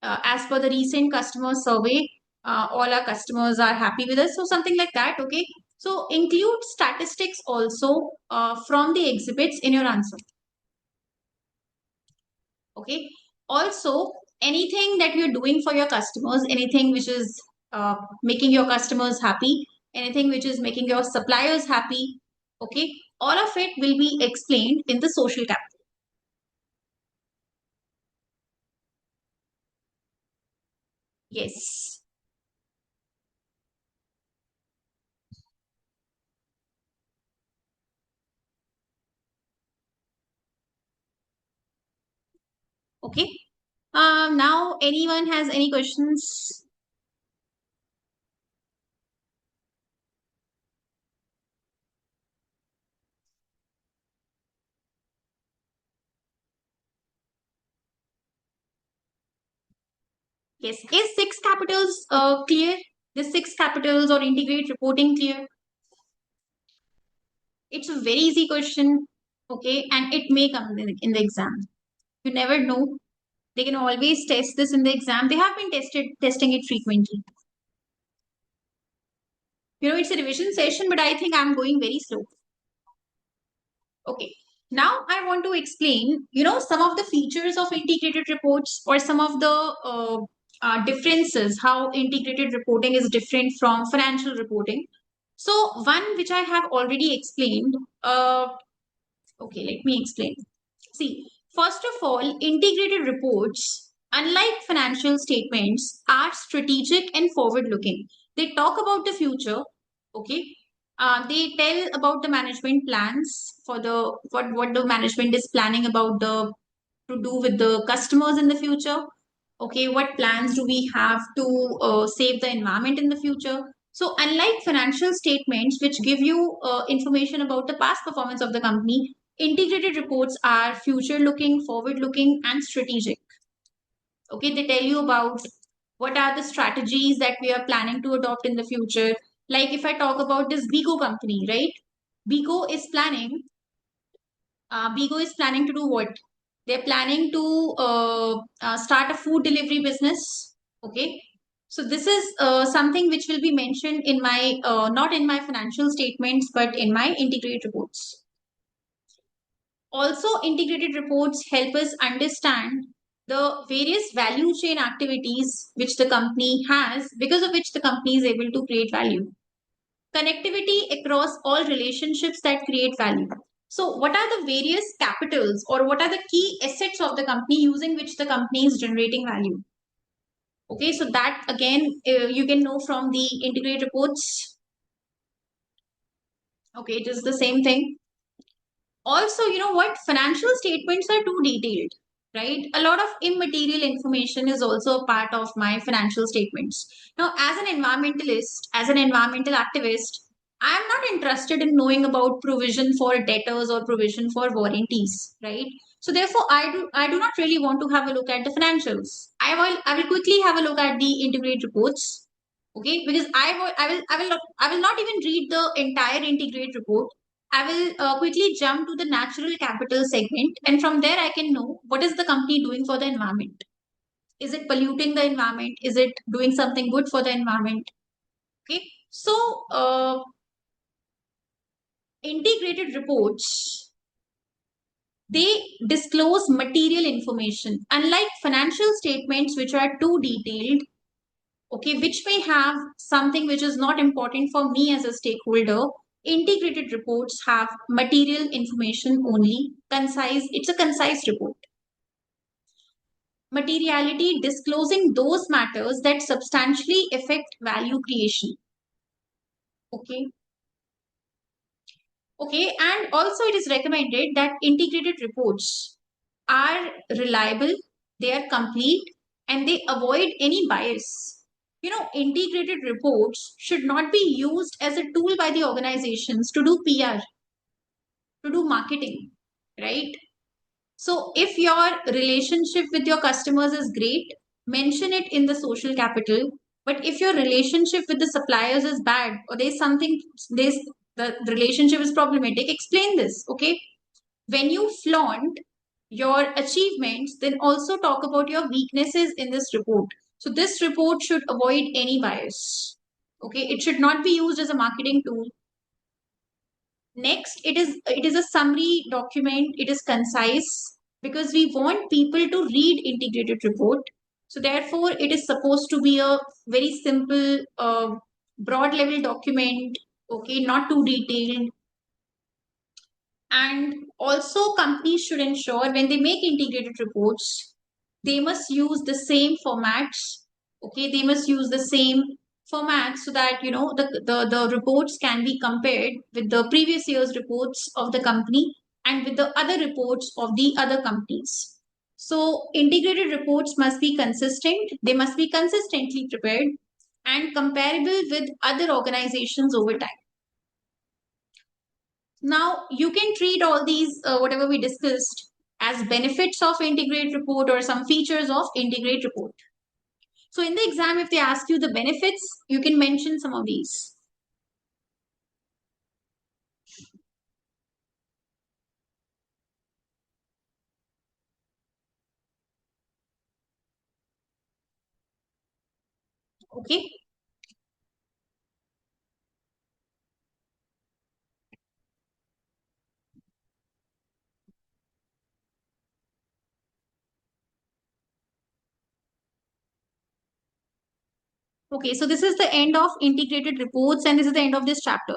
as per the recent customer survey, all our customers are happy with us. So something like that. Okay. So include statistics also from the exhibits in your answer. Okay. Also, anything that you're doing for your customers, anything which is making your customers happy, anything which is making your suppliers happy, okay, all of it will be explained in the social capital. Yes. Okay. Now, anyone has any questions? Yes. Is six capitals clear? The six capitals or integrate reporting clear? It's a very easy question. Okay. And it may come in the exam. You never know. They can always test this in the exam. They have been testing it frequently. You know, it's a revision session, but I think I'm going very slow. Okay. Now I want to explain, you know, some of the features of integrated reports or some of the differences, how integrated reporting is different from financial reporting. So one which I have already explained, okay, let me explain. See, first of all, integrated reports, unlike financial statements, are strategic and forward-looking. They talk about the future, okay? They tell about the management plans for the what the management is planning about the to do with the customers in the future. Okay, what plans do we have to save the environment in the future? So, unlike financial statements, which give you information about the past performance of the company, integrated reports are future looking, forward looking, and strategic. Okay, they tell you about what are the strategies that we are planning to adopt in the future. Like if I talk about this Bigo company, right? Bigo is planning to do what? They're planning to start a food delivery business. Okay. So this is something which will be mentioned in my, not in my financial statements, but in my integrated reports. Also, integrated reports help us understand the various value chain activities which the company has, because of which the company is able to create value. Connectivity across all relationships that create value. So, what are the various capitals or what are the key assets of the company using which the company is generating value? Okay, so that again you can know from the integrated reports. Okay, it is the same thing. Also, you know what? Financial statements are too detailed, right? A lot of immaterial information is also a part of my financial statements. Now, as an environmentalist, as an environmental activist, I am not interested in knowing about provision for debtors or provision for warranties, right? So therefore, I do not really want to have a look at the financials. I will quickly have a look at the integrated reports, okay? Because I will not even read the entire integrated report. I will quickly jump to the natural capital segment, and from there I can know what is the company doing for the environment. Is it polluting the environment? Is it doing something good for the environment? Okay, so integrated reports, they disclose material information, unlike financial statements which are too detailed, okay, which may have something which is not important for me as a stakeholder. Integrated reports have material information only, concise, it's a concise report. Materiality, disclosing those matters that substantially affect value creation. Okay. Okay, and also it is recommended that integrated reports are reliable, they are complete, and they avoid any bias. You know, integrated reports should not be used as a tool by the organizations to do PR, to do marketing, right? So if your relationship with your customers is great, mention it in the social capital. But if your relationship with the suppliers is bad, or there's the relationship is problematic, explain this, okay? When you flaunt your achievements, then also talk about your weaknesses in this report. So this report should avoid any bias. Okay, it should not be used as a marketing tool. Next, it is a summary document. It is concise because we want people to read integrated report. So therefore, it is supposed to be a very simple, broad level document. Okay, not too detailed. And also, companies should ensure when they make integrated reports, they must use the same formats. Okay, they must use the same format so that you know the reports can be compared with the previous year's reports of the company and with the other reports of the other companies. So integrated reports must be consistent, they must be consistently prepared and comparable with other organizations over time. Now you can treat all these whatever we discussed as benefits of integrate report or some features of integrate report. So in the exam, if they ask you the benefits, you can mention some of these. Okay. Okay, so this is the end of integrated reports and this is the end of this chapter.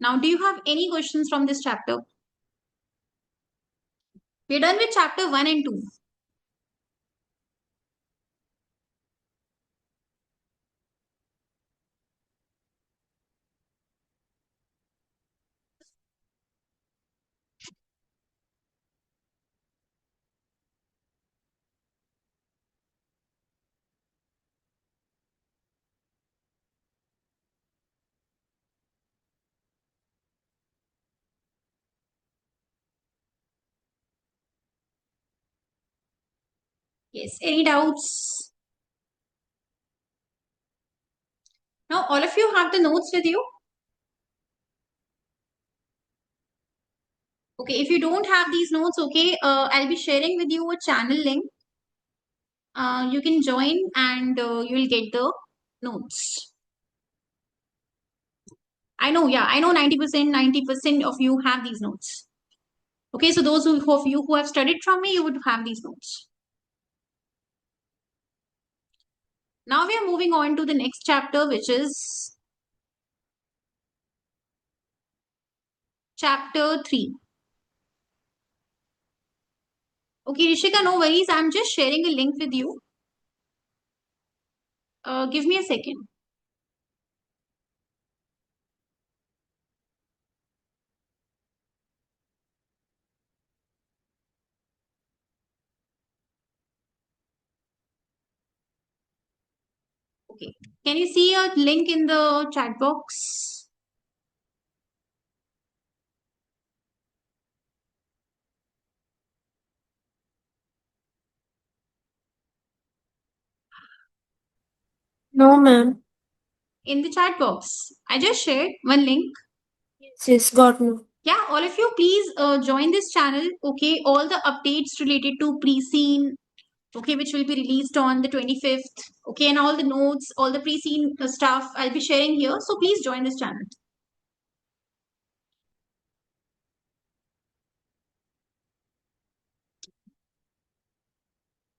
Now, do you have any questions from this chapter? We're done with chapter 1 and 2. Yes, any doubts? Now, all of you have the notes with you? Okay, if you don't have these notes, okay, I'll be sharing with you a channel link. You can join and you will get the notes. I know, yeah, I know 90% of you have these notes. Okay, so those of you who have studied from me, you would have these notes. Now we are moving on to the next chapter, which is chapter 3. Okay, Rishika, no worries. I'm just sharing a link with you. Give me a second. Okay, can you see a link in the chat box? No, ma'am. In the chat box. I just shared one link. Yes, got no. Yeah, all of you, please join this channel. Okay, all the updates related to pre-scene, okay, which will be released on the 25th. Okay, and all the notes, all the pre-scene stuff I'll be sharing here. So please join this channel.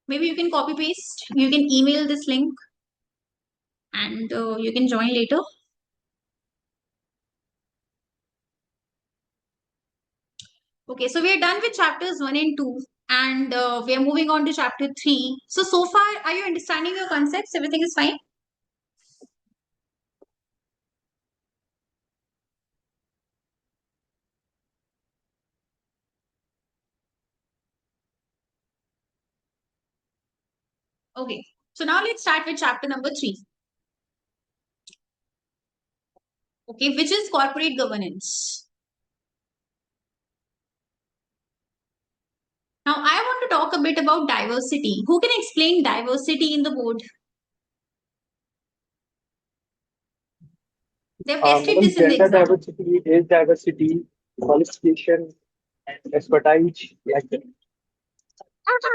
Maybe you can copy paste. You can email this link and you can join later. Okay, so we are done with chapters 1 and 2 and we are moving on to chapter 3. So far, are you understanding your concepts? Everything is fine? Okay, so now let's start with chapter number 3. Okay, which is corporate governance. Now, I want to talk a bit about diversity. Who can explain diversity in the board? They've tested this in the Gender exam. diversity, age diversity, qualification, expertise, like that.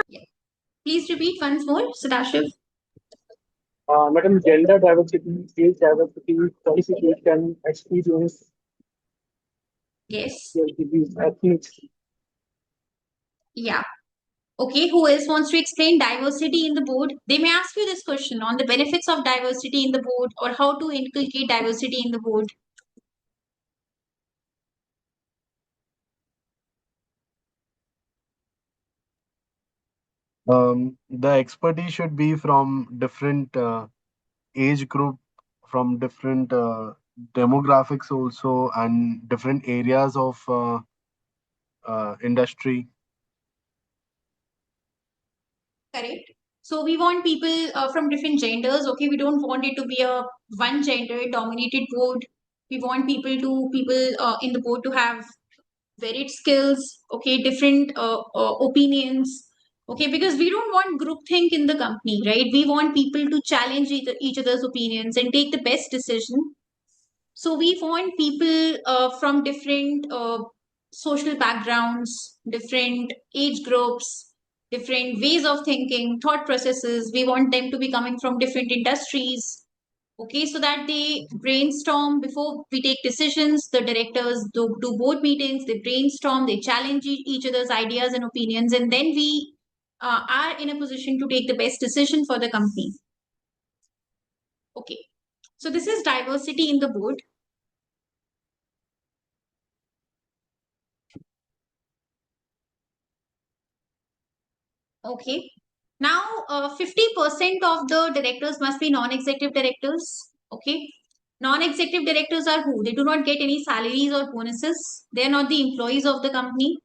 Yeah. Please repeat once more, Sadashiv. Madam, gender diversity, age diversity, qualification, experience, Yes. ethnics. Yeah. Okay, who else wants to explain diversity in the board? They may ask you this question on the benefits of diversity in the board or how to inculcate diversity in the board. The expertise should be from different age group, from different demographics also, and different areas of industry. Correct. So we want people from different genders. Okay, we don't want it to be a one gender dominated board. We want people in the board to have varied skills. Okay, different opinions. Okay, because we don't want groupthink in the company, right? We want people to challenge each other's opinions and take the best decision. So we want people from different social backgrounds, different age groups, different ways of thinking, thought processes. We want them to be coming from different industries. Okay, so that they brainstorm before we take decisions. The directors do board meetings, they brainstorm, they challenge each other's ideas and opinions, and then we are in a position to take the best decision for the company. Okay, so this is diversity in the board. Okay. Now, 50% of the directors must be non-executive directors. Okay. Non-executive directors are who? They do not get any salaries or bonuses. They are not the employees of the company.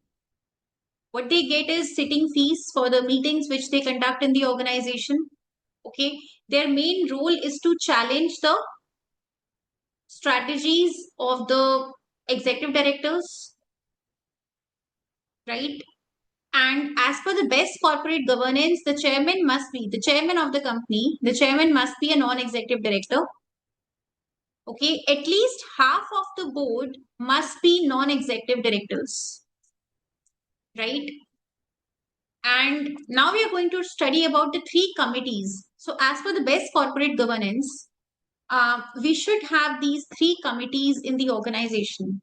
What they get is sitting fees for the meetings which they conduct in the organization. Okay. Their main role is to challenge the strategies of the executive directors, right? And as per the best corporate governance, the chairman of the company, the chairman must be a non-executive director. Okay, at least half of the board must be non-executive directors. right? And now we are going to study about the 3 committees. So as per the best corporate governance, we should have these 3 committees in the organization.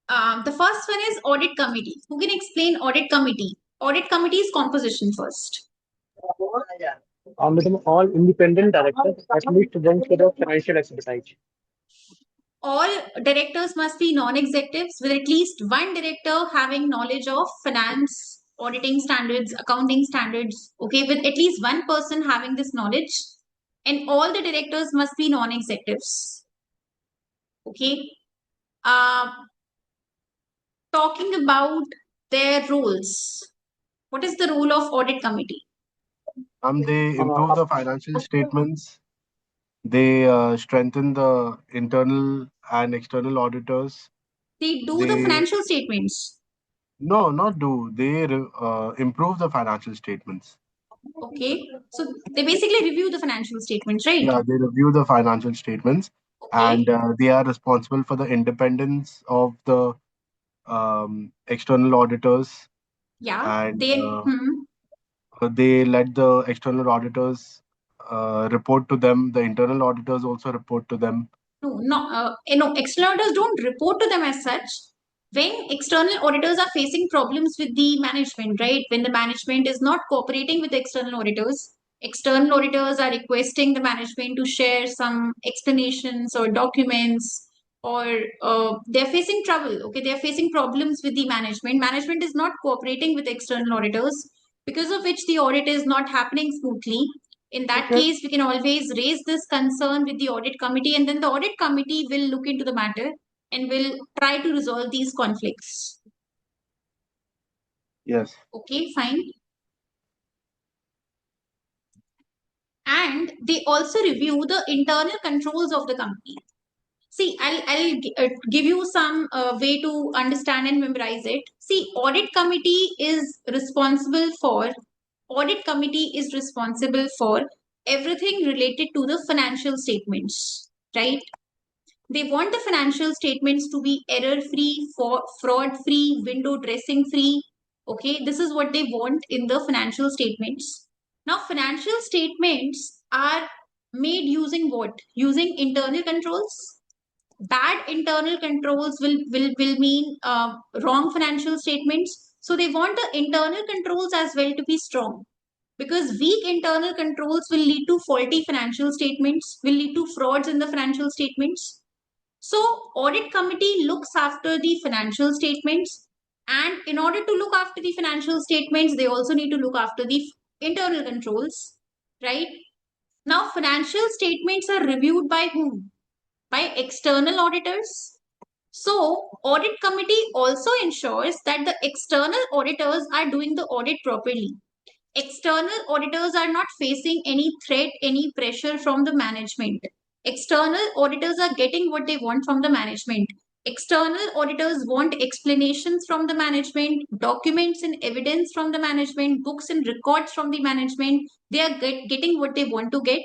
The first one is audit committee. Who can explain audit committee? Audit committee's composition first. Madam, all independent directors, at least one for the financial expertise. All directors must be non-executives with at least one director having knowledge of finance, auditing standards, accounting standards, okay, with at least one person having this knowledge. And all the directors must be non-executives. Okay. Talking about their roles. What is the role of audit committee? They improve the financial statements. They strengthen the internal and external auditors. They do the They financial statements. no, not do. They improve the financial statements. Okay. So they basically review the financial statements, right? Yeah, they review the financial statements, Okay. and they are responsible for the independence of the external auditors, Yeah. and They they let the external auditors report to them. The internal auditors also report to them. No, external auditors don't report to them as such. When external auditors are facing problems with the management, right? When the management is not cooperating with the external auditors are requesting the management to share some explanations or documents, or they're facing trouble. Okay, they're facing problems with the management. Management is not cooperating with external auditors, because of which the audit is not happening smoothly. In that case, we can always raise this concern with the audit committee, and then the audit committee will look into the matter and will try to resolve these conflicts. Yes. Okay, fine. And they also review the internal controls of the company. See, I'll give you some way to understand and memorize it. See, audit committee is responsible for everything related to the financial statements, right? They want the financial statements to be error free, fraud free, window dressing free. Okay, this is what they want in the financial statements. Now, financial statements are made using what? Using internal controls. Bad internal controls will mean wrong financial statements. So they want the internal controls as well to be strong, because weak internal controls will lead to faulty financial statements, will lead to frauds in the financial statements. So audit committee looks after the financial statements, and in order to look after the financial statements, they also need to look after the internal controls, right? Now financial statements are reviewed by whom? By external auditors. So audit committee also ensures that the external auditors are doing the audit properly. External auditors are not facing any threat, any pressure from the management. External auditors are getting what they want from the management. External auditors want explanations from the management, documents and evidence from the management, books and records from the management. They are getting what they want to get.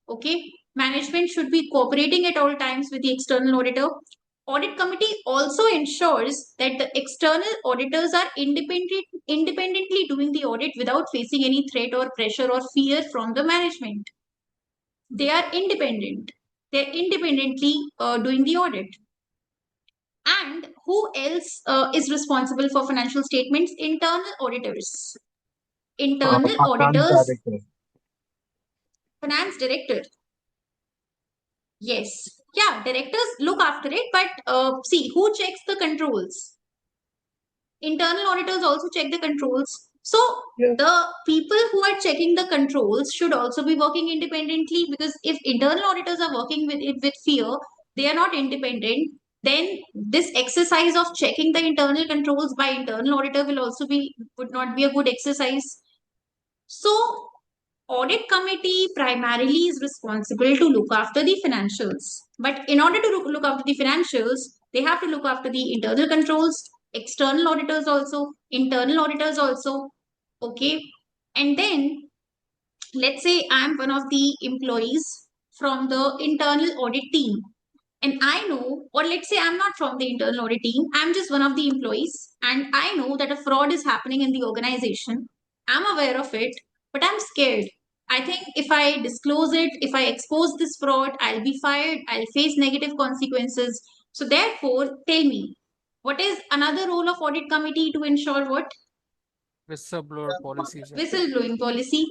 Okay. Management should be cooperating at all times with the external auditor. Audit committee also ensures that the external auditors are independently doing the audit without facing any threat or pressure or fear from the management. They are independent. They're independently doing the audit. And who else is responsible for financial statements? Internal auditors. Internal Finance auditors, director. finance director. Yes. Yeah, directors look after it, but see, who checks the controls? Internal auditors also check the controls. So the people who are checking the controls should also be working independently, because if internal auditors are working with fear, they are not independent, then this exercise of checking the internal controls by internal auditor would not be a good exercise. So audit committee primarily is responsible to look after the financials. But in order to look after the financials, they have to look after the internal controls, external auditors also, internal auditors also. Okay. And then let's say I'm one of the employees from the internal audit team. and I know, or let's say I'm not from the internal audit team, I'm just one of the employees, and I know that a fraud is happening in the organization. I'm aware of it, but I'm scared. I think if I disclose it, if I expose this fraud, I'll be fired, I'll face negative consequences. So, therefore, tell me, what is another role of audit committee to ensure what? Whistleblower policies. Yeah. Whistleblowing policy.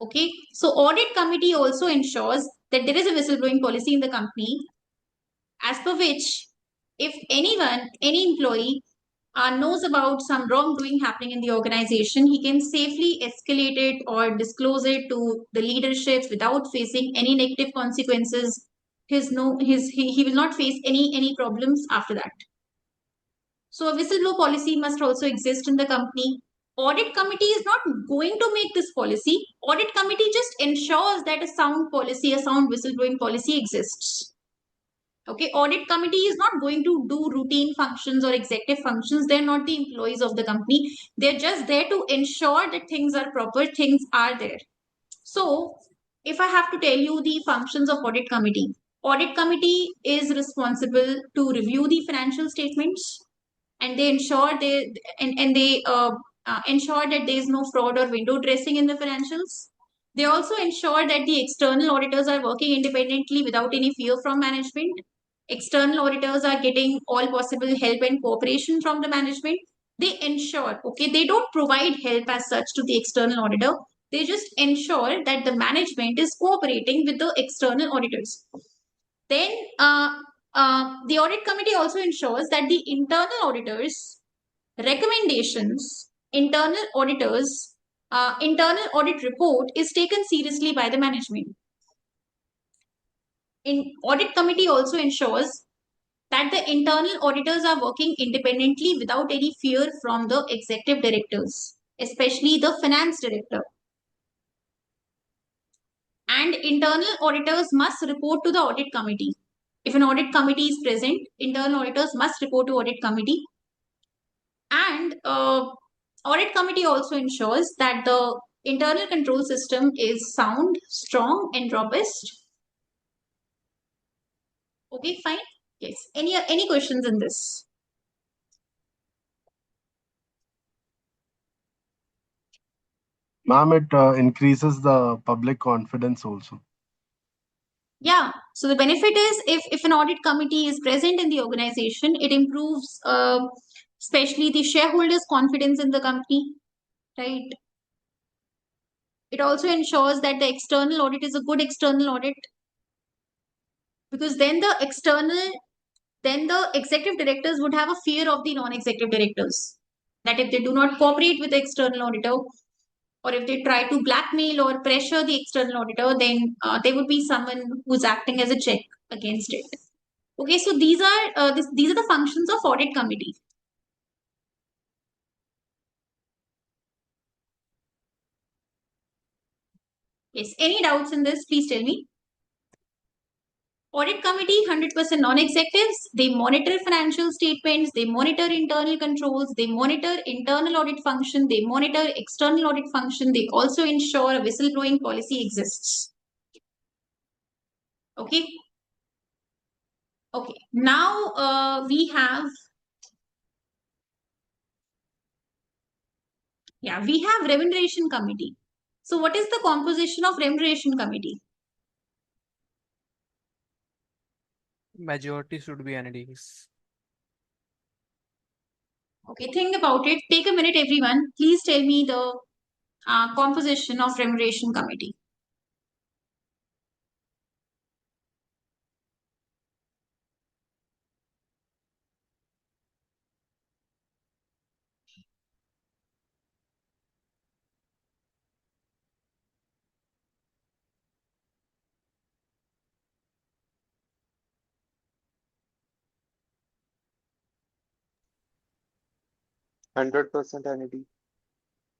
Okay, so audit committee also ensures that there is a whistleblowing policy in the company, as per which if anyone, any employee knows about some wrongdoing happening in the organization, he can safely escalate it or disclose it to the leadership without facing any negative consequences. He will not face any problems after that. So a whistleblower policy must also exist in the company. Audit committee is not going to make this policy. Audit committee just ensures that a sound policy, a sound whistleblowing policy exists. Okay, audit committee is not going to do routine functions or executive functions. They're not the employees of the company. They're just there to ensure that things are proper, things are there. So, if I have to tell you the functions of audit committee is responsible to review the financial statements, and they ensure they ensure that there is no fraud or window dressing in the financials. They also ensure that the external auditors are working independently without any fear from management. External auditors are getting all possible help and cooperation from the management. They ensure, okay, they don't provide help as such to the external auditor. They just ensure that the management is cooperating with the external auditors. Then the audit committee also ensures that the internal auditors' recommendations, internal audit report is taken seriously by the management. Audit committee also ensures that the internal auditors are working independently without any fear from the executive directors, especially the finance director. And internal auditors must report to the audit committee. If an audit committee is present, internal auditors must report to audit committee. And audit committee also ensures that the internal control system is sound, strong, and robust. Okay, fine. Yes. Any questions in this? Ma'am, it increases the public confidence also. Yeah. So the benefit is if an audit committee is present in the organization, it improves especially the shareholders' confidence in the company, right? It also ensures that the external audit is a good external audit, because then the executive directors would have a fear of the non-executive directors, that if they do not cooperate with the external auditor, or if they try to blackmail or pressure the external auditor, then there would be someone who's acting as a check against it. Okay, so these are the functions of audit committee. Yes, any doubts in this, please tell me. Audit committee, 100% non-executives. They monitor financial statements, they monitor internal controls, they monitor internal audit function, they monitor external audit function. They also ensure a whistleblowing policy exists. Okay. Okay. Now we have remuneration committee. So what is the composition of remuneration committee? Majority should be NDs. Okay, think about it. Take a minute, everyone. Please tell me the composition of remuneration committee. %100% NED.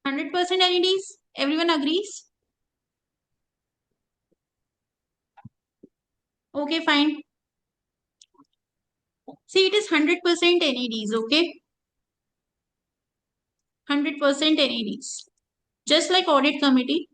100% NEDs? Everyone agrees? Okay, fine. See, it is 100% NEDs, okay? 100% NEDs. Just like audit committee.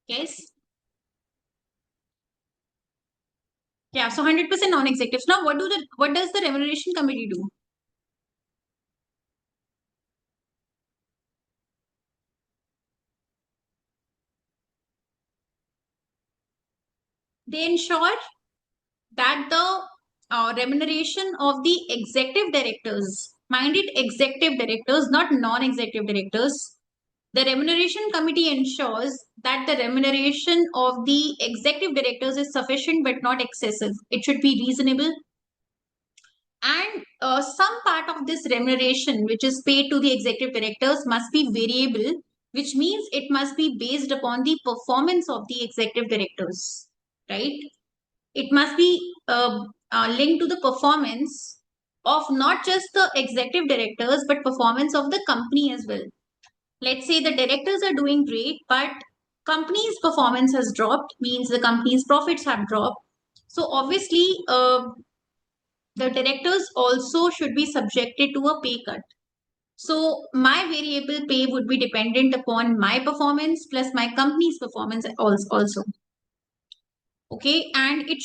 Yes. Yeah, so 100% non-executives. Now, what does the remuneration committee do? They ensure that the remuneration of the executive directors, mind it, executive directors, not non-executive directors. The remuneration committee ensures that the remuneration of the executive directors is sufficient but not excessive. It should be reasonable. And some part of this remuneration, which is paid to the executive directors, must be variable, which means it must be based upon the performance of the executive directors, right? It must be linked to the performance of not just the executive directors, but performance of the company as well. Let's say the directors are doing great, but company's performance has dropped, means the company's profits have dropped. So obviously, the directors also should be subjected to a pay cut. So my variable pay would be dependent upon my performance plus my company's performance also. Okay, and it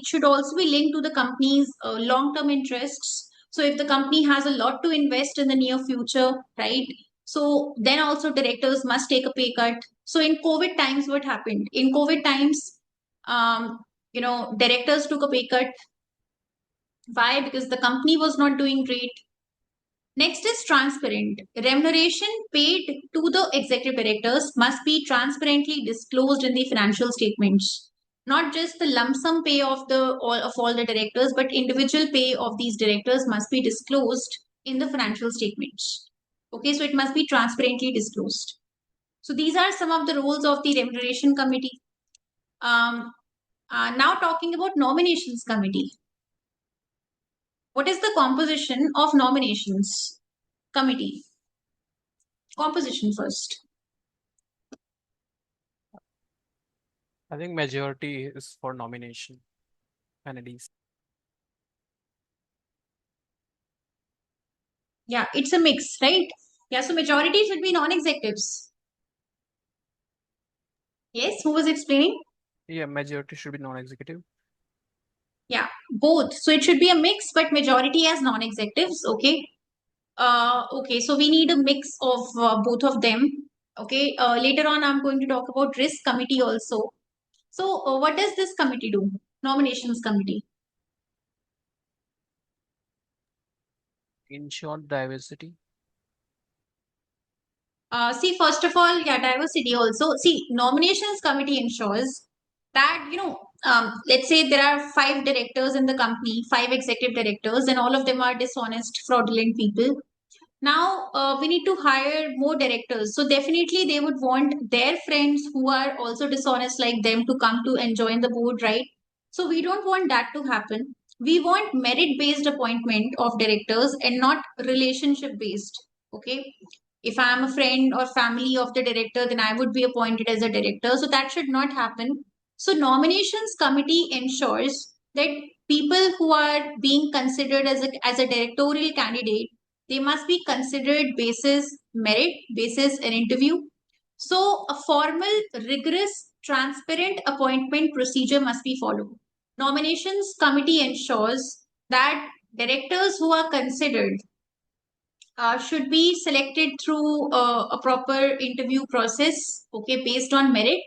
should also be linked to the company's long-term interests. So if the company has a lot to invest in the near future, right? So then also directors must take a pay cut. So in COVID times, what happened? In COVID times, directors took a pay cut. Why? Because the company was not doing great. Next is transparent. Remuneration paid to the executive directors must be transparently disclosed in the financial statements. Not just the lump sum pay of all the directors, but individual pay of these directors must be disclosed in the financial statements. Okay, so it must be transparently disclosed. So these are some of the roles of the remuneration committee. Now talking about nominations committee. What is the composition of nominations committee? Composition first. I think majority is for nomination NLEs. Yeah, it's a mix, right? Yeah, so majority should be non-executives. Yes, who was explaining? Yeah, majority should be non-executive. Yeah, both. So it should be a mix, but majority as non-executives. Okay. Okay, so we need a mix of both of them. Okay. Later on, I'm going to talk about risk committee also. So what does this committee do? Nominations committee. Ensure diversity. See, first of all, yeah, diversity also. See, nominations committee ensures that, let's say there are 5 directors in the company, 5 executive directors, and all of them are dishonest, fraudulent people. Now, we need to hire more directors. So definitely they would want their friends who are also dishonest like them to come to and join the board, right? So we don't want that to happen. We want merit-based appointment of directors and not relationship-based. Okay. If I'm a friend or family of the director, then I would be appointed as a director. So that should not happen. So nominations committee ensures that people who are being considered as a directorial candidate, they must be considered basis merit, basis an interview. So a formal, rigorous, transparent appointment procedure must be followed. Nominations committee ensures that directors who are considered should be selected through a proper interview process, okay, based on merit.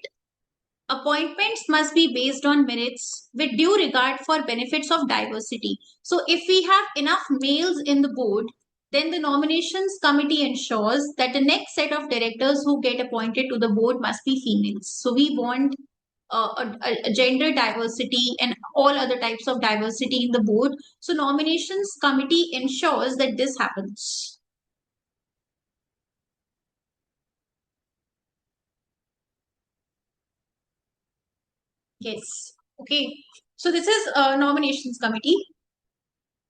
Appointments must be based on merits with due regard for benefits of diversity. So if we have enough males in the board, then the nominations committee ensures that the next set of directors who get appointed to the board must be females. So we want a gender diversity and all other types of diversity in the board. So nominations committee ensures that this happens. Yes. Okay. So this is nominations committee.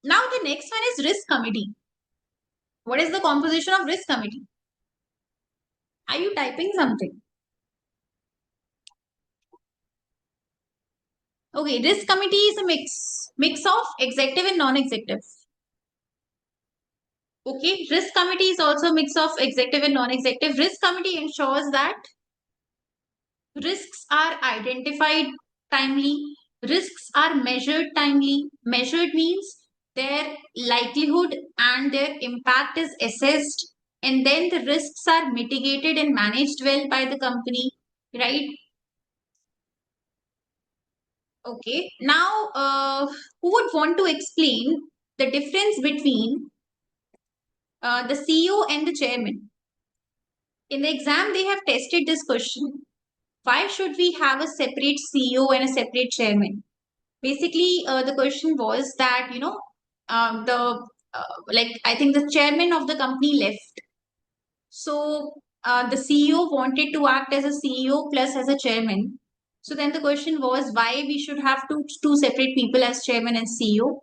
Now the next one is risk committee. What is the composition of risk committee? Are you typing something? Okay, risk committee is a mix of executive and non-executive. Okay, risk committee is also a mix of executive and non-executive. Risk committee ensures that Risks are identified timely. Risks are measured timely. Measured means their likelihood and their impact is assessed, and then the risks are mitigated and managed well by the company, right? Okay. Now, who would want to explain the difference between the CEO and the chairman? In the exam, they have tested this question. Why should we have a separate CEO and a separate chairman? Basically, the question was that, the like I think the chairman of the company left. So the CEO wanted to act as a CEO plus as a chairman. So then the question was why we should have two separate people as chairman and CEO.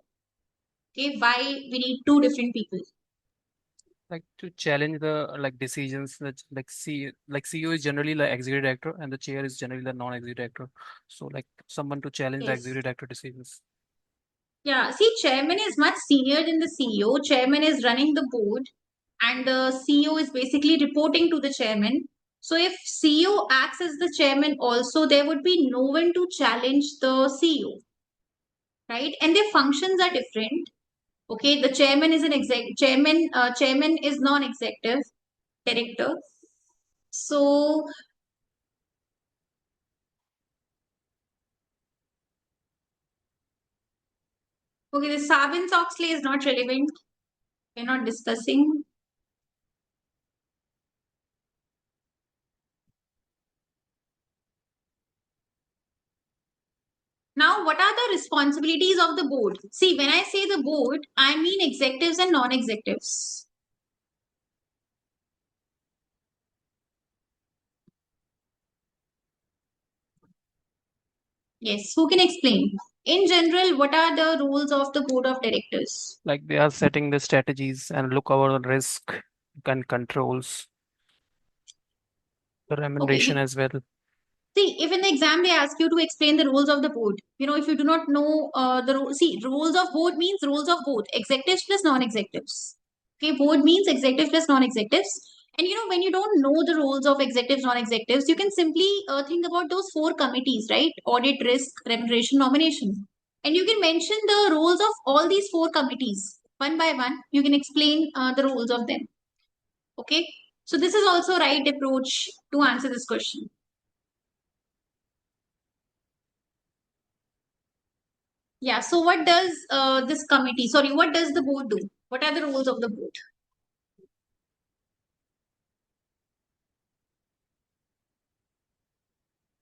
Okay, why we need two different people? Like to challenge the like decisions that like CEO is generally the executive director and the chair is generally the non-executive director. So like someone to challenge the Yes. executive director decisions. Yeah, see, chairman is much senior than the CEO. Chairman is running the board, and the CEO is basically reporting to the chairman. So if CEO acts as the chairman also, there would be no one to challenge the CEO, right? And their functions are different. Okay, the chairman is an chairman is non-executive director. So okay, the Sarbanes-Oxley is not relevant. We're not discussing. Now, what are the responsibilities of the board? See, when I say the board, I mean executives and non-executives. Yes, who can explain? In general, what are the roles of the board of directors? Like they are setting the strategies and look over the risk and controls the remuneration as well. See, if in the exam they ask you to explain the roles of the board, if you do not know roles of board means roles of both executives plus non-executives. Okay, board means executives plus non-executives. And when you don't know the roles of executives, non-executives, you can simply think about those four committees, right? Audit, risk, remuneration, nomination. And you can mention the roles of all these four committees one by one. You can explain the roles of them. Okay, so this is also right approach to answer this question. Yeah, so what does this committee, sorry, what does the board do? What are the roles of the board?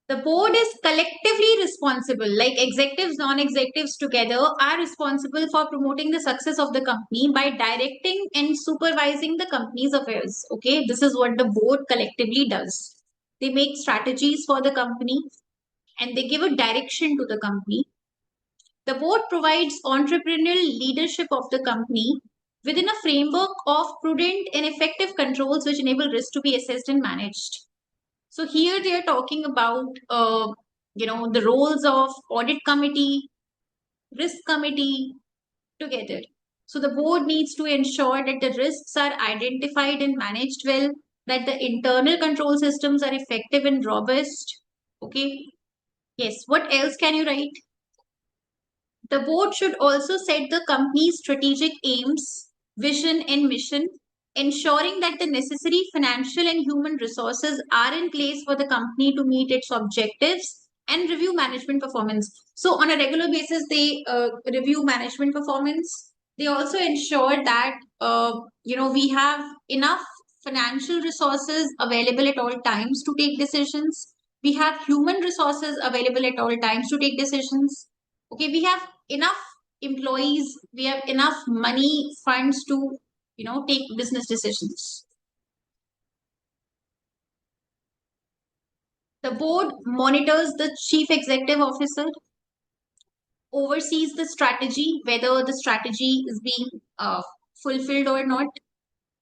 The board is collectively responsible, like executives, non-executives together are responsible for promoting the success of the company by directing and supervising the company's affairs. Okay, this is what the board collectively does. They make strategies for the company and they give a direction to the company. The board provides entrepreneurial leadership of the company within a framework of prudent and effective controls which enable risk to be assessed and managed. So here they are talking about, the roles of audit committee, risk committee together. So the board needs to ensure that the risks are identified and managed well, that the internal control systems are effective and robust. Okay. Yes. What else can you write? The board should also set the company's strategic aims, vision, and mission, ensuring that the necessary financial and human resources are in place for the company to meet its objectives and review management performance. So, on a regular basis, they review management performance. They also ensure that we have enough financial resources available at all times to take decisions. We have human resources available at all times to take decisions. Okay, we have enough employees, we have enough money funds to take business decisions. The board monitors the chief executive officer, oversees the strategy, whether the strategy is being fulfilled or not,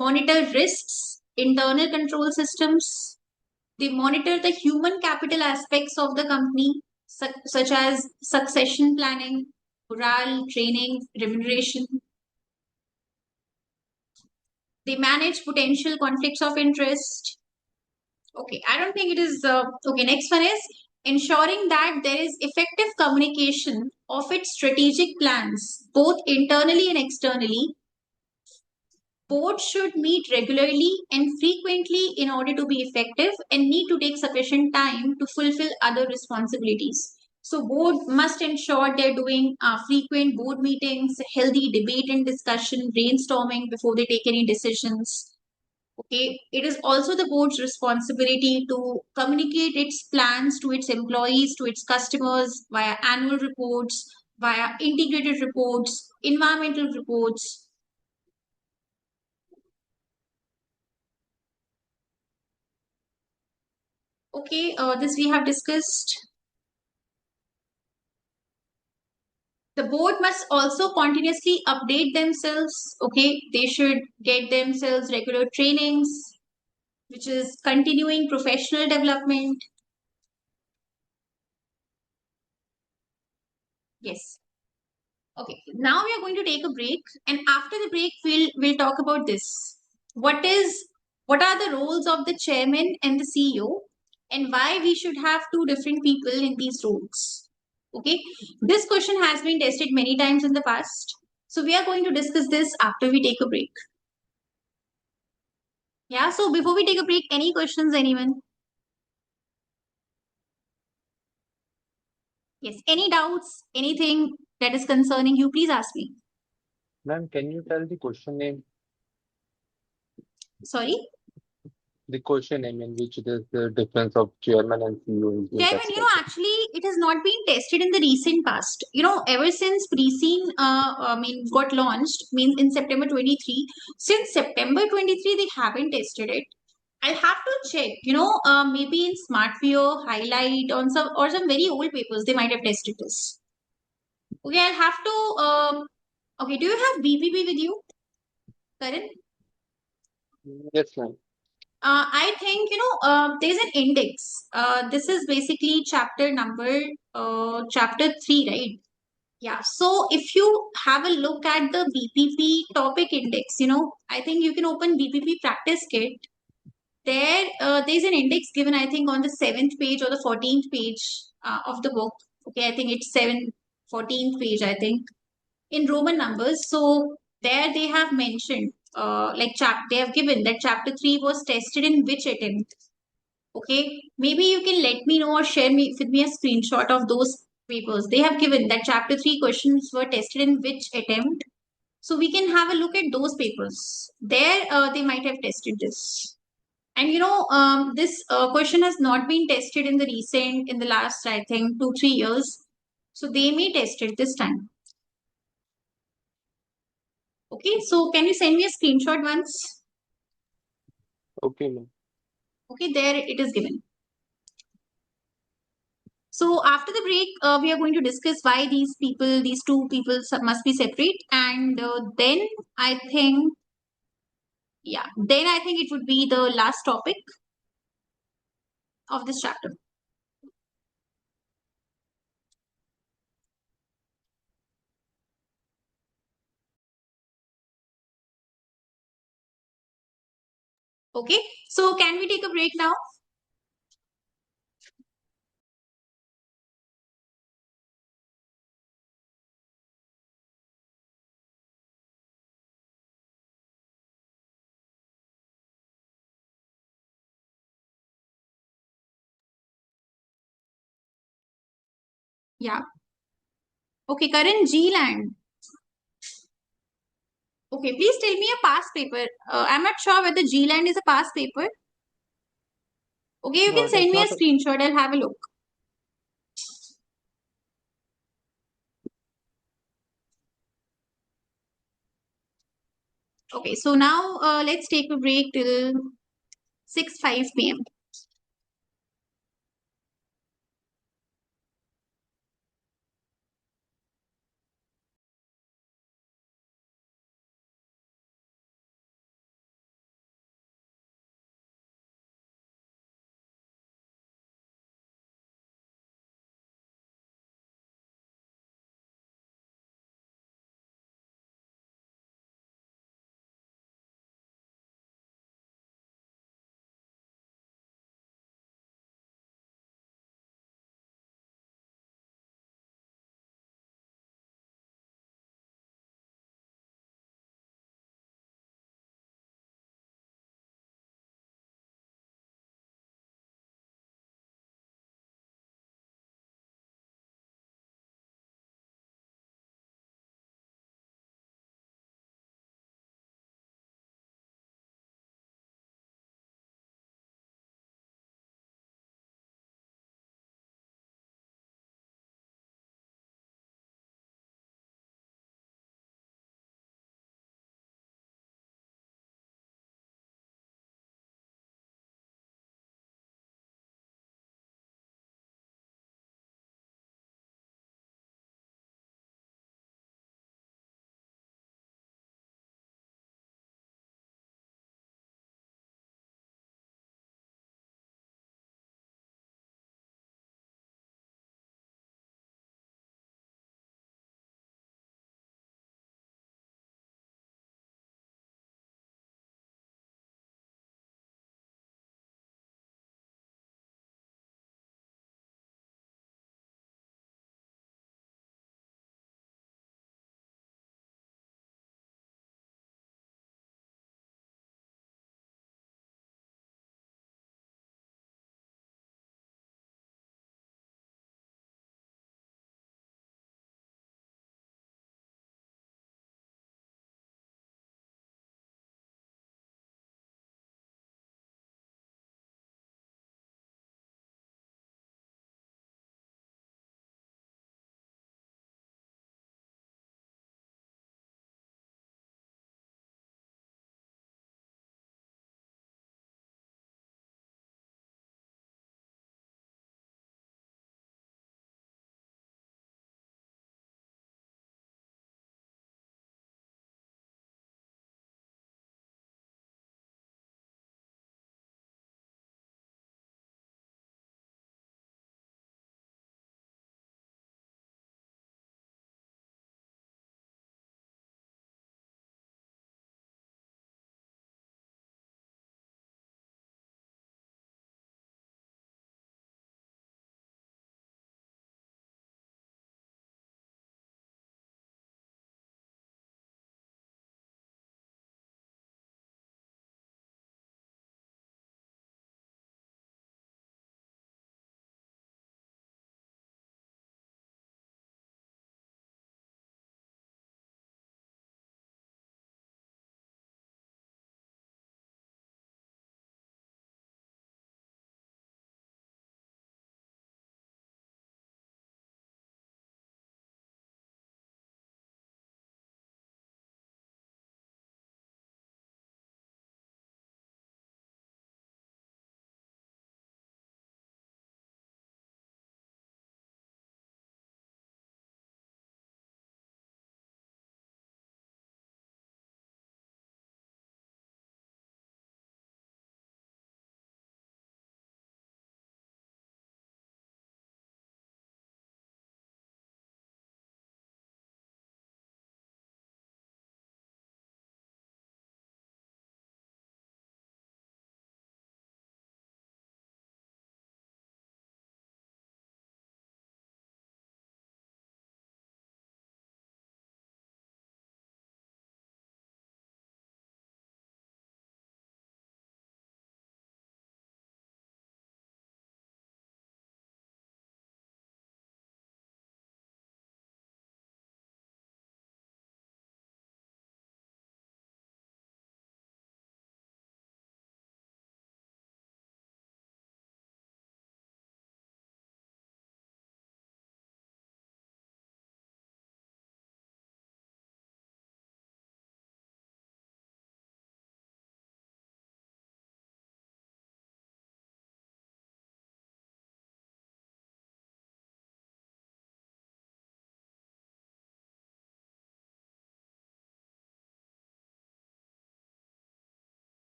monitor risks, internal control systems. They monitor the human capital aspects of the company, such as succession planning, morale, training, remuneration. They manage potential conflicts of interest. Okay, I don't think it is. Okay, next one is ensuring that there is effective communication of its strategic plans, both internally and externally. Boards should meet regularly and frequently in order to be effective and need to take sufficient time to fulfill other responsibilities. So, board must ensure they're doing frequent board meetings, healthy debate and discussion, brainstorming before they take any decisions. Okay, it is also the board's responsibility to communicate its plans to its employees, to its customers via annual reports, via integrated reports, environmental reports. Okay, this we have discussed. The board must also continuously update themselves. Okay, they should get themselves regular trainings, which is continuing professional development. Yes. Okay, now we are going to take a break, and after the break, we'll talk about this. What are the roles of the chairman and the CEO, and why we should have two different people in these roles? Okay, this question has been tested many times in the past, so we are going to discuss this after we take a break. Yeah. So before we take a break, any questions, anyone? Yes. Any doubts? Anything that is concerning you? Please ask me. Ma'am, can you tell the question name? Sorry. The question name in which it is the difference of chairman and CEO is being Chairman, tested. actually, it has not been tested in the recent past. Ever since pre-scene, got launched, means in September 23. Since September 23, they haven't tested it. I'll have to check. Maybe in SmartView, Highlight, on some very old papers, they might have tested this. Okay, I'll have to. Okay, do you have BPP with you, Karan? Yes, ma'am. I think there's an index. This is basically chapter number chapter 3, right? Yeah. So if you have a look at the BPP topic index, I think you can open BPP practice kit. There's an index given, I think, on the 7th page or the 14th page of the book. Okay, I think it's 14th page, I think, in Roman numbers. So there they have mentioned, they have given that chapter 3 was tested in which attempt. Okay, maybe you can let me know or share with me a screenshot of those papers. They have given that chapter 3 questions were tested in which attempt. So we can have a look at those papers. There, they might have tested this. And this question has not been tested in the last, I think, 2-3 years. So they may test it this time. Okay, so can you send me a screenshot once? Okay, ma'am. Okay, there it is given. So after the break, we are going to discuss why these two people must be separate. And then I think, then I think it would be the last topic of this chapter. Okay, so can we take a break now? Yeah. Okay, Karan, G-Land. Okay, please tell me a past paper. I'm not sure whether G-Land is a past paper. Okay, you No, can it is send me a not. screenshot. I'll have a look. Okay, so now let's take a break till 6:05 p.m.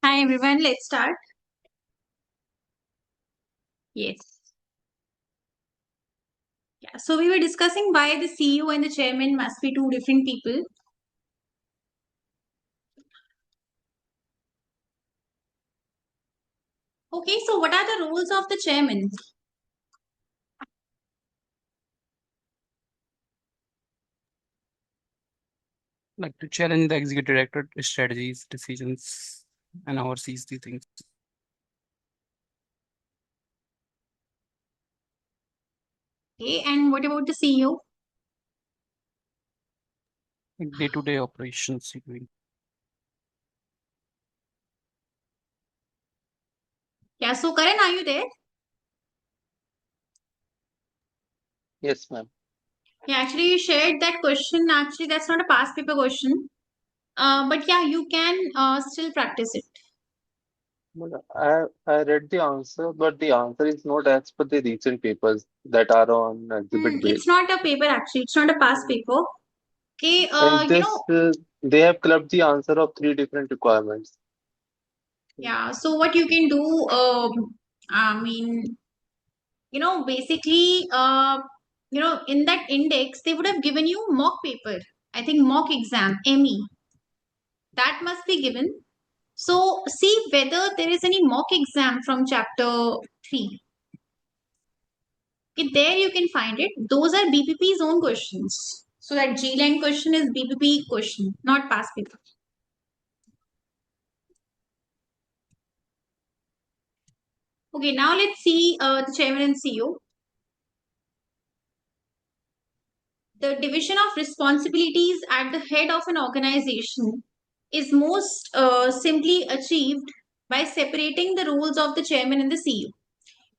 Hi everyone, let's start. Yes. Yeah. So we were discussing why the CEO and the chairman must be two different people. Okay, so what are the roles of the chairman? Like to challenge the executive director strategies, decisions, and oversees the things. Okay, and what about the CEO? Like day-to-day operations you're doing. Yeah, so Karan, are you there? Yes, ma'am. Yeah, actually you shared that question. Actually, that's not a past paper question. But yeah, you can still practice it. Well, I read the answer, but the answer is not as per the recent papers that are on exhibit It's base. not a paper actually. It's not a past paper. Okay, In this, they have clubbed the answer of three different requirements. yeah. So what you can do, I mean, basically, in that index, they would have given you mock paper. I think mock exam, ME. That must be given. So see whether there is any mock exam from chapter 3. Okay, there you can find it. Those are BPP's own questions. So that G-line question is BPP question, not past paper. Okay, now let's see the chairman and CEO. The division of responsibilities at the head of an organization is most simply achieved by separating the roles of the chairman and the CEO.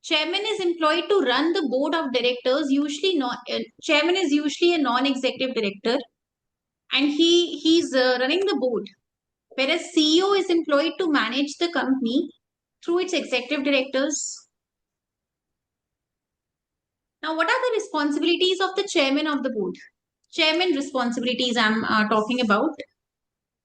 Chairman is employed to run the board of directors. Usually, not chairman is usually a non-executive director, and he's running the board. Whereas CEO is employed to manage the company through its executive directors. Now, what are the responsibilities of the chairman of the board? Chairman responsibilities I'm talking about.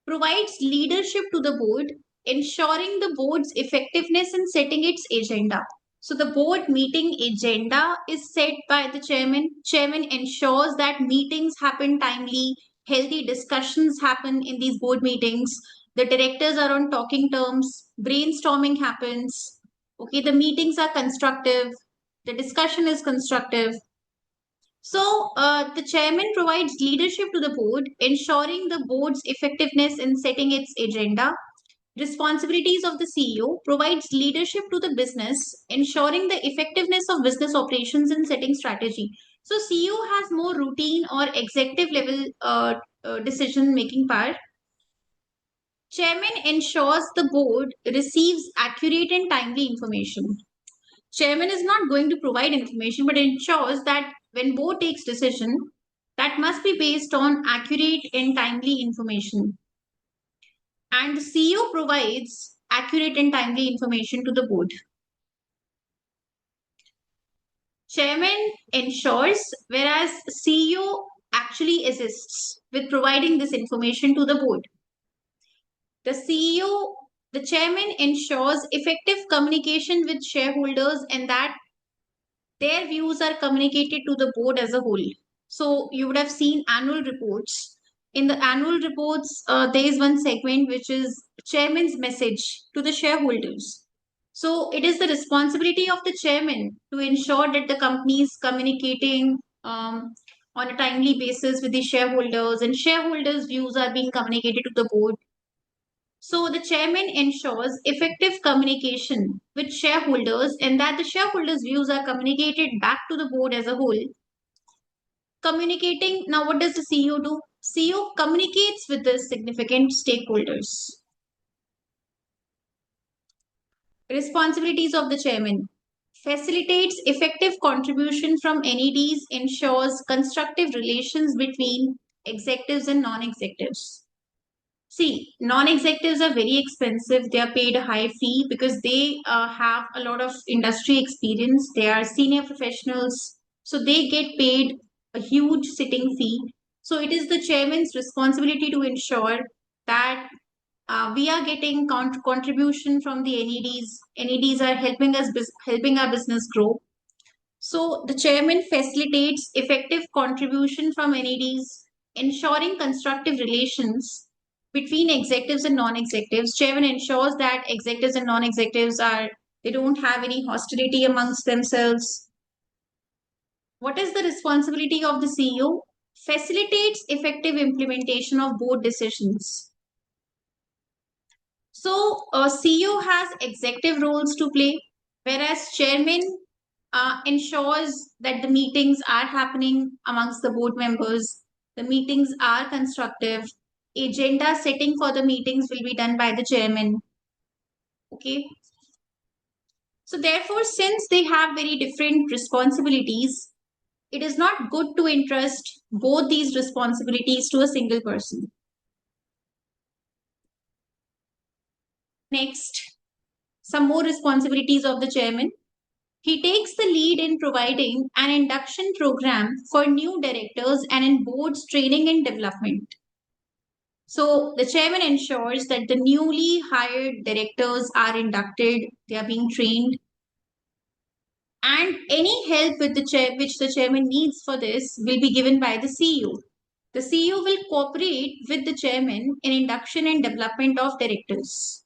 Provides leadership to the board, ensuring the board's effectiveness in setting its agenda. So the board meeting agenda is set by the chairman. Chairman ensures that meetings happen timely, healthy discussions happen in these board meetings. The directors are on talking terms, brainstorming happens. Okay, the meetings are constructive, the discussion is constructive. So, the chairman provides leadership to the board, ensuring the board's effectiveness in setting its agenda. Responsibilities of the CEO provides leadership to the business, ensuring the effectiveness of business operations and setting strategy. So, CEO has more routine or executive level decision making power. Chairman ensures the board receives accurate and timely information. Chairman is not going to provide information but ensures that when board takes decision, that must be based on accurate and timely information. And the CEO provides accurate and timely information to the board. Chairman ensures, whereas CEO actually assists with providing this information to the board. The CEO, the chairman ensures effective communication with shareholders and that their views are communicated to the board as a whole. So you would have seen annual reports. In the annual reports, there is one segment which is chairman's message to the shareholders. So it is the responsibility of the chairman to ensure that the company is communicating on a timely basis with the shareholders and shareholders' views are being communicated to the board. So the chairman ensures effective communication with shareholders and that the shareholders' views are communicated back to the board as a whole. Communicating, now what does the CEO do? CEO communicates with the significant stakeholders. Responsibilities of the chairman. Facilitates effective contribution from NEDs, ensures constructive relations between executives and non-executives. See, non-executives are very expensive. They are paid a high fee because they have a lot of industry experience. They are senior professionals. So they get paid a huge sitting fee. So it is the chairman's responsibility to ensure that We are getting contribution from the NEDs. NEDs are helping our business grow. So the chairman facilitates effective contribution from NEDs, ensuring constructive relations between executives and non-executives. Chairman ensures that executives and non-executives they don't have any hostility amongst themselves. What is the responsibility of the CEO? Facilitates effective implementation of board decisions. So, CEO has executive roles to play, whereas chairman ensures that the meetings are happening amongst the board members, the meetings are constructive, agenda setting for the meetings will be done by the chairman. Okay. So, therefore, since they have very different responsibilities, it is not good to entrust both these responsibilities to a single person. Next, some more responsibilities of the chairman. He takes the lead in providing an induction program for new directors and in board's training and development. So the chairman ensures that the newly hired directors are inducted, they are being trained, and any help with which the chairman needs for this will be given by the CEO. The CEO will cooperate with the chairman in induction and development of directors.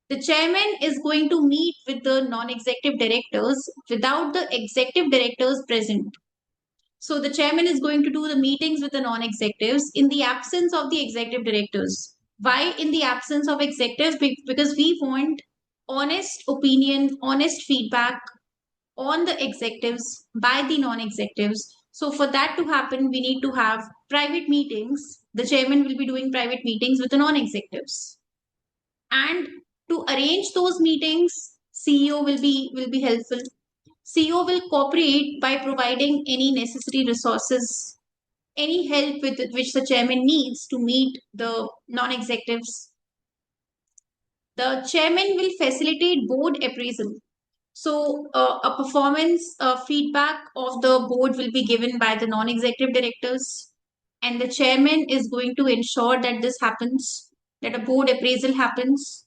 The chairman is going to meet with the non-executive directors without the executive directors present. So the chairman is going to do the meetings with the non-executives in the absence of the executive directors. Why in the absence of executives? Because we want honest opinion, honest feedback on the executives by the non-executives. So for that to happen, we need to have private meetings. The chairman will be doing private meetings with the non-executives. And to arrange those meetings, CEO will be helpful. CEO will cooperate by providing any necessary resources, any help with which the chairman needs to meet the non-executives. The chairman will facilitate board appraisal. So a performance feedback of the board will be given by the non-executive directors, and the chairman is going to ensure that this happens, that a board appraisal happens,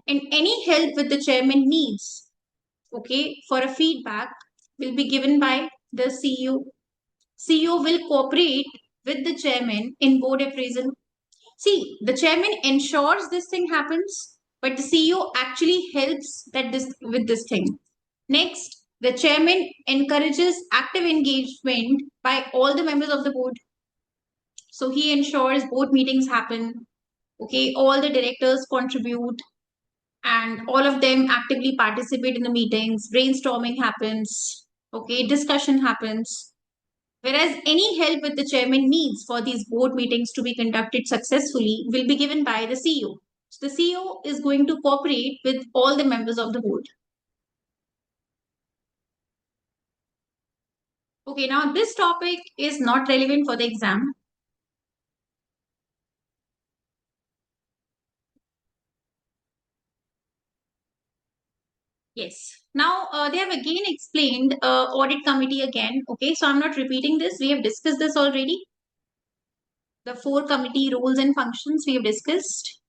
and any help with the chairman needs, okay, for a feedback will be given by the CEO. CEO will cooperate with the chairman in board appraisal. See, the chairman ensures this thing happens, but the CEO actually helps with this thing. Next, the chairman encourages active engagement by all the members of the board. So he ensures board meetings happen. Okay, all the directors contribute and all of them actively participate in the meetings. Brainstorming happens. Okay, discussion happens. Whereas any help with the chairman needs for these board meetings to be conducted successfully will be given by the CEO. So the CEO is going to cooperate with all the members of the board. Okay, now this topic is not relevant for the exam. Yes. Now they have again explained audit committee again. Okay, so I'm not repeating this. We have discussed this already. The 4 committee roles and functions we have discussed.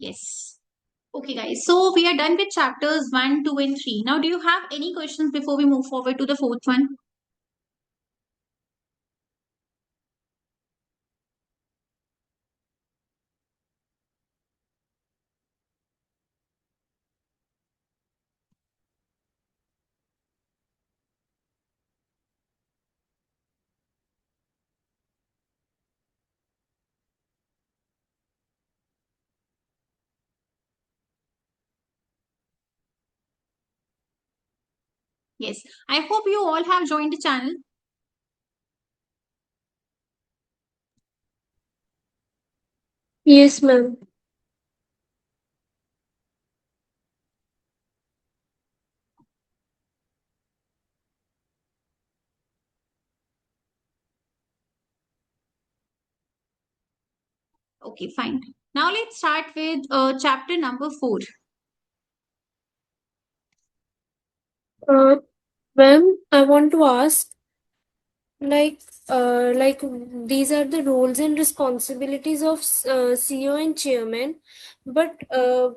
Yes. Okay, guys. So we are done with chapters 1, 2, and 3. Now, do you have any questions before we move forward to the 4th one? Yes. I hope you all have joined the channel. Yes, ma'am. Okay, fine. Now let's start with chapter number 4. Ma'am, I want to ask, like, like these are the roles and responsibilities of CEO and chairman. But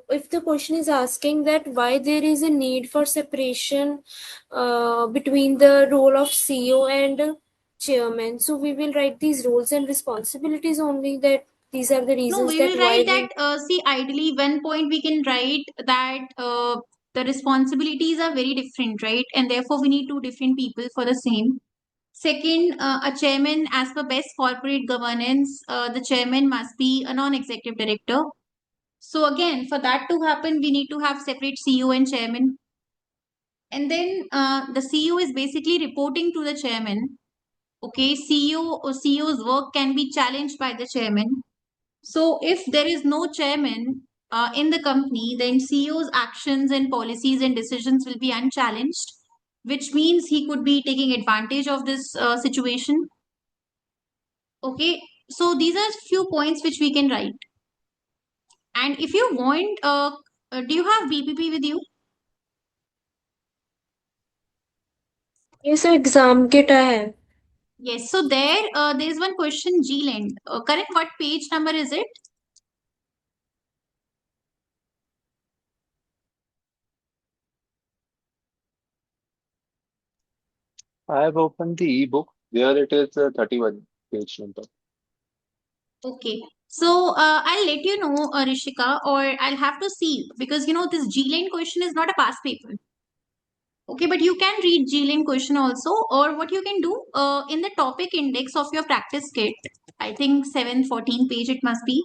if the question is asking that why there is a need for separation between the role of CEO and chairman, so we will write these roles and responsibilities only, that these are the No, reasons we that will why write we. that, see, ideally, one point we can write that the responsibilities are very different, right? And therefore, we need two different people for the same. Second, a chairman, as per best corporate governance, the chairman must be a non-executive director. So again, for that to happen, we need to have separate CEO and chairman. And then the CEO is basically reporting to the chairman. Okay, CEO or CEO's work can be challenged by the chairman. So if there is no chairman in the company, then CEO's actions and policies and decisions will be unchallenged, which means he could be taking advantage of this situation. Okay, so these are few points which we can write. And if you want, do you have BPP with you? Yes, exam kit I have. Yes. So there's one question G land. Correct. What page number is it? I have opened the ebook. There it is, 31 page number. Okay. So I'll let you know, Rishika, or I'll have to see because this G land question is not a past paper. Okay, but you can read G land question also, or what you can do in the topic index of your practice kit. I think 714 page it must be.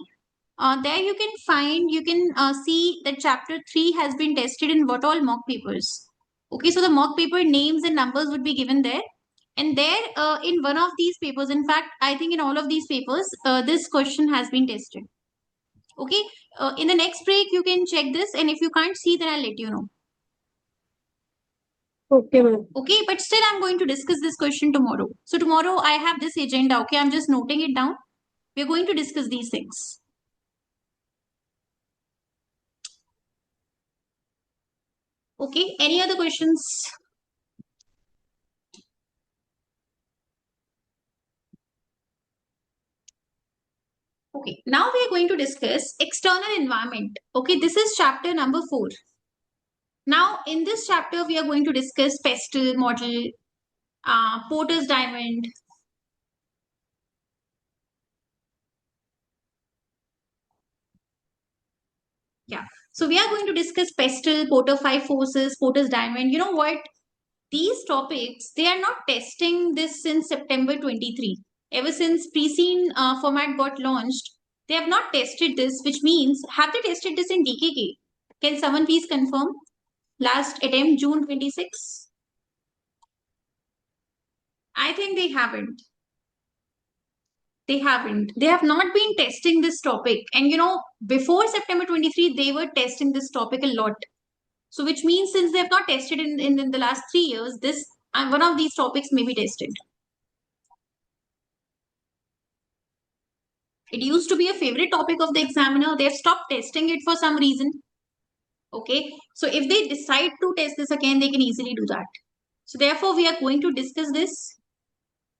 There you can find, you can see that chapter 3 has been tested in what all mock papers. Okay, so the mock paper names and numbers would be given there. And there, in one of these papers, in fact, I think in all of these papers, this question has been tested. Okay, in the next break, you can check this. And if you can't see, then I'll let you know. Okay, ma'am. Okay, but still, I'm going to discuss this question tomorrow. So, tomorrow, I have this agenda. Okay, I'm just noting it down. We're going to discuss these things. Okay, any other questions? Okay, now we are going to discuss external environment. Okay, this is chapter number 4. Now, in this chapter, we are going to discuss pestle model, Porter's diamond. Yeah, so we are going to discuss pestle, Porter 5 forces, Porter's diamond. You know what? These topics, they are not testing this since September 23. Ever since pre-scene format got launched, they have not tested this, which means, have they tested this in DKK? Can someone please confirm? Last attempt, June 26. I think they haven't. They haven't. They have not been testing this topic. And before September 23, they were testing this topic a lot. So, which means since they have not tested in the last 3 years, this one of these topics may be tested. It used to be a favorite topic of the examiner. They have stopped testing it for some reason. Okay. So, if they decide to test this again, they can easily do that. So, therefore, we are going to discuss this.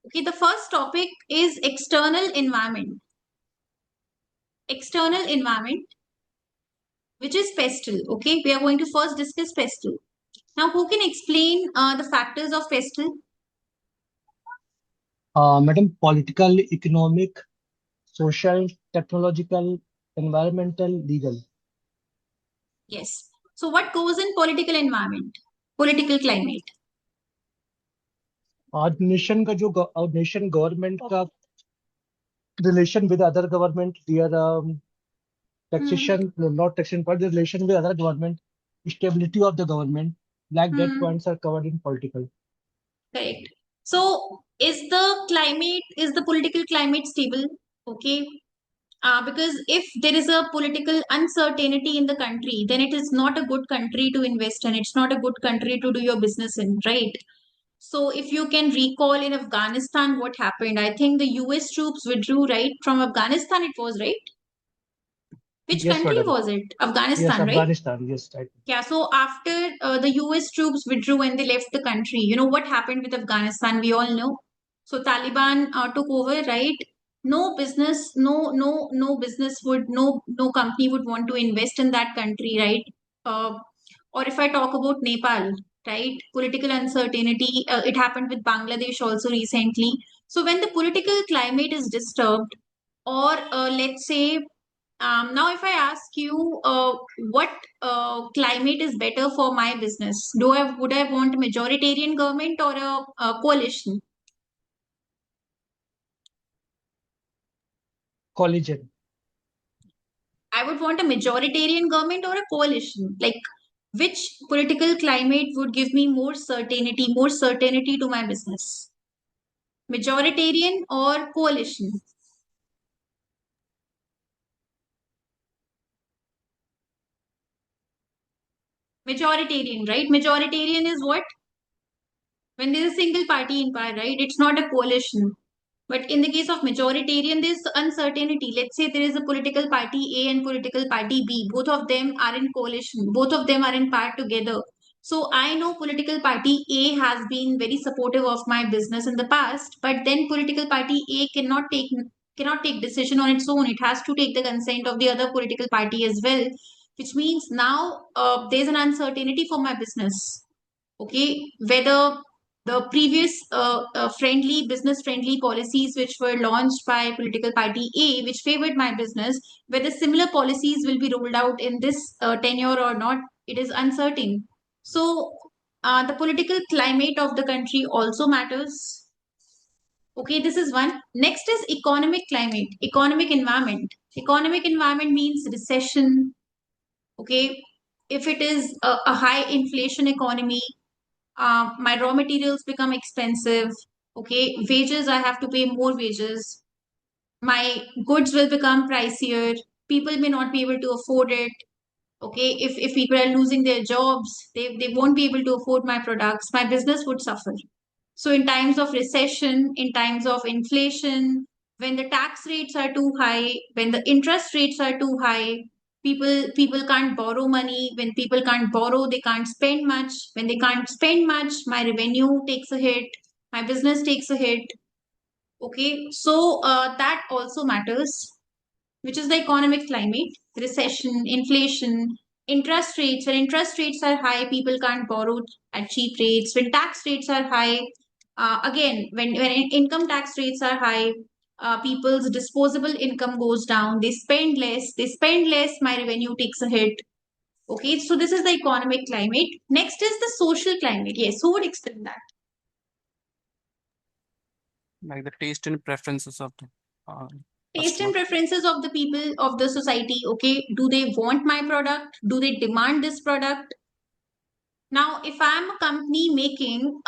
Okay. The first topic is external environment. External environment, which is pestle. Okay, we are going to first discuss pestle. Now, who can explain the factors of pestle? Madam, political, economic, social, technological, environmental, legal. Yes. So, what goes in political environment? Political climate. आज nation का जो nation government का relation with other government, their taxation, no, not taxation, but the relation with other government, stability of the government, like that points are covered in political. Correct. So, is the political climate stable? Okay. Because if there is a political uncertainty in the country, then it is not a good country to invest in. It's not a good country to do your business in, right? So, if you can recall in Afghanistan what happened, I think the US troops withdrew, right? From Afghanistan, it was, right? Which Yes, country madam. was it? Yes, Afghanistan, right? Afghanistan. Yes, right. Yeah, so after the US troops withdrew and they left the country, you know what happened with Afghanistan? We all know. So Taliban took over, right? No business, no business would, no company would want to invest in that country, right? Or if I talk about Nepal, right? Political uncertainty, it happened with Bangladesh also recently. So when the political climate is disturbed, or let's say now, if I ask you, what climate is better for my business? Would I want a majoritarian government or a coalition? Collision. I would want a majoritarian government or a coalition. Like, which political climate would give me more certainty to my business? Majoritarian or coalition? Majoritarian, right? Majoritarian is what? When there's a single party in power, right? It's not a coalition. But in the case of majoritarian, there's uncertainty. Let's say there is a political party A and political party B. Both of them are in coalition. Both of them are in power together. So I know political party A has been very supportive of my business in the past, but then political party A cannot take decision on its own. It has to take the consent of the other political party as well, which means now there's an uncertainty for my business. Okay, whether the previous business friendly policies which were launched by political party A, which favored my business, whether similar policies will be rolled out in this tenure or not, it is uncertain. So, the political climate of the country also matters. Okay, this is one. Next is economic climate, economic environment. Economic environment means recession. Okay, if it is a high inflation economy, my raw materials become expensive. Okay, wages, I have to pay more wages. My goods will become pricier. People may not be able to afford it. Okay, if people are losing their jobs, they won't be able to afford my products. My business would suffer. So in times of recession, in times of inflation, when the tax rates are too high, when the interest rates are too high, people can't borrow money. When people can't borrow, they can't spend much. When they can't spend much, my revenue takes a hit, my business takes a hit. Okay, so that also matters, which is the economic climate, recession, inflation, interest rates. When interest rates are high, people can't borrow at cheap rates. When tax rates are high, again, when income tax rates are high, people's disposable income goes down. They spend less. They spend less. My revenue takes a hit. Okay, so this is the economic climate. Next is the social climate. Yes, who would explain that? Like the taste and preferences of the Taste customer. and preferences of the people of the society. Okay, do they want my product? Do they demand this product? Now, if I'm a company making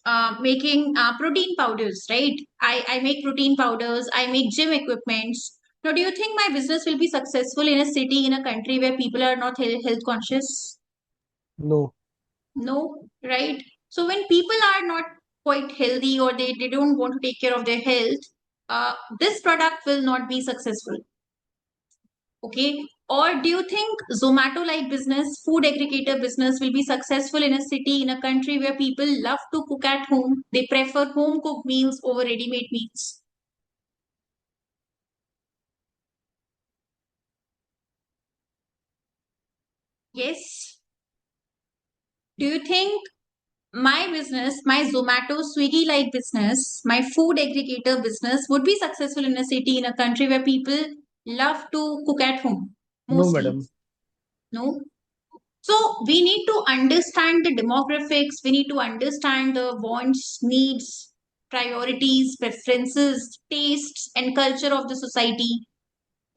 protein powders, right? I make protein powders, I make gym equipments. Now, do you think my business will be successful in a city, in a country where people are not health conscious? No. No, right? So when people are not quite healthy, or they don't want to take care of their health, this product will not be successful. Okay. Or do you think Zomato like business, food aggregator business will be successful in a city, in a country where people love to cook at home? They prefer home cooked meals over ready made meals. Yes. Do you think my business, my Zomato, Swiggy like business, my food aggregator business would be successful in a city, in a country where people love to cook at home No, mostly? madam. No. So we need to understand the demographics, we need to understand the wants, needs, priorities, preferences, tastes, and culture of the society.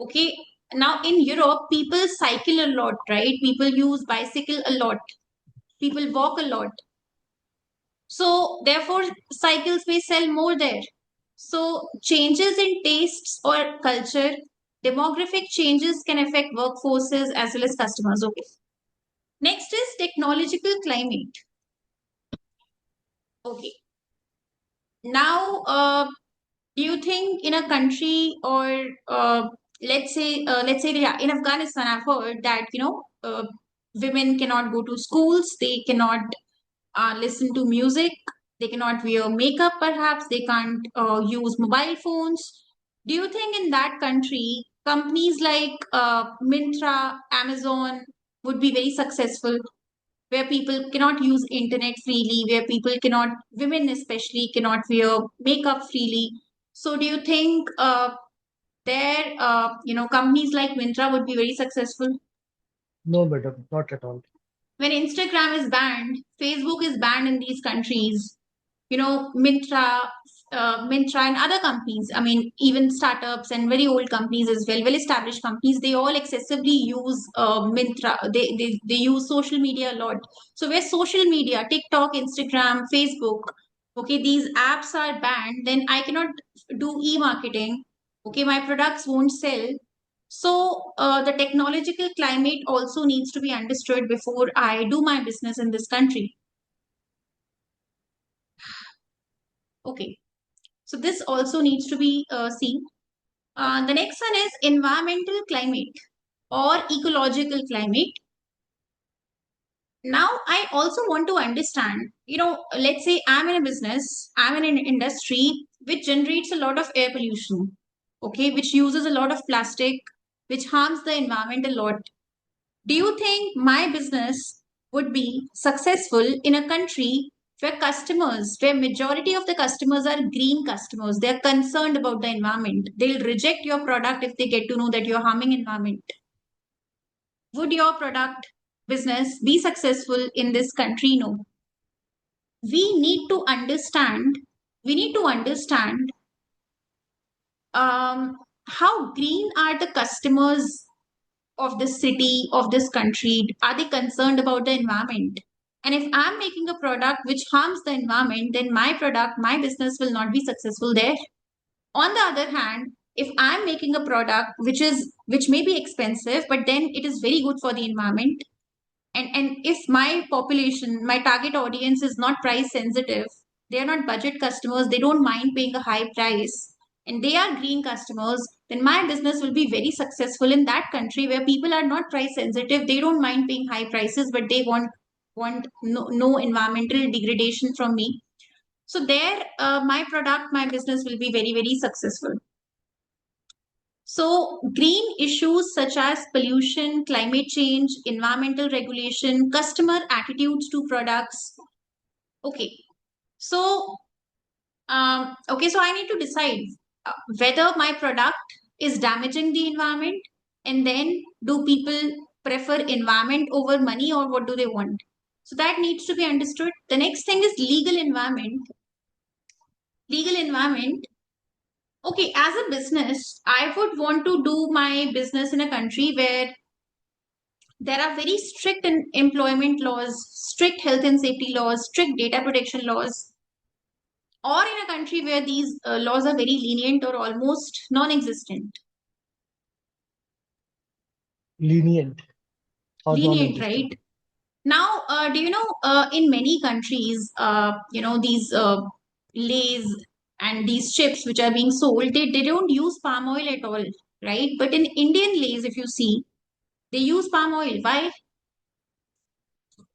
Okay. Now in Europe, people cycle a lot, right? People use bicycle a lot. People walk a lot. So therefore, cycles may sell more there. So changes in tastes or culture, demographic changes can affect workforces as well as customers. Okay. Next is technological climate. Okay. Now, do you think in a country or let's say yeah, in Afghanistan, I've heard that women cannot go to schools, they cannot listen to music, they cannot wear makeup, perhaps they can't use mobile phones. Do you think in that country, companies like Myntra, Amazon would be very successful, where people cannot use internet freely, where people cannot, women especially, cannot wear makeup freely? So do you think there, companies like Myntra would be very successful? No, madam, not at all. When Instagram is banned, Facebook is banned in these countries, Myntra and other companies, I mean, even startups and very old companies as well, well-established companies, they all excessively use Myntra. They use social media a lot. So where social media, TikTok, Instagram, Facebook, okay, these apps are banned, then I cannot do e-marketing. Okay, my products won't sell. So the technological climate also needs to be understood before I do my business in this country. Okay. So this also needs to be seen. The next one is environmental climate or ecological climate. Now, I also want to understand, let's say I'm in a business, I'm in an industry which generates a lot of air pollution, okay, which uses a lot of plastic, which harms the environment a lot. Do you think my business would be successful in a country where majority of the customers are green customers? They're concerned about the environment. They'll reject your product if they get to know that you're harming environment. Would your product business be successful in this country? No. We need to understand how green are the customers of this city, of this country? Are they concerned about the environment? And if I'm making a product which harms the environment, then my product, my business will not be successful there. On the other hand, if I'm making a product which may be expensive, but then it is very good for the environment, and if my population, my target audience is not price sensitive, they are not budget customers, they don't mind paying a high price, and they are green customers, then my business will be very successful in that country where people are not price sensitive, they don't mind paying high prices, but they want no environmental degradation from me. So there, my product, my business will be very, very successful. So, green issues such as pollution, climate change, environmental regulation, customer attitudes to products. Okay, so so I need to decide whether my product is damaging the environment, and then do people prefer environment over money, or what do they want? So that needs to be understood. The next thing is legal environment. Legal environment. Okay, as a business, I would want to do my business in a country where there are very strict employment laws, strict health and safety laws, strict data protection laws, or in a country where these laws are very lenient or almost non-existent. Lenient or Lenient, non-existent. right? Now, do you know, in many countries, these Lays and these chips which are being sold, they don't use palm oil at all, right? But in Indian Lays, if you see, they use palm oil. Why?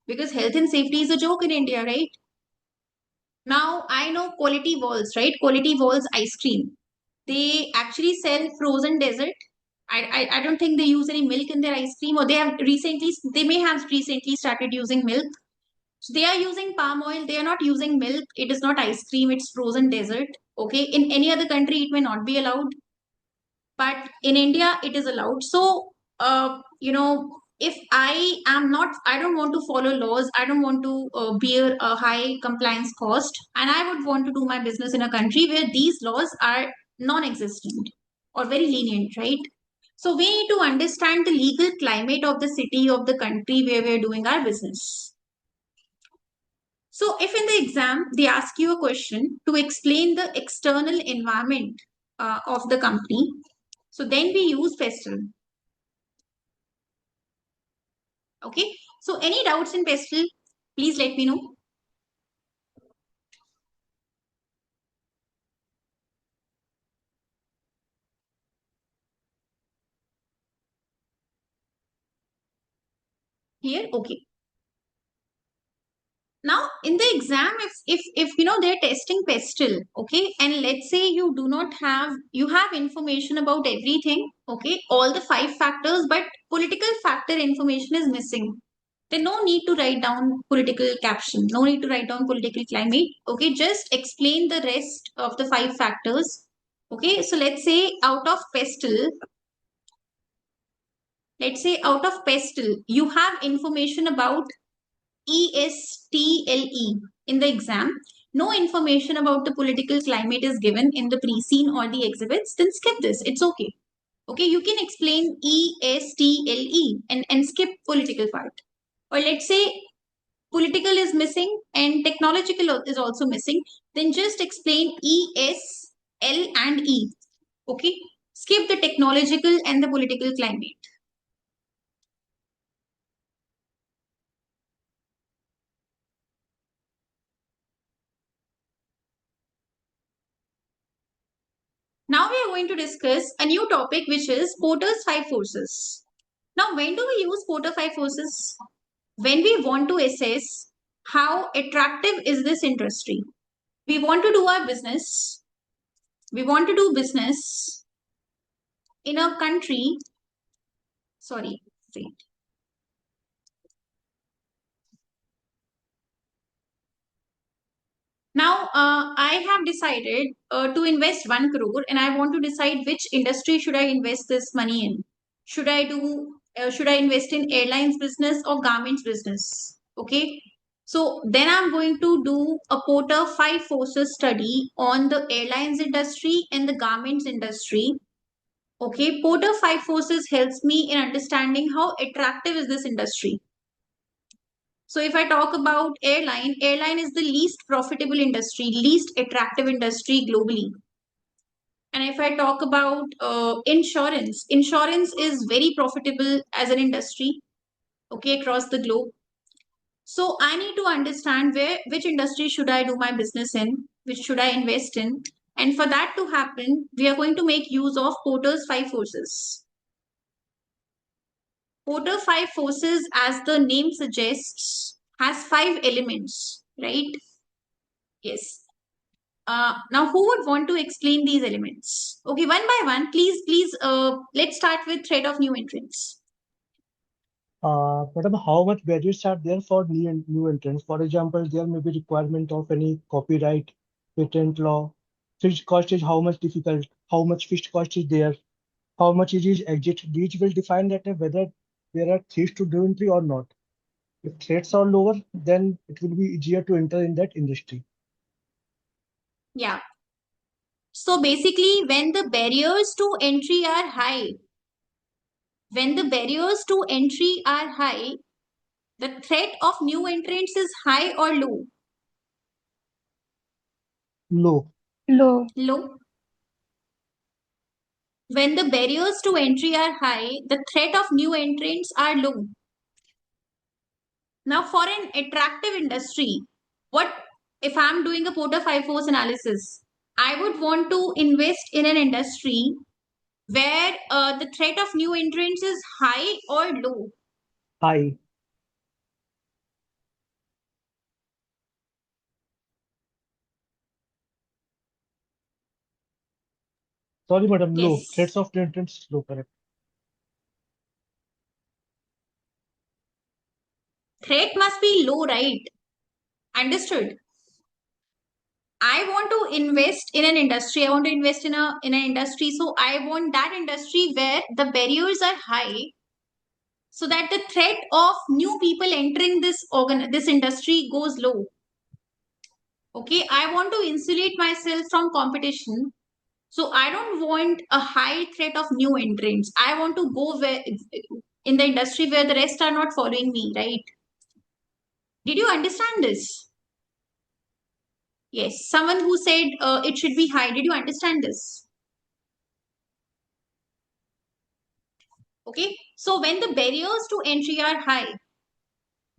Because health and safety is a joke in India, right? Now, I know Quality Walls, right? Quality Walls ice cream. They actually sell frozen dessert. I don't think they use any milk in their ice cream, or they may have recently started using milk. So they are using palm oil. They are not using milk. It is not ice cream. It's frozen dessert. Okay. In any other country, it may not be allowed, but in India it is allowed. So if I don't want to follow laws, I don't want to bear a high compliance cost, and I would want to do my business in a country where these laws are non-existent or very lenient, right? So we need to understand the legal climate of the city, of the country where we're doing our business. So if in the exam they ask you a question to explain the external environment of the company, so then we use pestle. Okay. So any doubts in pestle, please let me know. Clear? Okay. Now in the exam, if you know they're testing pestle, okay, and let's say you do not have, you have information about everything, okay, all the 5 factors, but political factor information is missing, then no need to write down political caption, no need to write down political climate, okay, just explain the rest of the 5 factors. Okay, so let's say out of pestle, you have information about ESTLE in the exam. No information about the political climate is given in the pre-scene or the exhibits, then skip this. It's okay. Okay, you can explain ESTLE and skip political part. Or let's say political is missing and technological is also missing, then just explain ESL and E. Okay, skip the technological and the political climate. Now we are going to discuss a new topic, which is Porter's 5 forces. Now, when do we use Porter 5 forces? When we want to assess how attractive is this industry. We want to do our business. We want to do business in a country. Sorry, wait. Now, I have decided to invest 1 crore and I want to decide which industry should I invest this money in. Should I invest in airlines business or garments business? Okay. So then I'm going to do a Porter 5 forces study on the airlines industry and the garments industry. Okay. Porter 5 forces helps me in understanding how attractive is this industry. So if I talk about airline is the least profitable industry, least attractive industry globally. And if I talk about insurance is very profitable as an industry, okay, across the globe. So I need to understand which industry should I do my business in, which should I invest in. And for that to happen, we are going to make use of Porter's 5 forces. Porter 5 forces, as the name suggests, has 5 elements, right? Yes. Now, who would want to explain these elements? Okay, one by one, please, let's start with threat of new entrants. Madam, how much barriers are there for new entrants? For example, there may be requirement of any copyright, patent law. Fixed cost is how much difficult, how much fixed cost is there, how much it is exit. These will define that whether there are threats to new entry or not. If threats are lower, then it will be easier to enter in that industry. Yeah. So basically, when the barriers to entry are high, the threat of new entrants is high or low? Low. Low. Low. When the barriers to entry are high, the threat of new entrants are low. Now, for an attractive industry, what if I'm doing a Porter 5 force analysis? I would want to invest in an industry where the threat of new entrants is high or low. High. Sorry, madam, low. Yes. Threats of new entrants low, correct. Threat must be low, right? Understood. I want to invest in an industry. I want to invest in an industry. So I want that industry where the barriers are high, so that the threat of new people entering this industry goes low. Okay, I want to insulate myself from competition. So I don't want a high threat of new entrants. I want to go where in the industry where the rest are not following me, right? Did you understand this? Yes, someone who said it should be high. Did you understand this? Okay, so when the barriers to entry are high,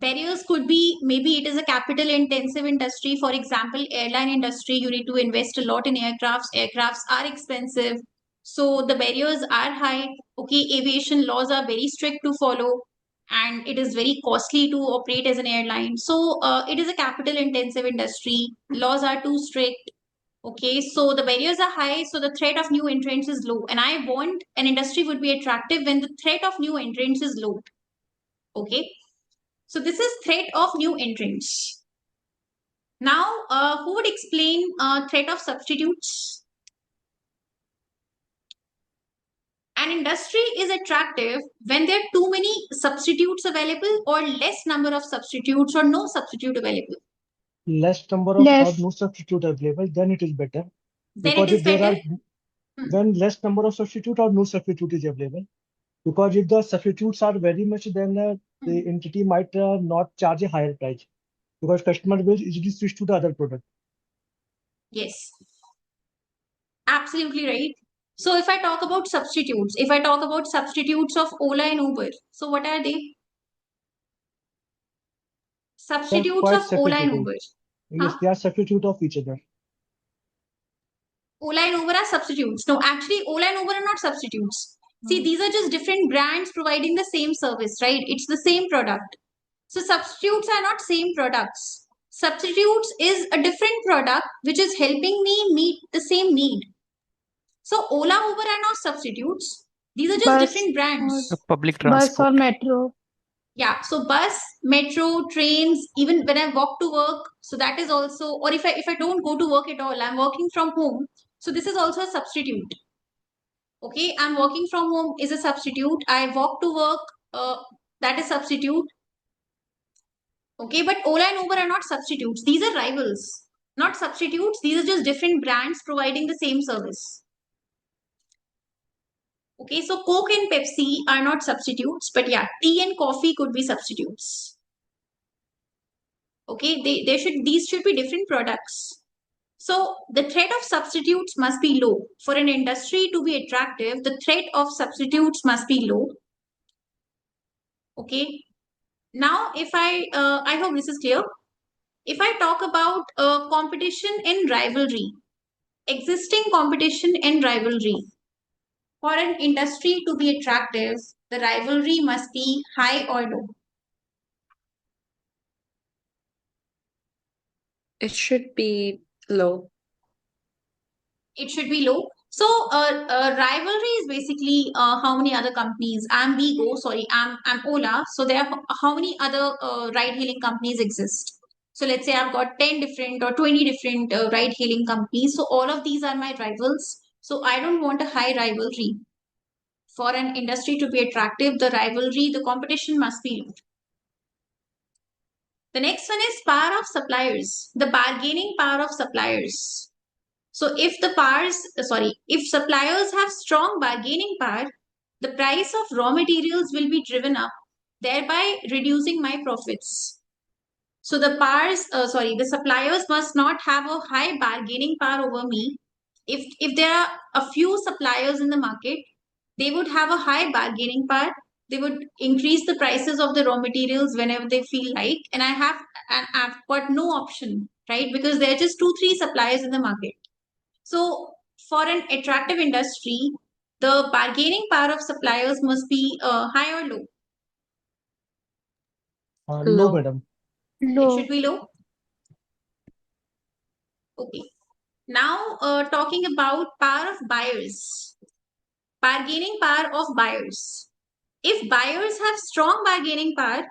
barriers could be, maybe it is a capital intensive industry. For example, airline industry, you need to invest a lot in aircrafts are expensive, so the barriers are high. Okay, aviation laws are very strict to follow. and it is very costly to operate as an airline. So it is a capital intensive industry. Laws are too strict. Okay, so the barriers are high, so the threat of new entrants is low. And I want an industry would be attractive when the threat of new entrants is low. Okay, so this is threat of new entrants. Now, who would explain threat of substitutes? An industry is attractive when there are too many substitutes available or less number of substitutes or no substitute available. Less number of or Less. no substitute available, then it is better. Then Because it is if there are better. when less number of substitute or no substitute is available, because if the substitutes are very much, then the entity might not charge a higher price because customer will easily switch to the other product. Yes, absolutely right. So if I talk about substitutes of Ola and Uber, so what are they? They're Substitutes quite of Ola and substitutable. Uber. Yes, Huh? they are substitute of each other. Ola and Uber are substitutes. No, actually, Ola and Uber are not substitutes. See, these are just different brands providing the same service, right? It's the same product. So substitutes are not same products. Substitutes is a different product which is helping me meet the same need. So Ola, Uber are not substitutes. These are just Bus different brands. The public Bus or transport. metro. Yeah, so bus, metro, trains, even when I walk to work, so that is also, or if I don't go to work at all, I'm working from home. So this is also a substitute. Okay, I'm working from home is a substitute. I walk to work, that is substitute. Okay, but Ola and Uber are not substitutes. These are rivals, not substitutes. These are just different brands providing the same service. Okay, so Coke and Pepsi are not substitutes, but yeah, tea and coffee could be substitutes. Okay, these should be different products. So the threat of substitutes must be low. For an industry to be attractive, the threat of substitutes must be low. Okay. Now, if I hope this is clear. If I talk about competition and rivalry, existing competition and rivalry, for an industry to be attractive, the rivalry must be high or low. It should be low. It should be low. So, rivalry is basically how many other companies. I'm Vigo, sorry, I'm Ola. So there are how many other ride-hailing companies exist. So let's say I've got 10 different or 20 different ride-hailing companies. So all of these are my rivals. So I don't want a high rivalry. For an industry to be attractive, the rivalry, the competition must be low. The next one is power of suppliers, the bargaining power of suppliers. So if suppliers have strong bargaining power, the price of raw materials will be driven up, thereby reducing my profits. So the suppliers must not have a high bargaining power over me. If there are a few suppliers in the market, they would have a high bargaining power. They would increase the prices of the raw materials whenever they feel like, and I've got no option, right? Because there are just 2-3 suppliers in the market. So for an attractive industry, the bargaining power of suppliers must be high or low. Low, madam. It should Low. be low. Okay. Now talking about power of buyers, bargaining power of buyers. If buyers have strong bargaining power,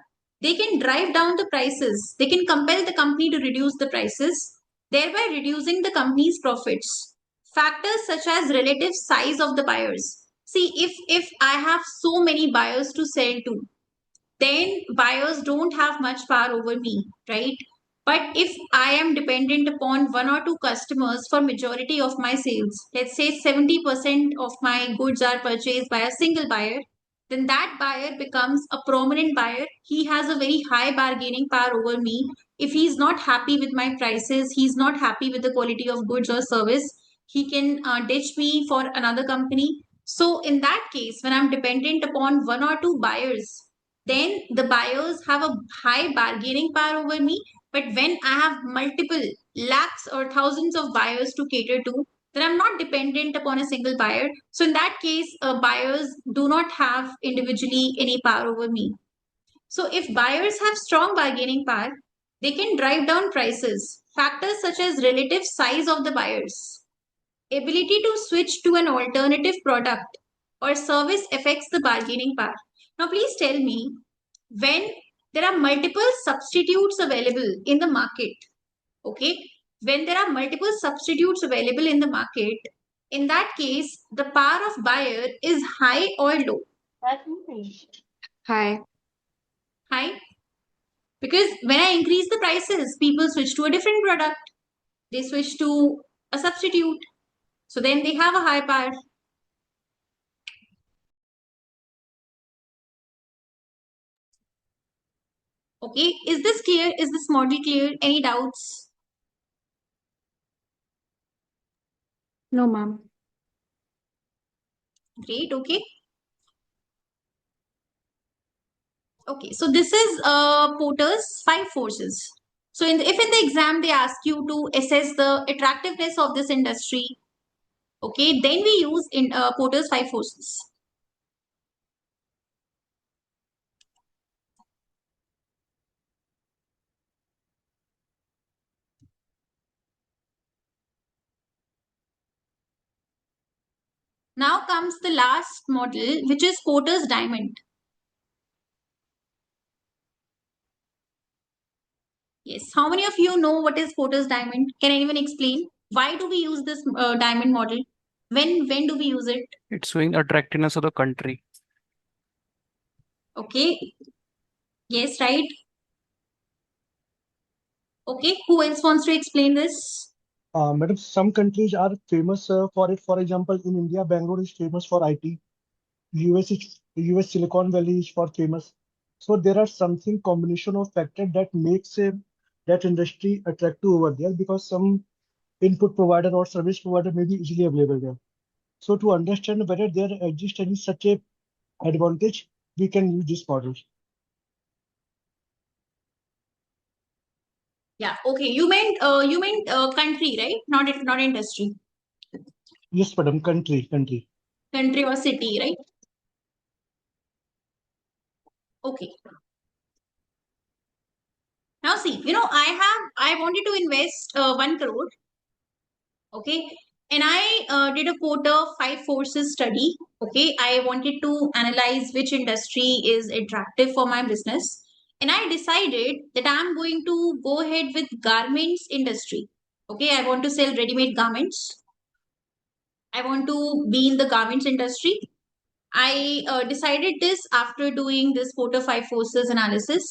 they can drive down the prices. They can compel the company to reduce the prices, thereby reducing the company's profits. Factors such as relative size of the buyers. See, if I have so many buyers to sell to, then buyers don't have much power over me, right? But if I am dependent upon one or two customers for majority of my sales, let's say 70% of my goods are purchased by a single buyer, then that buyer becomes a prominent buyer. He has a very high bargaining power over me. If he's not happy with my prices, he's not happy with the quality of goods or service, he can ditch me for another company. So in that case, when I'm dependent upon one or two buyers, then the buyers have a high bargaining power over me. But when I have multiple lakhs or thousands of buyers to cater to, then I'm not dependent upon a single buyer. So in that case, buyers do not have individually any power over me. So if buyers have strong bargaining power, they can drive down prices. Factors such as relative size of the buyers, ability to switch to an alternative product or service affects the bargaining power. Now, please tell me, when there are multiple substitutes available in the market, okay, when there are multiple substitutes available in the market, in that case, the power of buyer is high or low? Hi. High. Because when I increase the prices, people switch to a different product. They switch to a substitute. So then they have a high power. Okay, is this clear? Is this model clear? Any doubts? No, ma'am. Great, okay. Okay, so this is Porter's 5 forces. So if in the exam they ask you to assess the attractiveness of this industry, okay, then we use in Porter's 5 forces. Now comes the last model, which is Porter's diamond. Yes, how many of you know what is Porter's diamond? Can anyone explain? Why do we use this diamond model? When do we use it? It's showing the attractiveness of the country. Okay. Yes, right. Okay, who else wants to explain this? Madam, some countries are famous for it. For example, in India, Bangalore is famous for IT. US Silicon Valley is for famous. So there are something combination of factors that makes that industry attractive over there because some input provider or service provider may be easily available there. So to understand whether there exists any such a advantage, we can use this model. Yeah, okay. You meant country, right? Not industry. Yes, madam, country. Country or city, right? Okay. Now see, I wanted to invest 1 crore. Okay. And I did a Porter 5 forces study. Okay. I wanted to analyze which industry is attractive for my business. And I decided that I'm going to go ahead with garments industry. Okay. I want to sell ready-made garments. I want to be in the garments industry. I decided this after doing this Porter 5 forces analysis.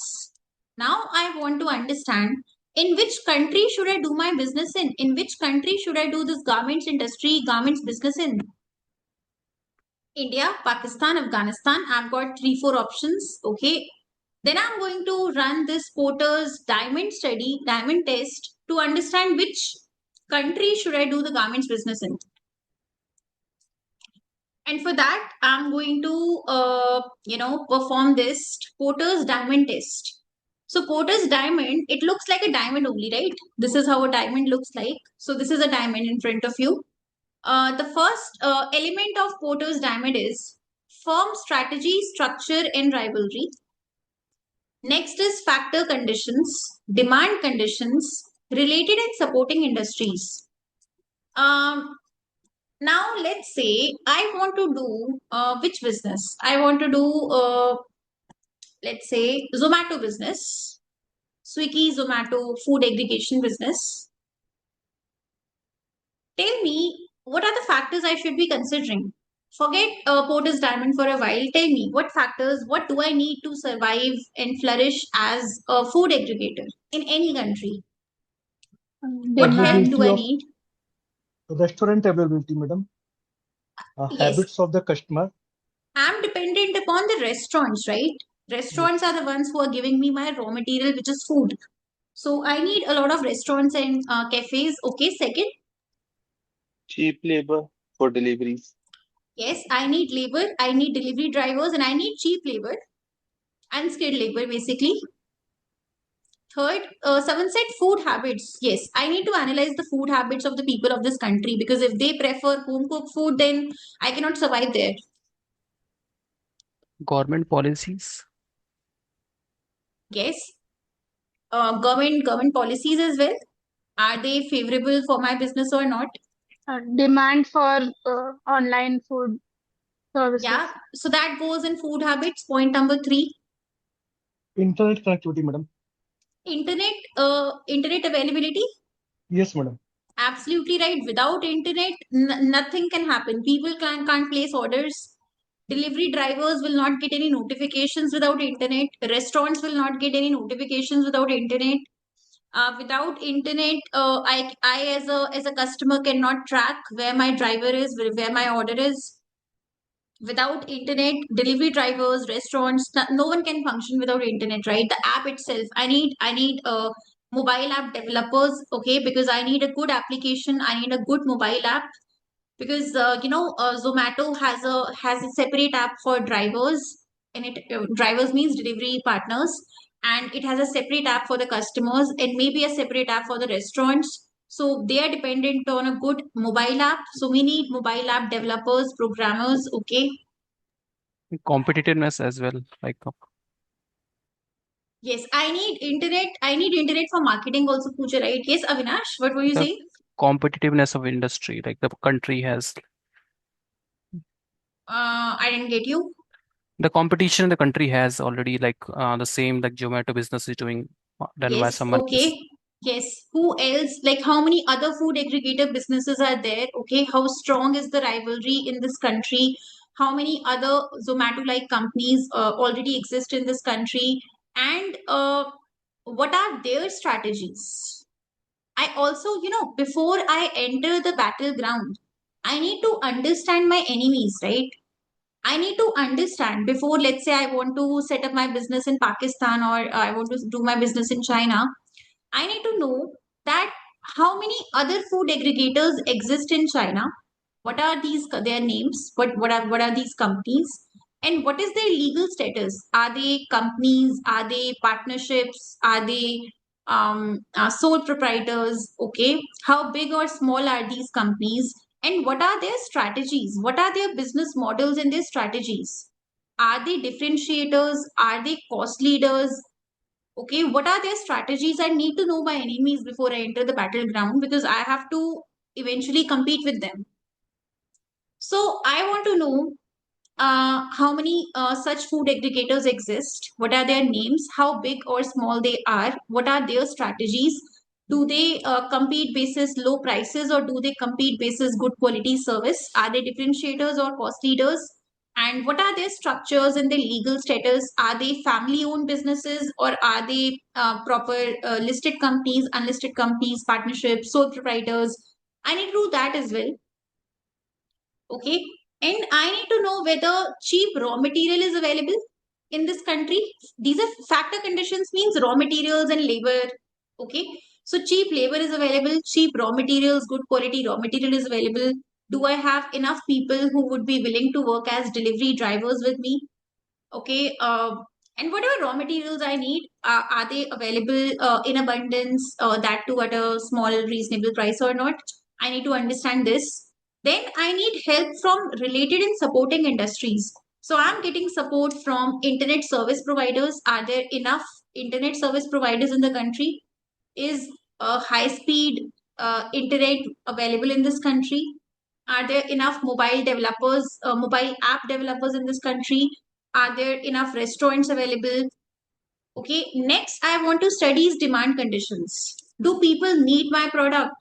Now I want to understand in which country should I do my business in? In which country should I do this garments industry, garments business in? India, Pakistan, Afghanistan. I've got 3-4 options. Okay. Then I'm going to run this Porter's diamond study, diamond test to understand which country should I do the garments business in. And for that, I'm going to, perform this Porter's diamond test. So Porter's diamond, it looks like a diamond only, right? This is how a diamond looks like. So this is a diamond in front of you. The first element of Porter's diamond is firm strategy, structure, and rivalry. Next is factor conditions, demand conditions, related and supporting industries. Now let's say I want to do which business? I want to do let's say Zomato business, Swiggy, Zomato, food aggregation business. Tell me what are the factors I should be considering? Forget Porter's diamond for a while. Tell me what factors, what do I need to survive and flourish as a food aggregator in any country? What help do I need? Restaurant availability, madam. Yes. Habits of the customer. I'm dependent upon the restaurants, right? Restaurants are the ones who are giving me my raw material, which is food. So I need a lot of restaurants and cafes. Okay, second. Cheap labor for deliveries. Yes, I need labor. I need delivery drivers and I need cheap labor. Unskilled labor, basically. Third, someone said food habits. Yes, I need to analyze the food habits of the people of this country because if they prefer home cooked food, then I cannot survive there. Government policies. Yes. Government policies as well. Are they favorable for my business or not? Demand for online food services. Yeah. So that goes in food habits. Point number 3. Internet connectivity, madam. Internet availability. Yes, madam. Absolutely right. Without internet, nothing can happen. People can't place orders. Delivery drivers will not get any notifications without internet. Restaurants will not get any notifications without internet. Without internet, I as a customer cannot track where my driver is, where my order is. Without internet, delivery drivers, restaurants, no one can function without internet, right? The app itself, I need mobile app developers, okay, because I need a good application, I need a good mobile app, because Zomato has a separate app for drivers, and it drivers means delivery partners, and it has a separate app for the customers, and maybe a separate app for the restaurants. So they are dependent on a good mobile app. So we need mobile app developers, programmers, okay. Competitiveness as well, like Yes, I need internet for marketing also, Pooja, right? Yes, Avinash, what were you the saying? competitiveness of industry, like the country has. I didn't get you. The competition the country has already, like the same like Zomato business is doing, done by Yes, someone else. okay. Yes. Who else? Like, how many other food aggregator businesses are there? Okay. How strong is the rivalry in this country? How many other Zomato-like companies already exist in this country? And what are their strategies? I also, before I enter the battleground, I need to understand my enemies, right? I need to understand before, let's say, I want to set up my business in Pakistan, or I want to do my business in China. I need to know that how many other food aggregators exist in China. What are their names? What are these companies? And what is their legal status? Are they companies? Are they partnerships? Are they sole proprietors? Okay. How big or small are these companies? And what are their strategies? What are their business models and their strategies? Are they differentiators? Are they cost leaders? Okay, what are their strategies? I need to know my enemies before I enter the battleground, because I have to eventually compete with them. So I want to know how many such food aggregators exist, what are their names, how big or small they are, what are their strategies, do they compete basis low prices, or do they compete basis good quality service, are they differentiators or cost leaders, and what are their structures and their legal status, are they family owned businesses, or are they proper listed companies, unlisted companies, partnerships, sole proprietors. I need to do that as well. Okay. And I need to know whether cheap raw material is available in this country. These are factor conditions, means raw materials and labor. Okay. So cheap labor is available, cheap raw materials, good quality raw material is available. Do I have enough people who would be willing to work as delivery drivers with me? Okay. And whatever raw materials I need, are they available in abundance, that too at a small reasonable price or not? I need to understand this. Then I need help from related and supporting industries. So I'm getting support from internet service providers. Are there enough internet service providers in the country? Is high speed internet available in this country? Are there enough mobile app developers in this country? Are there enough restaurants available? Okay, next I want to study demand conditions. Do people need my product?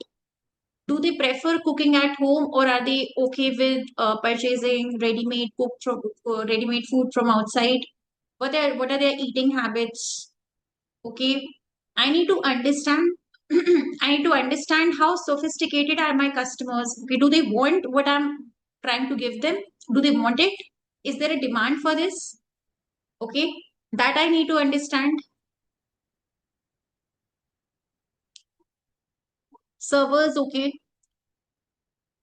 Do they prefer cooking at home, or are they okay with purchasing ready-made food from outside? What are their eating habits? Okay, I need to understand. I need to understand how sophisticated are my customers. Okay, do they want what I'm trying to give them? Do they want it? Is there a demand for this? Okay, that I need to understand. Servers, okay.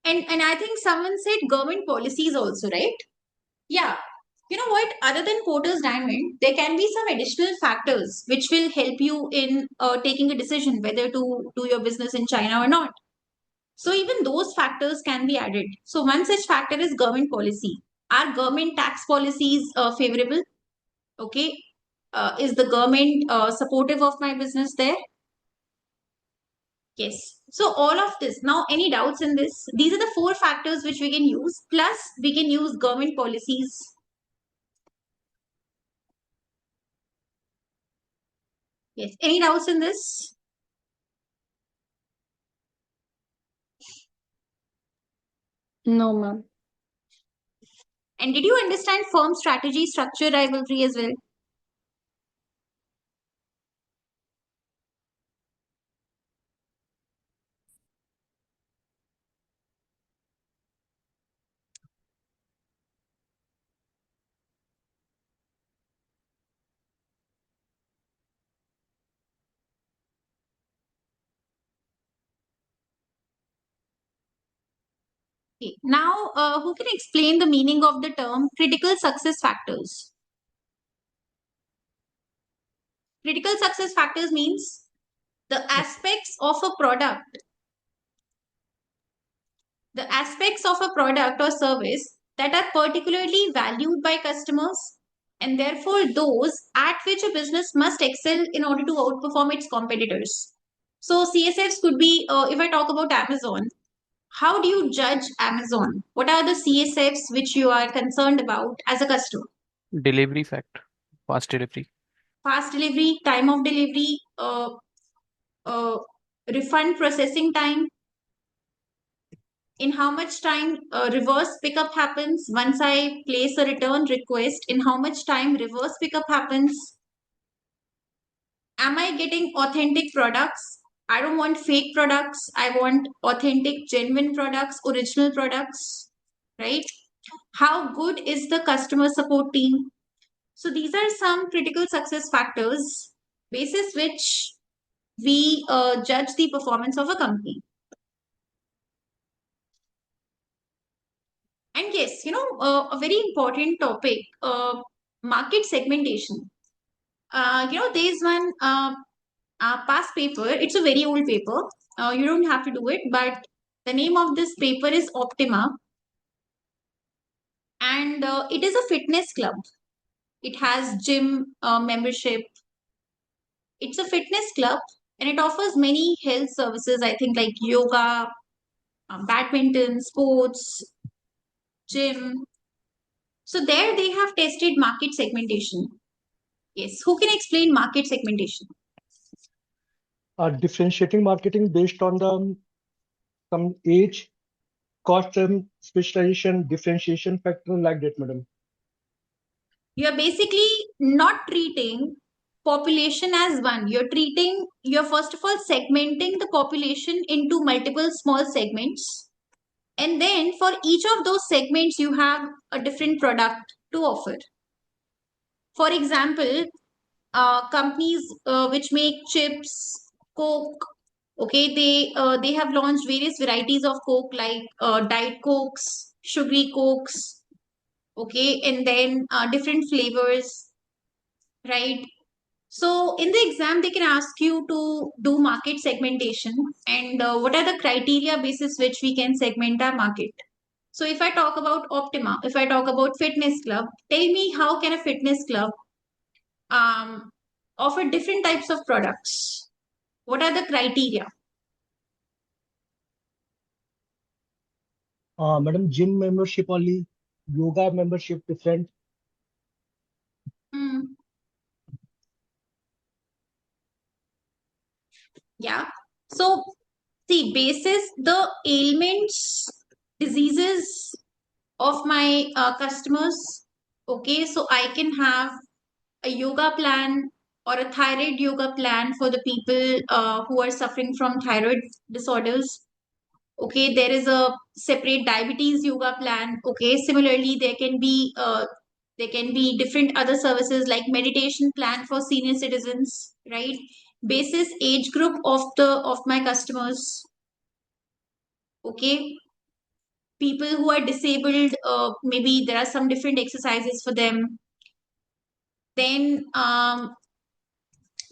And I think someone said government policies also, right? Yeah. You know what? Other than Porter's diamond, there can be some additional factors which will help you in taking a decision whether to do your business in China or not. So even those factors can be added. So one such factor is government policy. Are government tax policies favorable? Okay. Is the government supportive of my business there? Yes. So all of this. Now, any doubts in this? These are the 4 factors which we can use. Plus, we can use government policies. Yes. Any doubts in this? No, ma'am. And did you understand firm strategy, structure, rivalry as well? Okay. Now, who can explain the meaning of the term critical success factors? Critical success factors means the aspects of a product, or service that are particularly valued by customers, and therefore those at which a business must excel in order to outperform its competitors. So CSFs could be, if I talk about Amazon, how do you judge Amazon? What are the CSFs which you are concerned about as a customer? Delivery fact, fast delivery. Fast delivery, time of delivery, uh, refund processing time, in how much time reverse pickup happens once I place a return request, in how much time reverse pickup happens, am I getting authentic products? I don't want fake products. I want authentic, genuine products, original products, right? How good is the customer support team? So these are some critical success factors basis which we judge the performance of a company. And yes, a very important topic, market segmentation. There's one past paper. It's a very old paper. You don't have to do it, but the name of this paper is Optima, and it is a fitness club. It has gym membership. It's a fitness club, and it offers many health services. I think like yoga, badminton, sports, gym. So there they have tested market segmentation. Yes, who can explain market segmentation? Differentiating marketing based on the some age, cost, specialization, differentiation factor like that, madam. You are basically not treating population as one. You're first of all segmenting the population into multiple small segments. And then for each of those segments, you have a different product to offer. For example, companies which make chips, Coke, okay, they have launched various varieties of Coke like Diet Cokes, sugary Cokes, okay, and then different flavors, right? So in the exam, they can ask you to do market segmentation and what are the criteria basis which we can segment our market. So if I talk about Optima, if I talk about fitness club, tell me how can a fitness club um, offer different types of products? What are the criteria? Madam, gym membership only, yoga membership different. Hmm. Yeah. So see, basis the ailments, diseases of my customers. Okay, so I can have a yoga plan or a thyroid yoga plan for the people who are suffering from thyroid disorders. Okay, there is a separate diabetes yoga plan. Okay, similarly there can be different other services like meditation plan for senior citizens, right? Basis age group of my customers. Okay, people who are disabled, maybe there are some different exercises for them. Then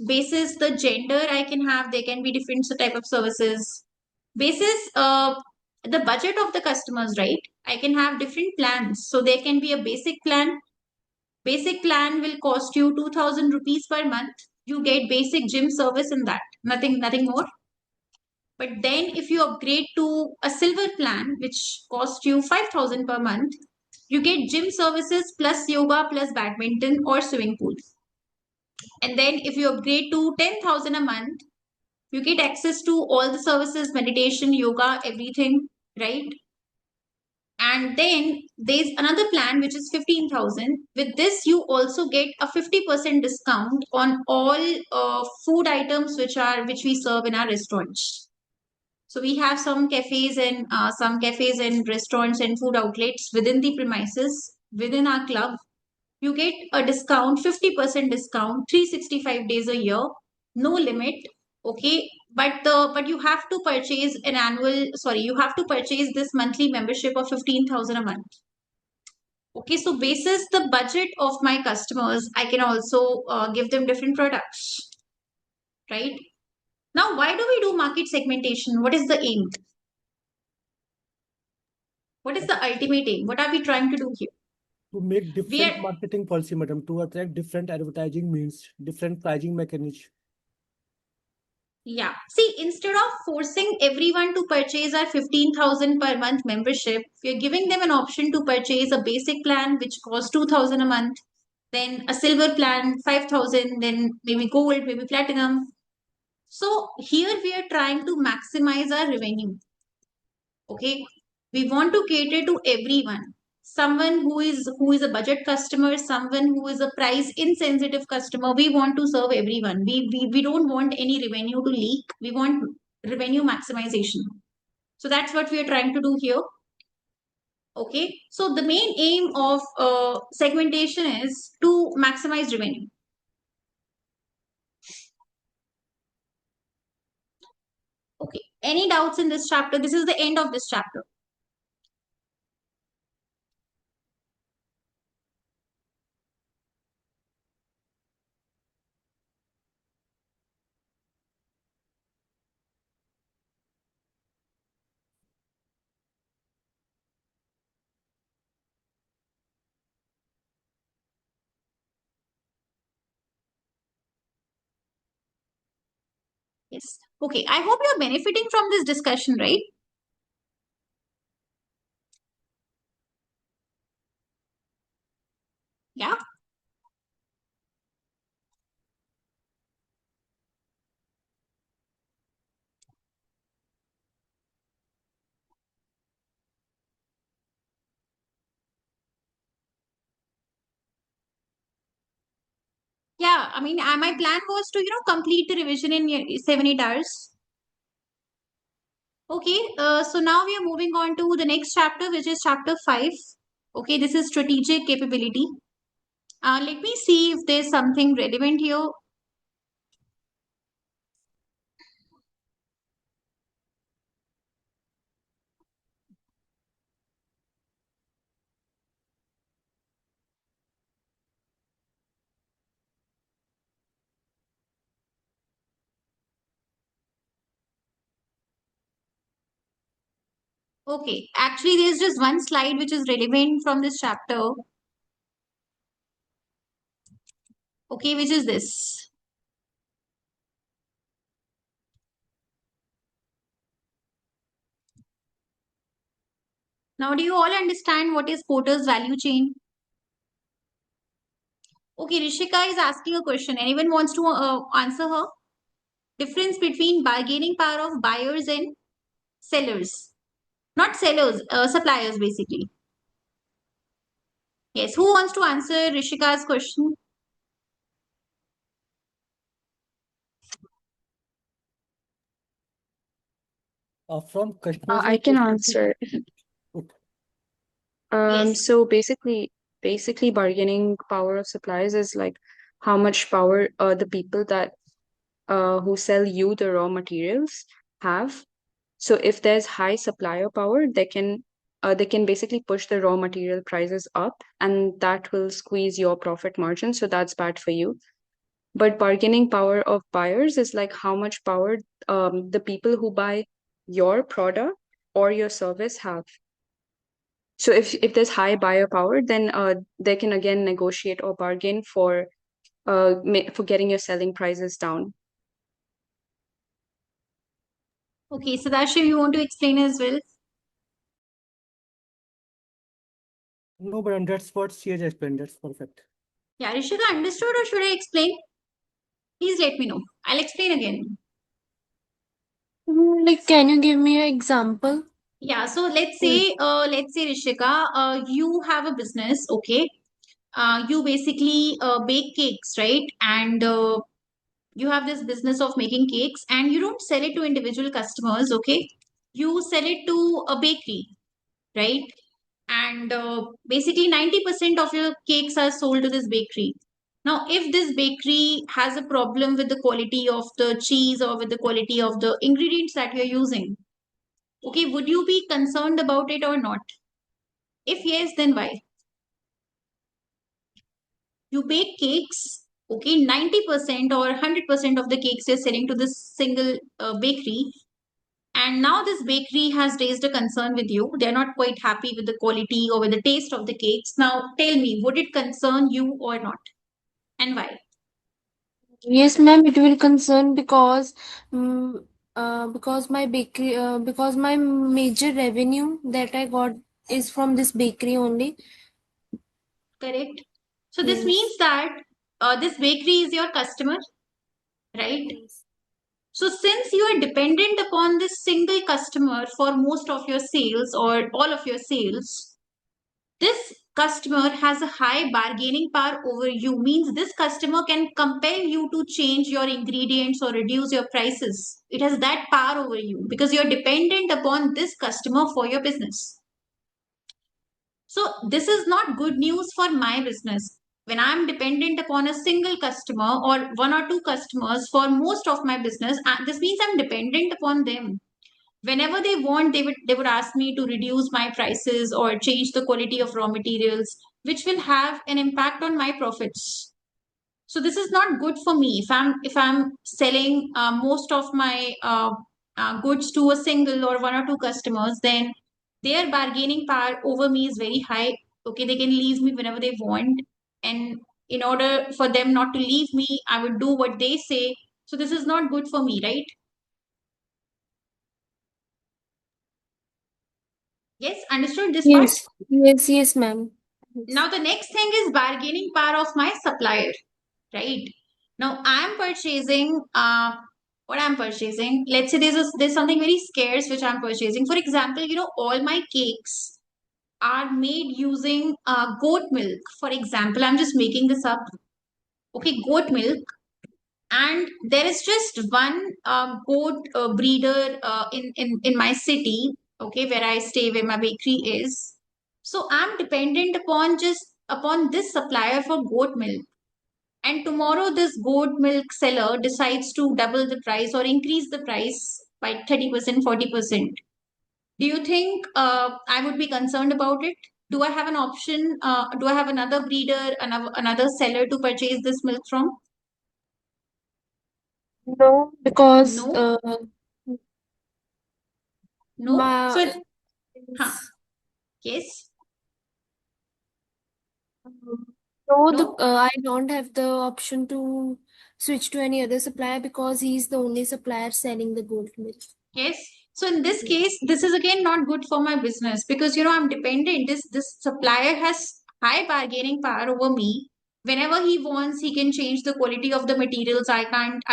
basis the gender I can have, there can be different type of services. Basis the budget of the customers, right? I can have different plans. So there can be a basic plan, Basic plan will cost you 2000 rupees per month. You get basic gym service in that, nothing more. But then if you upgrade to a silver plan, which costs you 5000 per month, you get gym services plus yoga plus badminton or swimming pool. And then if you upgrade to 10,000 a month, you get access to all the services, meditation, yoga, everything, right? And then there's another plan which is 15,000. With this, you also get a 50% discount on all food items which we serve in our restaurants. So we have some cafes and restaurants and food outlets within the premises within our club. You get a discount, 50% discount, 365 days a year, no limit. Okay, but you have to purchase you have to purchase this monthly membership of 15,000 a month. Okay, so basis the budget of my customers, I can also give them different products, right? Now, why do we do market segmentation? What is the aim? What is the ultimate aim? What are we trying to do here? To make We different are, marketing policy, madam, to attract different advertising means, different pricing mechanism. yeah. See, instead of forcing everyone to purchase our 15,000 per month membership, we're giving them an option to purchase a basic plan which costs 2,000 a month, then a silver plan 5,000, then maybe gold, maybe platinum. So here we are trying to maximize our revenue. Okay, we want to cater to everyone. Someone who is a budget customer, someone who is a price insensitive customer. We want to serve everyone. We don't want any revenue to leak. We want revenue maximization. So that's what we are trying to do here. Okay, so the main aim of segmentation is to maximize revenue. Okay, any doubts in this chapter? This is the end of this chapter. Yes. Okay, I hope you're benefiting from this discussion, right? Yeah. Yeah, I mean, my plan was to, complete the revision in 7-8 hours. Okay, so now we are moving on to the next chapter, which is chapter 5. Okay, this is strategic capability. Let me see if there's something relevant here. Okay, actually, there's just one slide which is relevant from this chapter. Okay, which is this. Now, do you all understand what is Porter's value chain? Okay, Rishika is asking a question. Anyone wants to answer her? Difference between bargaining power of buyers and sellers. Not sellers, suppliers basically. Yes, who wants to answer Rishika's question? From customers I can answer. Yes. So basically bargaining power of suppliers is like how much power the people that who sell you the raw materials have. So if there's high supplier power, they can basically push the raw material prices up, and that will squeeze your profit margin. So that's bad for you. But bargaining power of buyers is like how much power the people who buy your product or your service have. So if there's high buyer power, then they can again negotiate or bargain for getting your selling prices down. Okay, Sadashiv, you want to explain as well? No, but that's what she has explained. That's perfect. Yeah, Rishika, understood or should I explain? Please let me know. I'll explain again. Like, can you give me an example? Yeah, so let's say Rishika, you have a business, okay? You basically bake cakes, right? And you have this business of making cakes, and you don't sell it to individual customers, okay? You sell it to a bakery, right? And basically 90% of your cakes are sold to this bakery. Now, if this bakery has a problem with the quality of the cheese or with the quality of the ingredients that you're using, okay, would you be concerned about it or not? If yes, then why? You bake cakes, okay, 90% or 100% of the cakes you're selling to this single bakery. And now this bakery has raised a concern with you. They're not quite happy with the quality or with the taste of the cakes. Now, tell me, would it concern you or not? And why? Yes, ma'am, it will concern because my major revenue that I got is from this bakery only. Correct. So this means Yes. that this bakery is your customer, right? Yes. So since you are dependent upon this single customer for most of your sales or all of your sales, this customer has a high bargaining power over you, means this customer can compel you to change your ingredients or reduce your prices. It has that power over you because you're dependent upon this customer for your business. So this is not good news for my business. When I'm dependent upon a single customer or one or two customers for most of my business, this means I'm dependent upon them. Whenever they want, they would ask me to reduce my prices or change the quality of raw materials, which will have an impact on my profits. So this is not good for me. If I'm selling most of my goods to a single or one or two customers, then their bargaining power over me is very high. Okay, they can leave me whenever they want, and in order for them not to leave me, I would do what they say. So this is not good for me, right? Yes, understood this part. Yes, ma'am. Yes. Now the next thing is bargaining power of my supplier, right? Now I'm purchasing what I'm purchasing. Let's say there's something very scarce which I'm purchasing. For example, all my cakes are made using goat milk. For example, I'm just making this up. Okay, goat milk, and there is just one goat breeder in my city. Okay, where I stay, where my bakery is. So I'm dependent upon this supplier for goat milk, and tomorrow this goat milk seller decides to double the price or increase the price by 30%, 40%. Do you think I would be concerned about it? Do I have an option? Do I have another breeder, another seller to purchase this milk from? No, because No, no. my Huh, yes, no, no. I don't have the option to switch to any other supplier because he's the only supplier selling the gold milk. Yes. So in this case, this is again not good for my business because I'm dependent. This supplier has high bargaining power over me. Whenever he wants, he can change the quality of the materials. I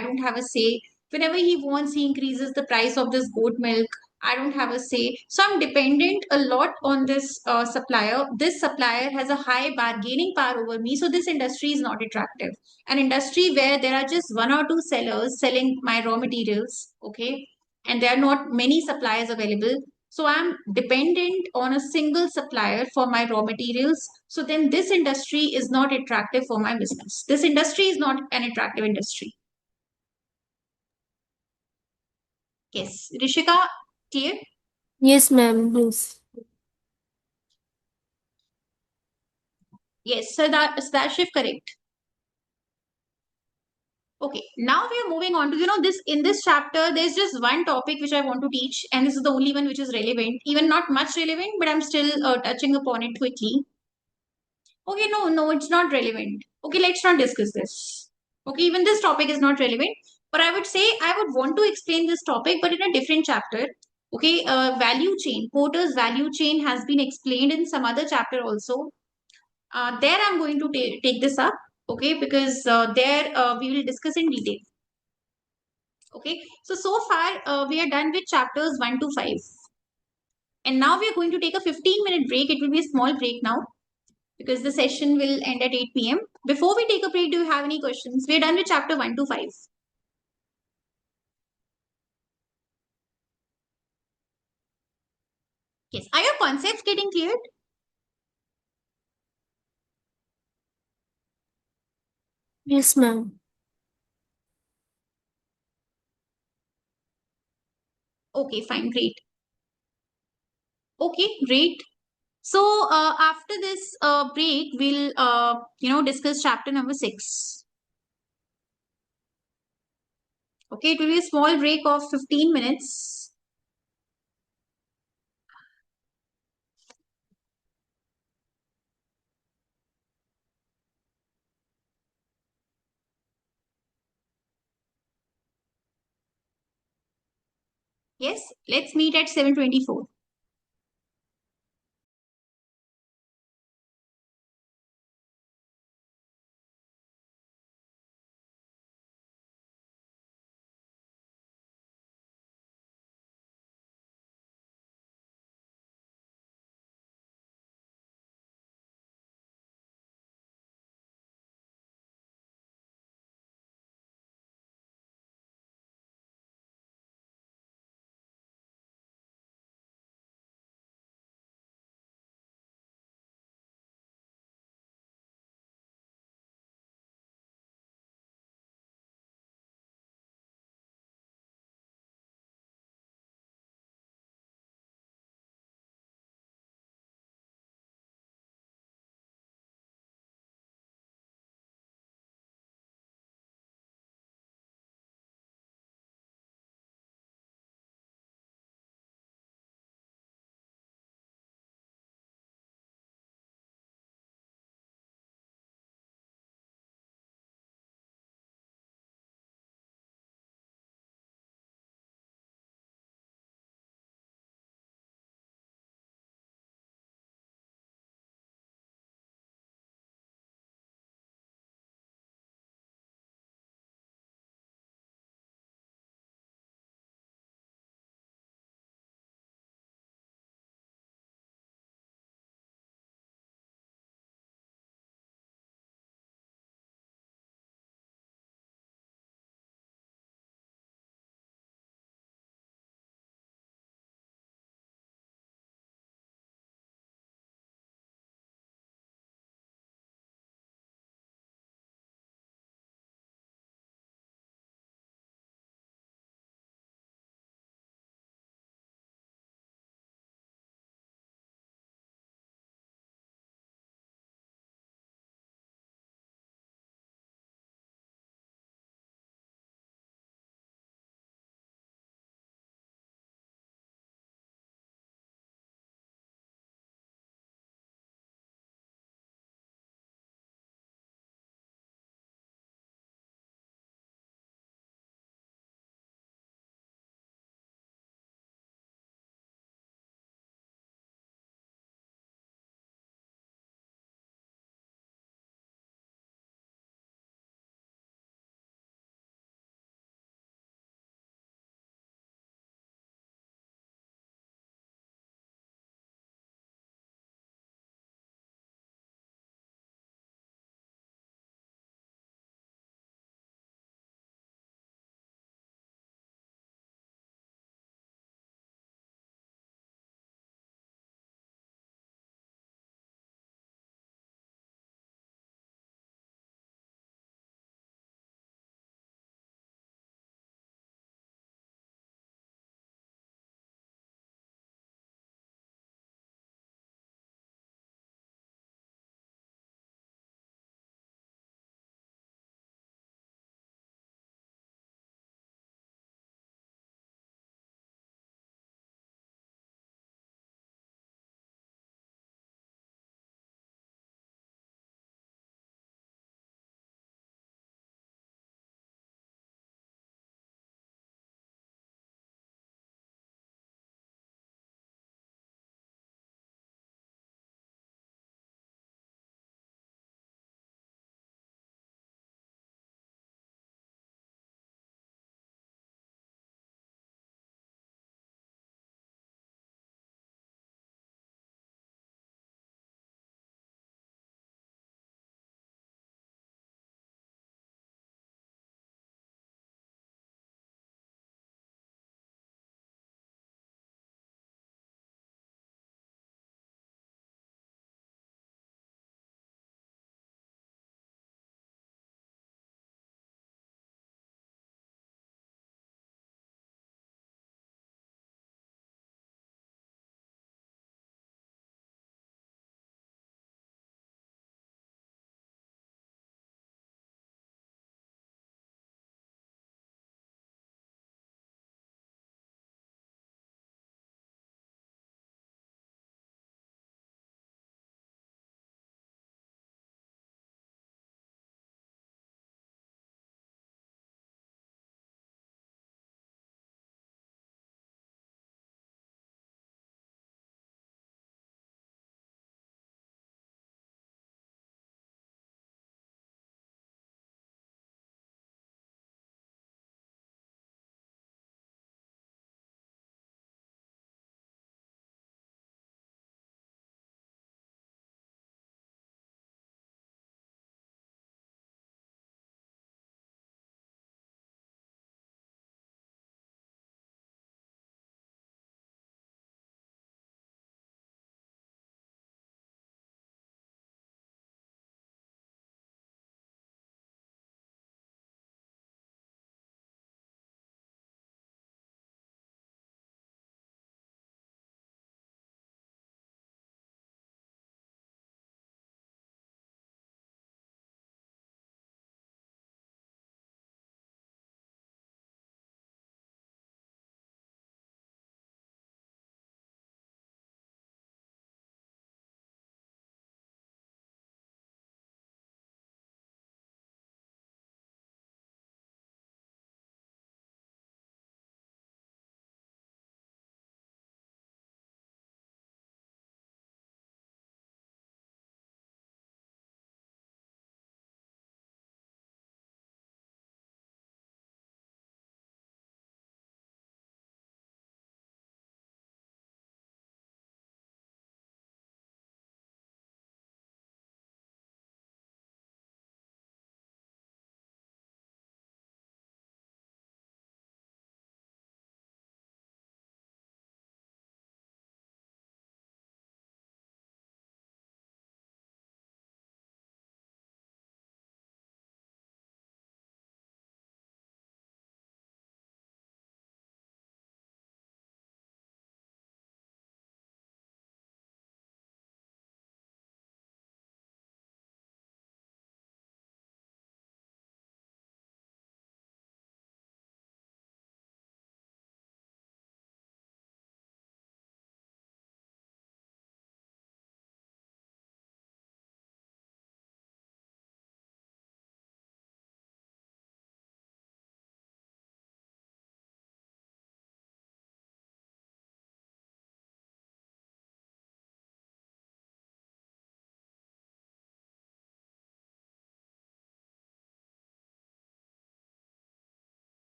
don't have a say. Whenever he wants, he increases the price of this goat milk. I don't have a say. So I'm dependent a lot on this supplier. This supplier has a high bargaining power over me. So this industry is not attractive. An industry where there are just one or two sellers selling my raw materials, okay, and there are not many suppliers available. So I'm dependent on a single supplier for my raw materials. So then this industry is not attractive for my business. This industry is not an attractive industry. Yes. Rishika, clear? Yes, ma'am. Yes. Yes. So that is that shift correct? Okay, now we are moving on to, this in this chapter, there's just one topic which I want to teach, and this is the only one which is relevant, even not much relevant, but I'm still touching upon it quickly. Okay, no, it's not relevant. Okay, let's not discuss this. Okay, even this topic is not relevant, but I would say I would want to explain this topic, but in a different chapter. Okay, value chain, Porter's value chain has been explained in some other chapter also. There I'm going to take this up, okay, because there we will discuss in detail. Okay, so far we are done with chapters 1 to 5. And now we are going to take a 15-minute break. It will be a small break now because the session will end at 8 p.m. Before we take a break, do you have any questions? We are done with chapter 1 to 5. Yes, are your concepts getting cleared? Yes, ma'am. Okay, fine, great. Okay, great. So after this break, we'll discuss chapter number 6. Okay, it will be a small break of 15 minutes. Yes, let's meet at 7:24.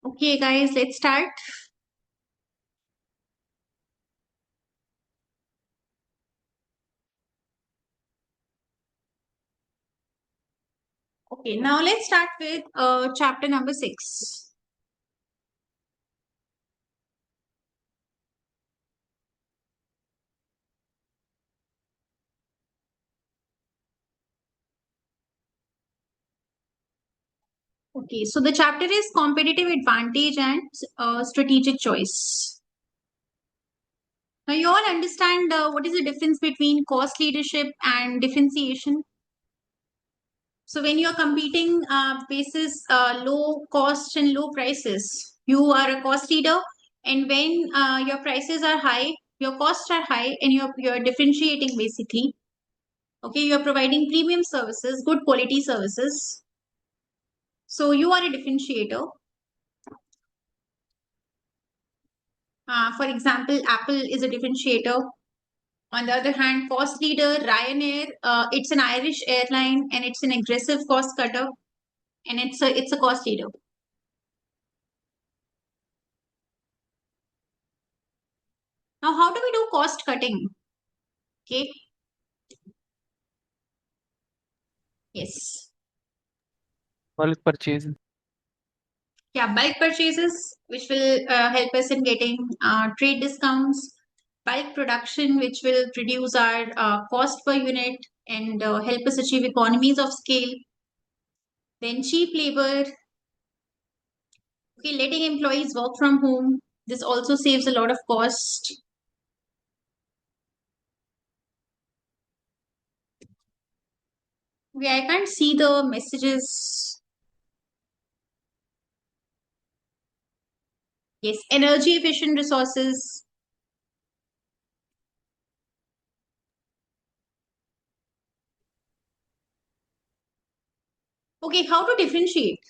Okay, guys, let's start. Okay, now let's start with chapter number 6. Okay, so the chapter is competitive advantage and strategic choice. Now, you all understand what is the difference between cost leadership and differentiation? So, when you're competing basis low cost and low prices, you are a cost leader. And when your prices are high, your costs are high, and you're differentiating basically. Okay, you're providing premium services, good quality services. So, you are a differentiator. For example, Apple is a differentiator. On the other hand, cost leader Ryanair, it's an Irish airline and it's an aggressive cost cutter, and it's a cost leader. Now, how do we do cost cutting? Okay. Yes. Bulk purchase. Yeah, bulk purchases, which will help us in getting trade discounts, bulk production, which will reduce our cost per unit and help us achieve economies of scale. Then cheap labor, okay, letting employees work from home. This also saves a lot of cost. Okay, I can't see the messages. Yes, energy efficient resources. Okay, how to differentiate?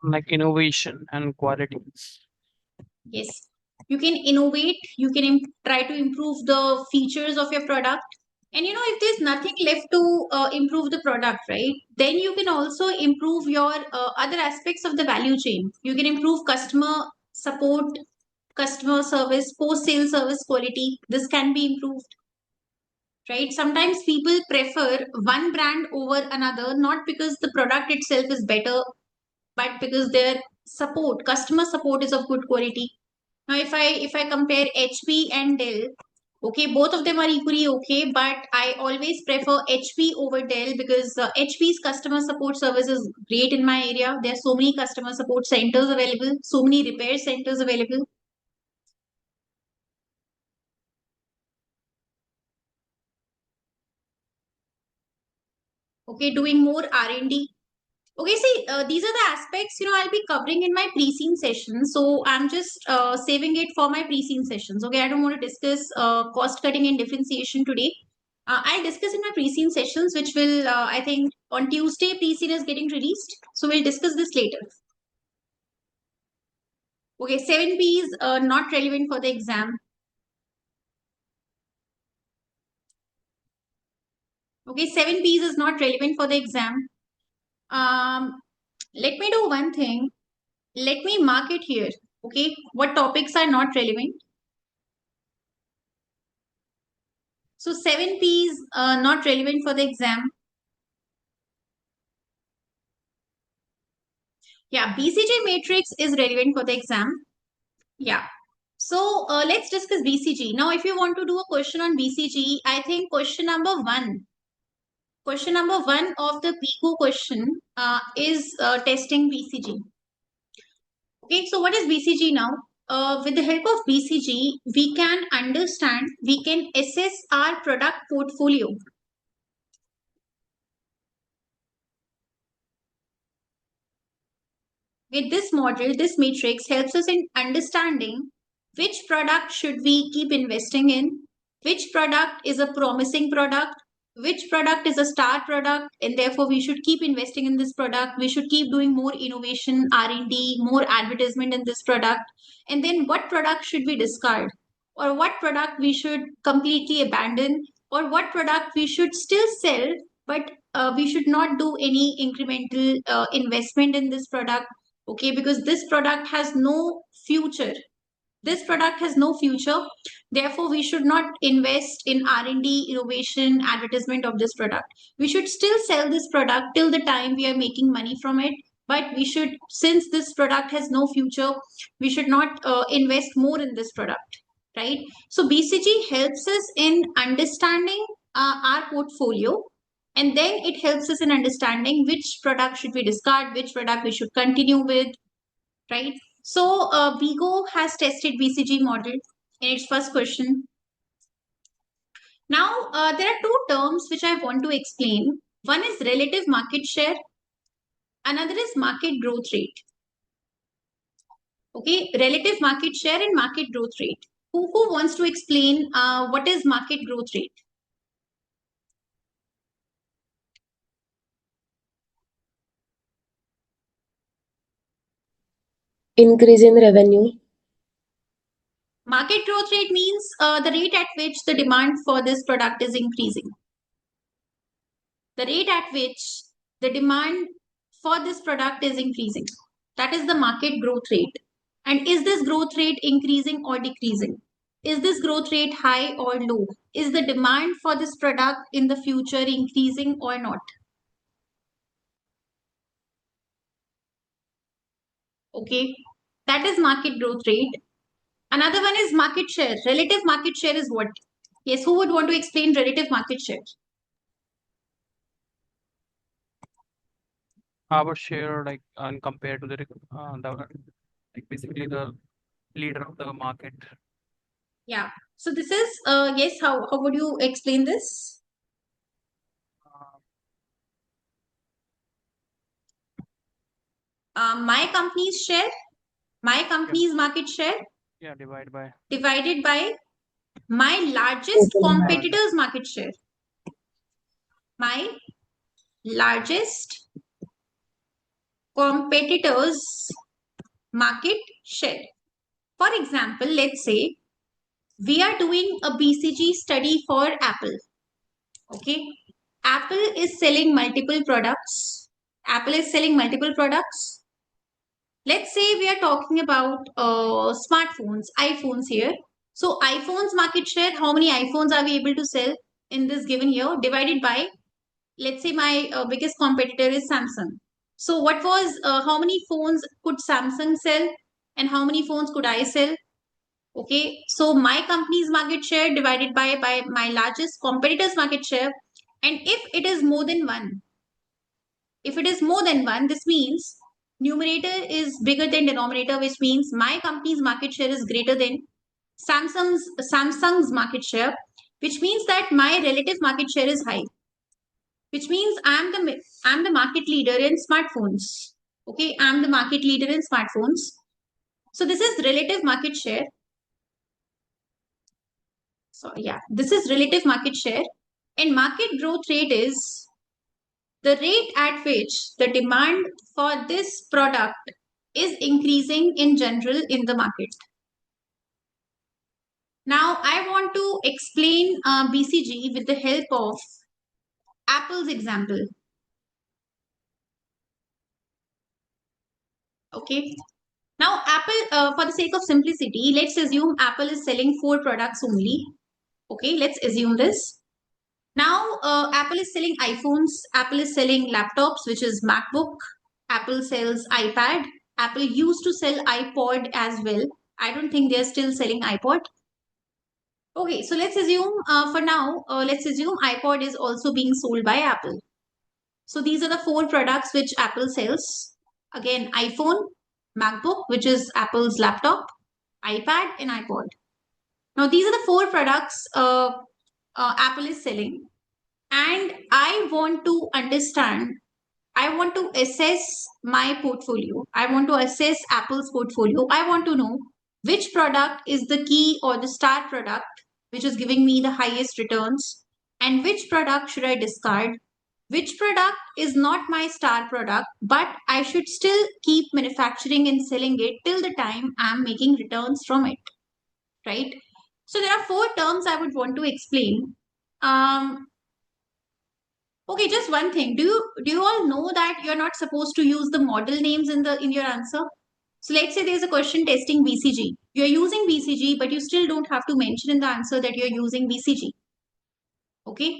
Like innovation and quality. Yes, you can innovate, you can try to improve the features of your product. And if there's nothing left to improve the product, right, then you can also improve your other aspects of the value chain. You can improve customer support, customer service, post sale service quality. This can be improved, right? Sometimes people prefer one brand over another, not because the product itself is better, but because their support, customer support is of good quality. Now, if I compare HP and Dell, okay, both of them are equally okay, but I always prefer HP over Dell because HP's customer support service is great in my area. There are so many customer support centers available, so many repair centers available. Okay, doing more R&D. Okay, see, these are the aspects I'll be covering in my pre-scene session. So I'm just saving it for my pre-scene sessions. Okay, I don't want to discuss cost cutting and differentiation today. I'll discuss in my pre-scene sessions, which will, I think, on Tuesday, pre-scene is getting released. So we'll discuss this later. Okay, 7P is not relevant for the exam. Okay, 7Ps is not relevant for the exam. Let me do one thing. Let me mark it here. Okay, what topics are not relevant? So 7P is not relevant for the exam. Yeah, BCG matrix is relevant for the exam. Yeah. So let's discuss BCG. Now, if you want to do a question on BCG, I think question number one of the PICO question is testing BCG. Okay, so what is BCG now? With the help of BCG, we can understand, we can assess our product portfolio. With this model, this matrix helps us in understanding which product should we keep investing in, which product is a promising product, which product is a star product, and therefore we should keep investing in this product. We should keep doing more innovation, R&D, more advertisement in this product. And then what product should we discard? Or what product we should completely abandon? or what product we should still sell, but we should not do any incremental investment in this product, okay, because this product has no future. This product has no future. Therefore, we should not invest in R&D, innovation, advertisement of this product. We should still sell this product till the time we are making money from it. But we should, since this product has no future, we should not invest more in this product, right? So BCG helps us in understanding our portfolio, and then it helps us in understanding which product should we discard, which product we should continue with, right? So Vigo has tested BCG model in its first question. Now, there are two terms which I want to explain. One is relative market share. Another is market growth rate. Okay, relative market share and market growth rate. Who wants to explain what is market growth rate? Increase in revenue. Market growth rate means the rate at which the demand for this product is increasing. The rate at which the demand for this product is increasing. That is the market growth rate. And is this growth rate increasing or decreasing? Is this growth rate high or low? Is the demand for this product in the future increasing or not? Okay, that is market growth rate. Another one is market share. Relative market share is what? Yes, who would want to explain relative market share? Our share, like, compared to the like basically the leader of the market. Yeah. So this is yes. How would you explain this? My company's share, my company's market share. Yeah, divided by my largest competitor's market share. My largest competitor's market share. For example, let's say we are doing a BCG study for Apple. Okay. Apple is selling multiple products. Apple is selling multiple products. Let's say we are talking about smartphones, iPhones here. So iPhones market share, how many iPhones are we able to sell in this given year, divided by, let's say my biggest competitor is Samsung. So what was, how many phones could Samsung sell and how many phones could I sell? Okay, so my company's market share divided by my largest competitor's market share. And if it is more than one, this means numerator is bigger than denominator, which means my company's market share is greater than Samsung's market share, which means that my relative market share is high, which means I'm the market leader in smartphones. Okay, I'm the market leader in smartphones. So this is relative market share. So yeah, this is relative market share, and market growth rate is the rate at which the demand for this product is increasing in general in the market. Now I want to explain BCG with the help of Apple's example. Okay. Now Apple, for the sake of simplicity, let's assume Apple is selling 4 products only. Okay, let's assume this. Now Apple is selling iPhones, Apple is selling laptops, which is MacBook, Apple sells iPad, Apple used to sell iPod as well. I don't think they're still selling iPod. Okay, so let's assume for now, let's assume iPod is also being sold by Apple. So these are the 4 products which Apple sells. Again, iPhone, MacBook, which is Apple's laptop, iPad, and iPod. Now these are the 4 products Apple is selling. And I want to understand, I want to assess my portfolio. I want to assess Apple's portfolio. I want to know which product is the key or the star product, which is giving me the highest returns, and which product should I discard. Which product is not my star product, but I should still keep manufacturing and selling it till the time I'm making returns from it, right? So there are 4 terms I would want to explain. Okay, just one thing. Do you all know that you're not supposed to use the model names in your answer? So let's say there's a question testing BCG. You're using BCG, but you still don't have to mention in the answer that you're using BCG. Okay?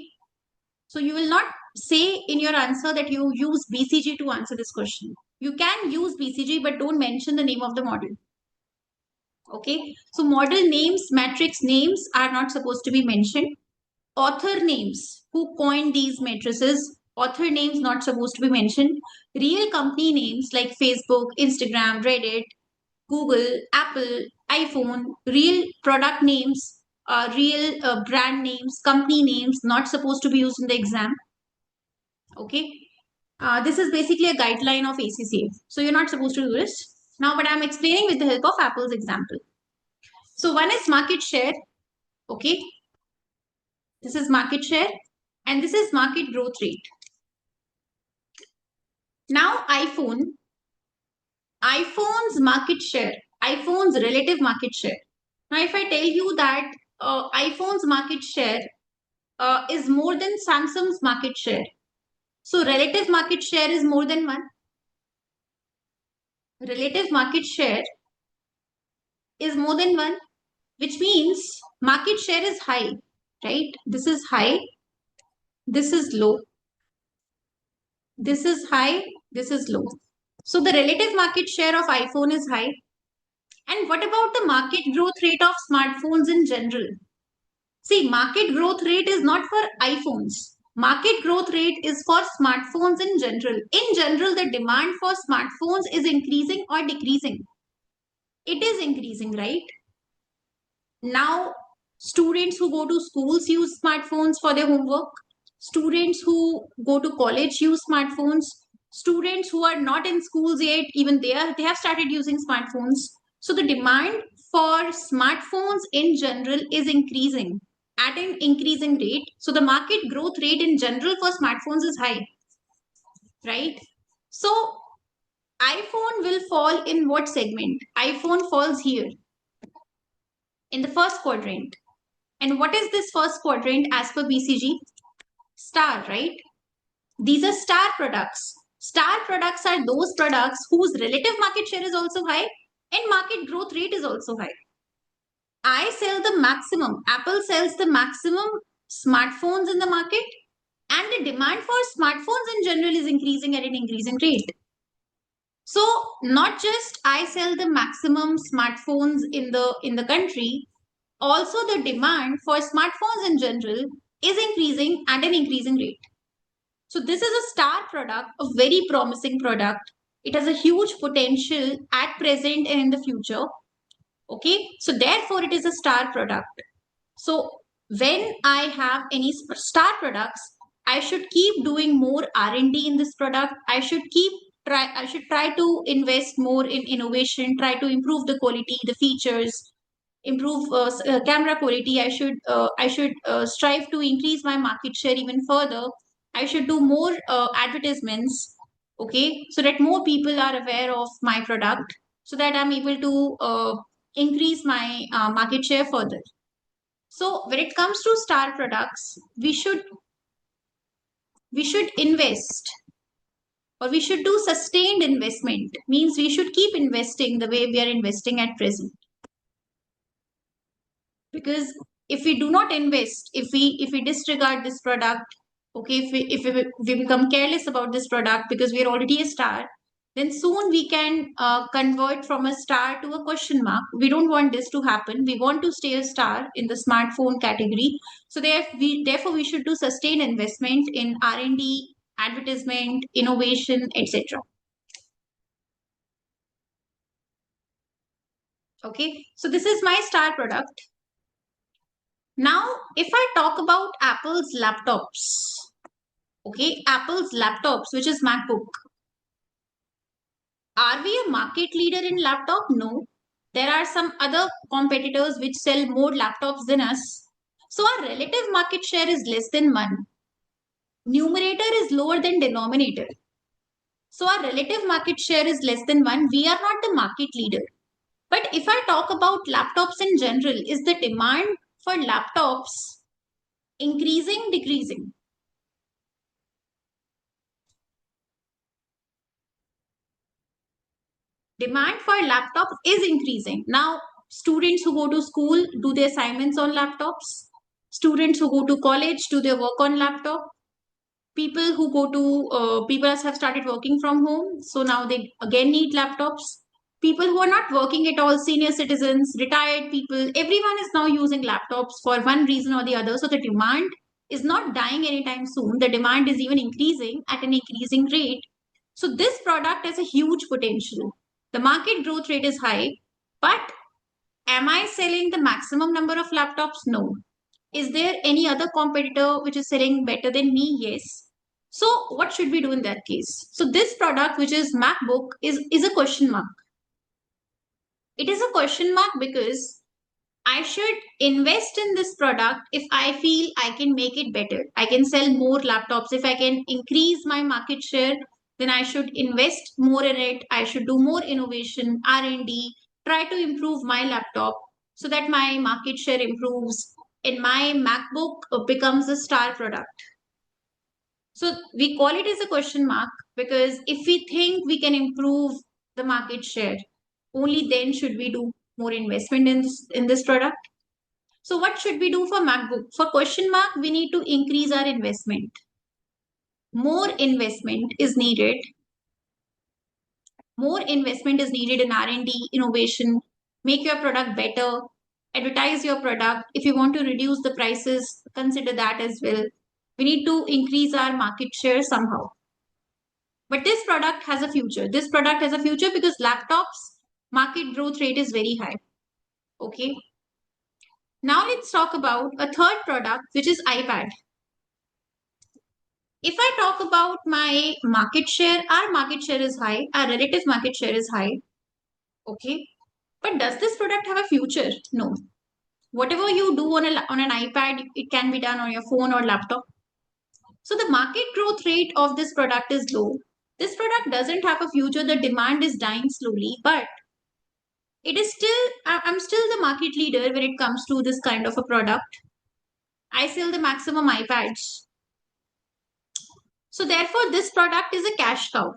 So you will not say in your answer that you use BCG to answer this question. You can use BCG, but don't mention the name of the model. Okay? So model names, matrix names are not supposed to be mentioned. Author names, who coined these matrices, author names not supposed to be mentioned. Real company names like Facebook, Instagram, Reddit, Google, Apple, iPhone, real product names, real brand names, company names, not supposed to be used in the exam. Okay. This is basically a guideline of ACCA. So you're not supposed to do this. Now, but I'm explaining with the help of Apple's example. So one is market share. Okay. This is market share and this is market growth rate. Now iPhone's market share, iPhone's relative market share. Now if I tell you that iPhone's market share is more than Samsung's market share. So relative market share is more than 1. Relative market share is more than 1, which means market share is high, right? This is high, this is low, this is high, this is low. So the relative market share of iPhone is high. And what about the market growth rate of smartphones in general? See, market growth rate is not for iPhones. Market growth rate is for smartphones in general. In general, the demand for smartphones is increasing or decreasing? It is increasing, right? Now, students who go to schools use smartphones for their homework. Students who go to college use smartphones. Students who are not in schools yet, even they have started using smartphones. So the demand for smartphones in general is increasing at an increasing rate. So the market growth rate in general for smartphones is high, right? So iPhone will fall in what segment? iPhone falls here in the first quadrant. And what is this first quadrant as per BCG? Star, right? These are star products. Star products are those products whose relative market share is also high and market growth rate is also high. I sell the maximum. Apple sells the maximum smartphones in the market and the demand for smartphones in general is increasing at an increasing rate. So not just I sell the maximum smartphones in the country, also the demand for smartphones in general is increasing at an increasing rate. So this is a star product, a very promising product. It has a huge potential at present and in the future. Okay, so therefore it is a star product. So when I have any star products, I should keep doing more R&D in this product. I should try to invest more in innovation, try to improve the quality, the features, improve camera quality. I should strive to increase my market share even further. I should do more advertisements, okay, so that more people are aware of my product, so that I'm able to increase my market share further. So when it comes to star products, we should invest, or we should do sustained investment. Means we should keep investing the way we are investing at present. Because if we do not invest, if we disregard this product, okay, if we become careless about this product because we are already a star, then soon we can convert from a star to a question mark. We don't want this to happen. We want to stay a star in the smartphone category. So therefore we should do sustained investment in R&D, advertisement, innovation, etc. Okay, so this is my star product. Now, if I talk about Apple's laptops, okay, Apple's laptops, which is MacBook, are we a market leader in laptop? No. There are some other competitors which sell more laptops than us. So our relative market share is less than 1. Numerator is lower than denominator. So our relative market share is less than 1. We are not the market leader. But if I talk about laptops in general, is the demand for laptops increasing, decreasing? Demand for laptops is increasing. Now, students who go to school do their assignments on laptops. Students who go to college do their work on laptop. People who go to people have started working from home, so now they again need laptops. People who are not working at all, senior citizens, retired people, everyone is now using laptops for one reason or the other. So the demand is not dying anytime soon. The demand is even increasing at an increasing rate. So this product has a huge potential. The market growth rate is high, but am I selling the maximum number of laptops? No. Is there any other competitor which is selling better than me? Yes. So what should we do in that case? So this product, which is MacBook, is a question mark. It is a question mark because I should invest in this product if I feel I can make it better. I can sell more laptops. If I can increase my market share, then I should invest more in it. I should do more innovation, R&D, try to improve my laptop so that my market share improves and my MacBook becomes a star product. So we call it as a question mark because if we think we can improve the market share, only then should we do more investment in this product. So what should we do for MacBook? For question mark, we need to increase our investment. More investment is needed. More investment is needed in R&D, innovation, make your product better, advertise your product. If you want to reduce the prices, consider that as well. We need to increase our market share somehow. But this product has a future. This product has a future because laptops market growth rate is very high. Okay. Now let's talk about a third product, which is iPad. If I talk about my market share, our market share is high, our relative market share is high. Okay. But does this product have a future? No. Whatever you do on an iPad, it can be done on your phone or laptop. So the market growth rate of this product is low. This product doesn't have a future. The demand is dying slowly, but it is still, I'm still the market leader when it comes to this kind of a product. I sell the maximum iPads. So therefore, this product is a cash cow.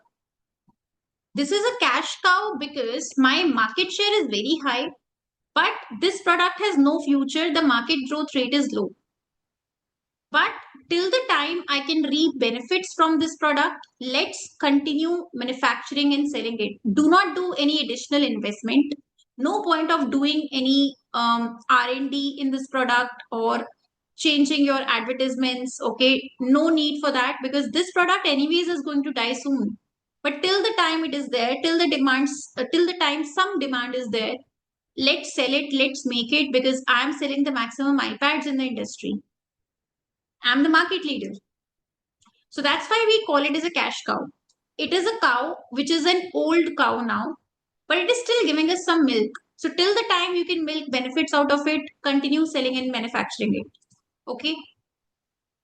This is a cash cow because my market share is very high, but this product has no future. The market growth rate is low. But till the time I can reap benefits from this product, let's continue manufacturing and selling it. Do not do any additional investment. No point of doing any R&D in this product or changing your advertisements. Okay, no need for that because this product anyways is going to die soon. But till the time it is there, till the time some demand is there, let's sell it, let's make it because I'm selling the maximum iPads in the industry. I'm the market leader. So that's why we call it as a cash cow. It is a cow which is an old cow now, but it is still giving us some milk. So till the time you can milk benefits out of it, continue selling and manufacturing it. Okay.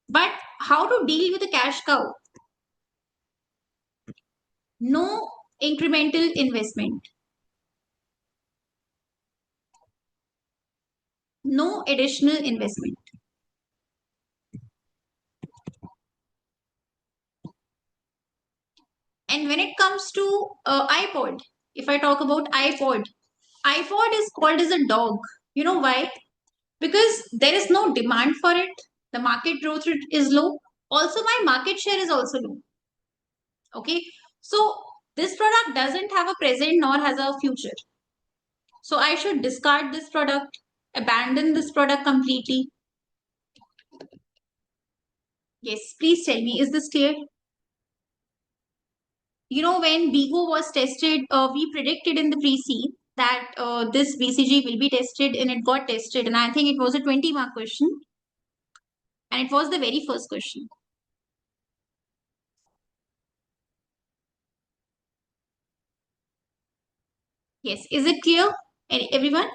But how to deal with a cash cow? No incremental investment. No additional investment. And when it comes to iPod, if I talk about iPod is called as a dog. You know why? Because there is no demand for it. The market growth rate is low. Also, my market share is also low. Okay. So this product doesn't have a present nor has a future. So I should discard this product, abandon this product completely. Yes, please tell me, is this clear? You know, when Bigo was tested, we predicted in the pre-seed that this BCG will be tested and it got tested. And I think it was a 20-mark question. And it was the very first question. Yes, is it clear, everyone?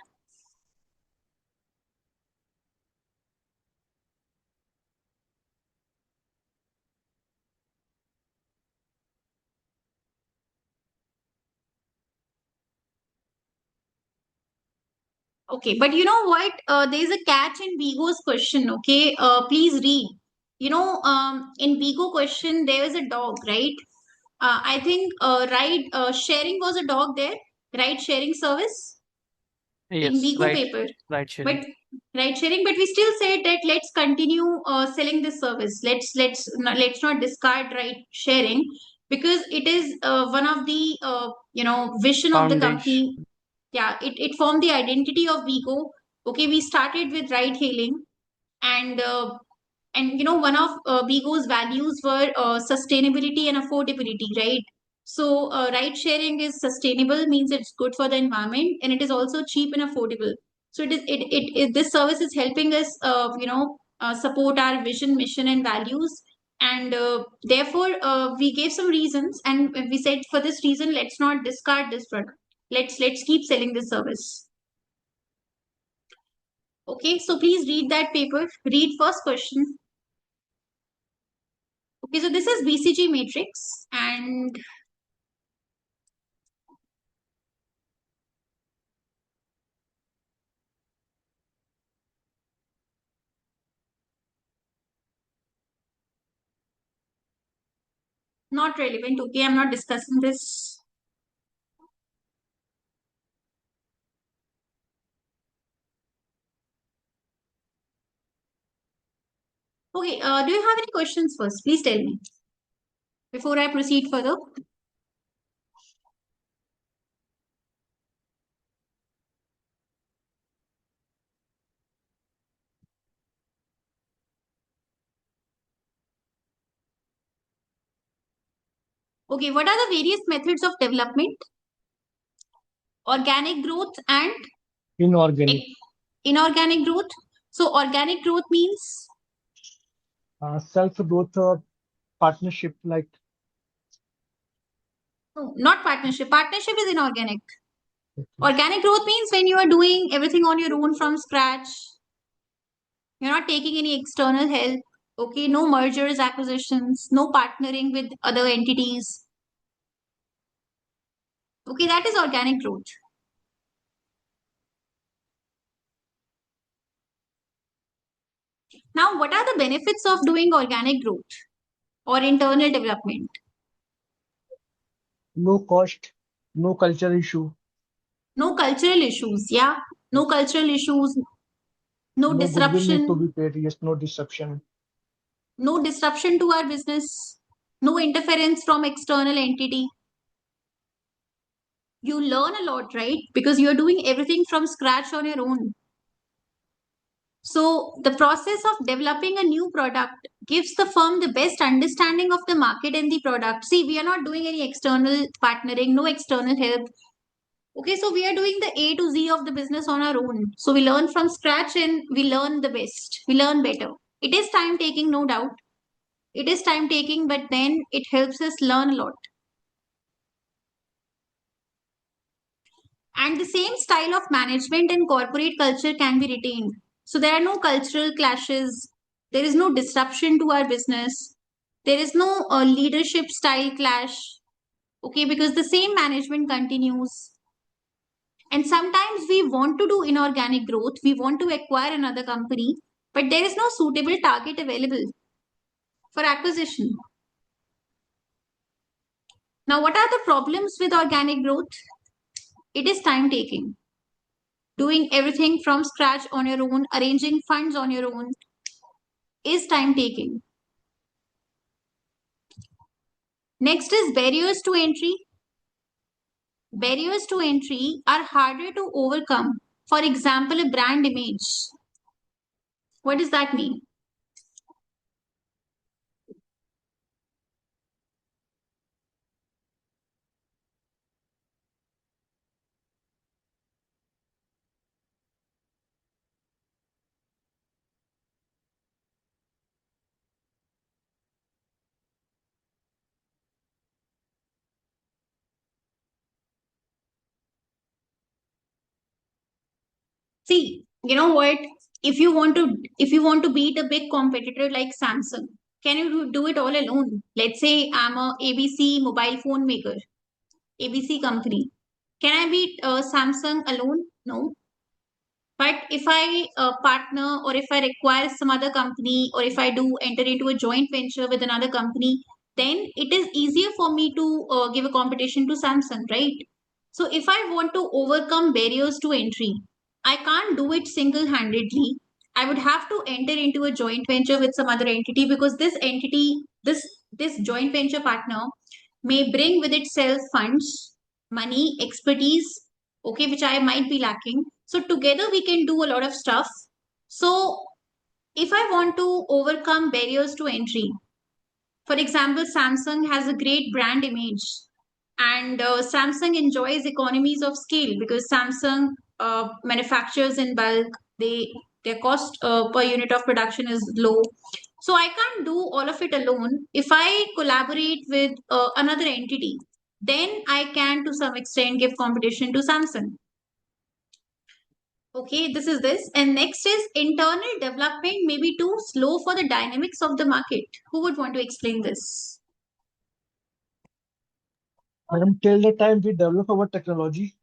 Okay, but you know what? There's a catch in Vigo's question. Okay, please read. In Vigo question, there is a dog, right? I think ride sharing was a dog there. Ride sharing service in Yes, Vigo paper. right But sharing. ride sharing, but we still said that let's continue selling this service. Let's not discard ride sharing, because it is one of the vision of the Foundation. company. Yeah, it formed the identity of Vigo. Okay, we started with ride hailing, and one of Bigo's values were sustainability and affordability, right? So ride sharing is sustainable, means it's good for the environment, and it is also cheap and affordable. So this service is helping us support our vision, mission, and values. And therefore we gave some reasons, and we said for this reason let's not discard this product. Let's keep selling this service. Okay, so please read that paper. Read first question. Okay, so this is BCG matrix, and not relevant. Okay, I'm not discussing this. Okay, do you have any questions first? Please tell me before I proceed further. Okay, what are the various methods of development? Organic growth and Inorganic. inorganic growth. So organic growth means Self-growth partnership, like no, not partnership. Partnership is inorganic. okay. Organic growth means when you are doing everything on your own from scratch. You're not taking any external help. Okay, no mergers, acquisitions, no partnering with other entities. Okay, that is organic growth. Now, what are the benefits of doing organic growth or internal development? No cost, no culture issue, No cultural issues, yeah. No yes. cultural issues, no No goodwill need to disruption, be paid, yes, no disruption. no disruption to our business, no interference from external entity. You learn a lot, right? Because you're doing everything from scratch on your own. So, the process of developing a new product gives the firm the best understanding of the market and the product. See, we are not doing any external partnering, no external help. Okay, so we are doing the A to Z of the business on our own. So, we learn from scratch and we learn the best. We learn better. It is time taking, no doubt. It is time taking, but then it helps us learn a lot. And the same style of management and corporate culture can be retained. So there are no cultural clashes, there is no disruption to our business, there is no leadership style clash. Okay, because the same management continues. And sometimes we want to do inorganic growth, we want to acquire another company, but there is no suitable target available for acquisition. Now, what are the problems with organic growth? It is time taking. Doing everything from scratch on your own, arranging funds on your own is time taking. Next is barriers to entry. Barriers to entry are harder to overcome. For example, a brand image. What does that mean? See, you know what? If you want to beat a big competitor like Samsung, can you do it all alone? Let's say I'm a ABC mobile phone maker, ABC company. Can I beat Samsung alone? No. But if I partner, or if I require some other company, or if I do enter into a joint venture with another company, then it is easier for me to give a competition to Samsung, right? So if I want to overcome barriers to entry, I can't do it single handedly. I would have to enter into a joint venture with some other entity, because this entity, this joint venture partner may bring with itself funds, money, expertise, okay, which I might be lacking. So together we can do a lot of stuff. So if I want to overcome barriers to entry, for example, Samsung has a great brand image, and Samsung enjoys economies of scale because Samsung manufactures in bulk. Their cost per unit of production is low. So I can't do all of it alone. If I collaborate with another entity, then I can to some extent give competition to Samsung. Okay, this is this. And next is internal development may be too slow for the dynamics of the market. Who would want to explain this? Madam, till the time we develop our technology,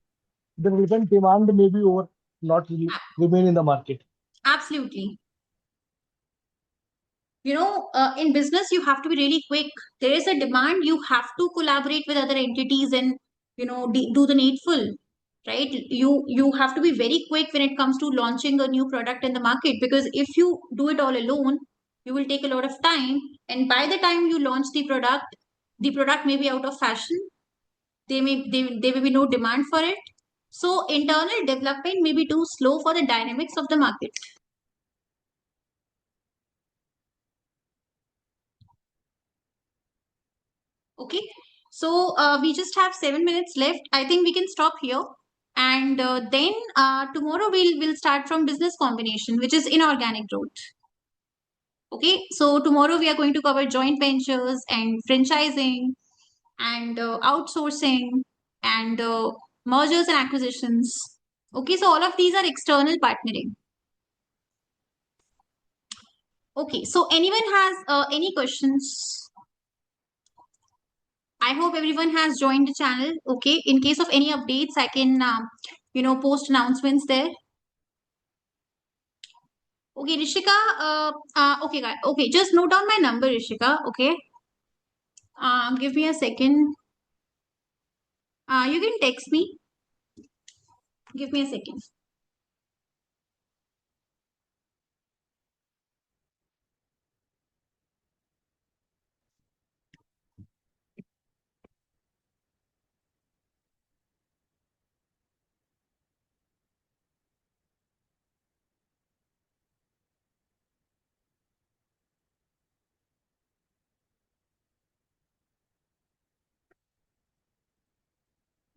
the relevant demand may be over, not really remain in the market. Absolutely. In business, you have to be really quick. There is a demand, you have to collaborate with other entities and, do the needful, right? You have to be very quick when it comes to launching a new product in the market, because if you do it all alone, you will take a lot of time. And by the time you launch the product may be out of fashion. There may be no demand for it. So internal development may be too slow for the dynamics of the market. Okay, so we just have 7 minutes left. I think we can stop here, and then tomorrow we'll start from business combination, which is inorganic growth. Okay, so tomorrow we are going to cover joint ventures and franchising and outsourcing and mergers and acquisitions. Okay, so all of these are external partnering. Okay, so anyone has any questions? I hope everyone has joined the channel. Okay, in case of any updates, I can, post announcements there. Okay, Rishika. Okay, guys. Okay, just note down my number, Rishika. Okay. Give me a second. You can text me. Give me a second.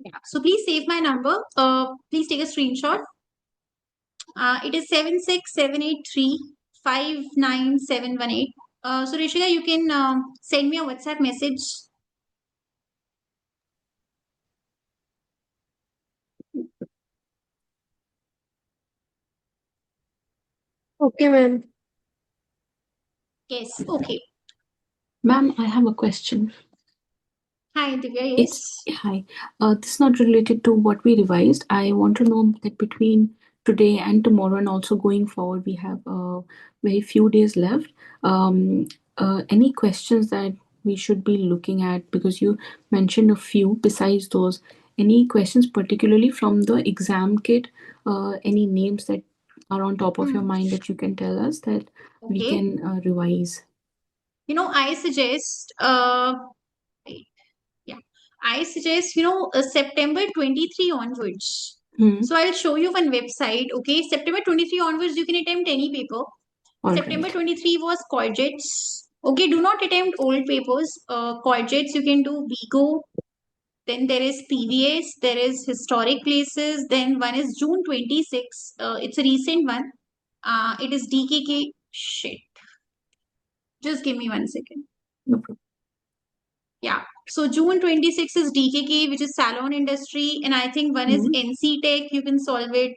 Yeah. So please save my number. Please take a screenshot. It is 76783599718. So Rishika, you can send me a WhatsApp message. Okay, ma'am. Yes. Okay. Ma'am, I have a question. Hi, Divya. Yes. Hi. This is not related to what we revised. I want to know that between today and tomorrow, and also going forward, we have very few days left. Any questions that we should be looking at? Because you mentioned a few. Besides those, any questions particularly from the exam kit? Any names that are on top of your mind that you can tell us that we Okay. can revise? I suggest I suggest, September 23 onwards. So I'll show you one website. Okay, September 23 onwards, you can attempt any paper. All September right. 23 was Corjets. Okay, do not attempt old papers. Corjets, you can do Vigo. Then there is PVS. There is historic places. Then one is June 26. It's a recent one. It is DKK. Shit. Just give me 1 second. No problem. Yeah. So June 26 is DKK, which is salon industry, and I think one is NC Tech. You can solve it.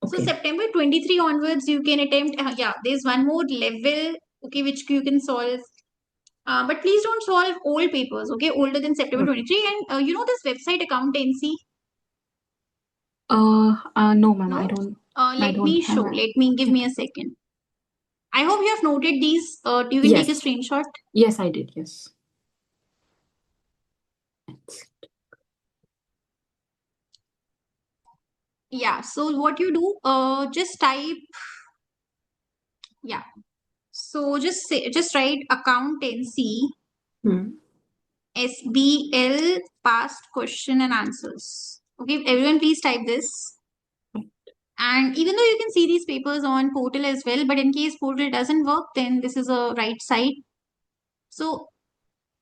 So Okay. September 23 onwards, you can attempt. Yeah, there's one more level, okay, which you can solve. But please don't solve old papers, okay, older than September 23. And this website accountancy. No, ma'am, No? I don't. Let me show. Give me a second. I hope you have noted these. You can take a Yes. screenshot. Yes, I did. Yes. Yeah. So what you do, just type. Yeah. So just write accountancy, SBL past question and answers. Okay, everyone please type this. And even though you can see these papers on portal as well, but in case portal doesn't work, then this is a right side. So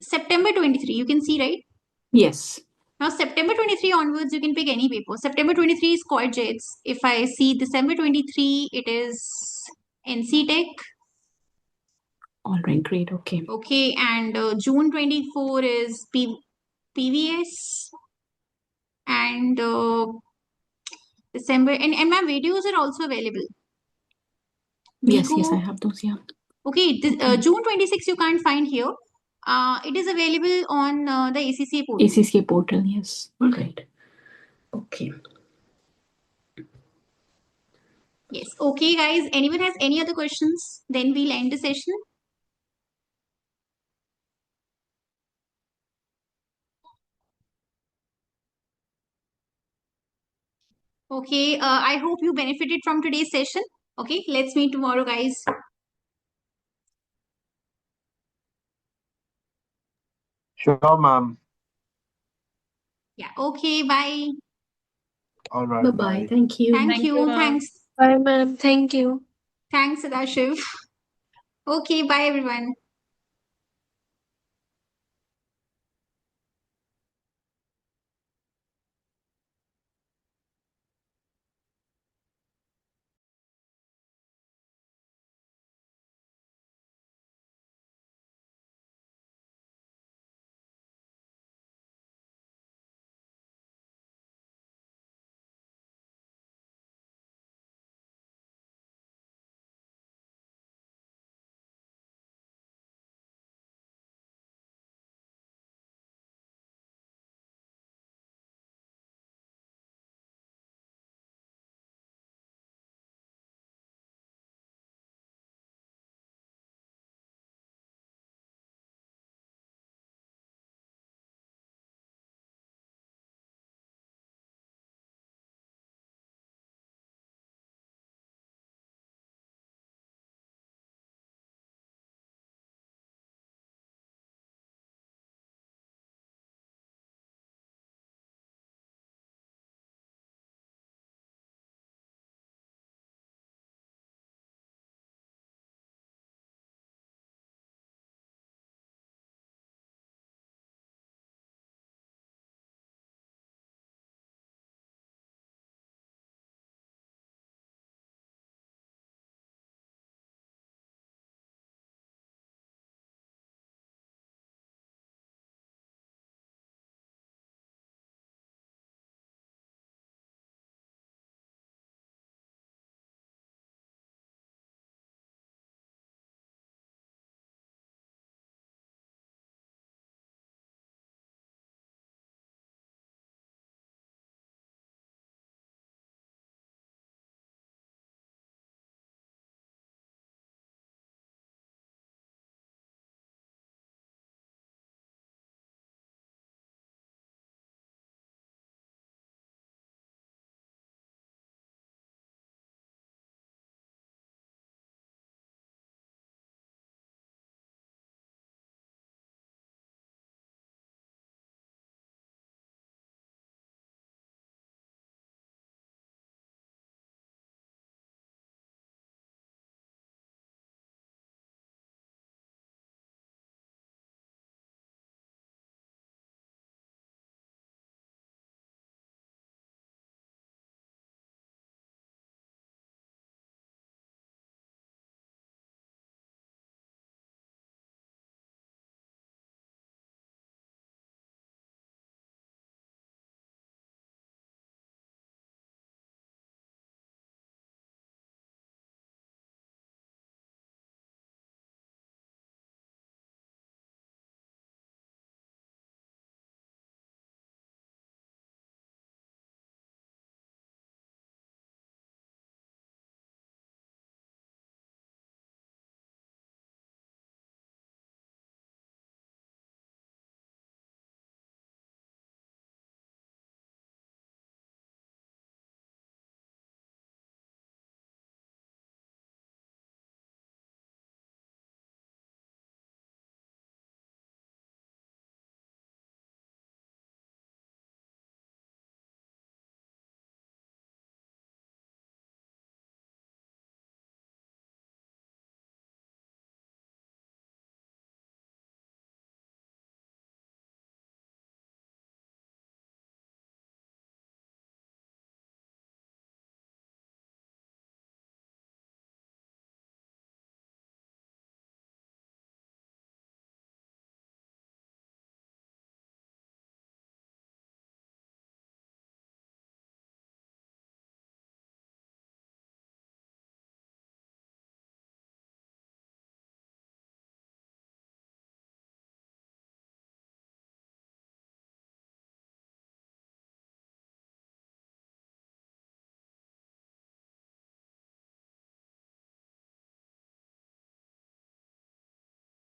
September 23, you can see, right? Yes. Now September 23 onwards, you can pick any paper. September 23 is Cord Jets. If I see December 23, it is NC Tech. All right, great. Okay. Okay, and June 24 is PVS. And December, and my videos are also available. Yes, Miku. yes, I have those. Yeah. Okay, June 26 you can't find here. It is available on the ACCA portal. ACCA portal, yes. All right. Okay. Yes. Okay, guys. Anyone has any other questions? Then we'll end the session. Okay. I hope you benefited from today's session. Okay. Let's meet tomorrow, guys. Sure, ma'am. Yeah. Okay. Bye. All right. Bye-bye. Bye. Thank you. Thank you. Thanks. Bye, ma'am. Thank you. Thanks, Sadashiv. Okay. Bye, everyone.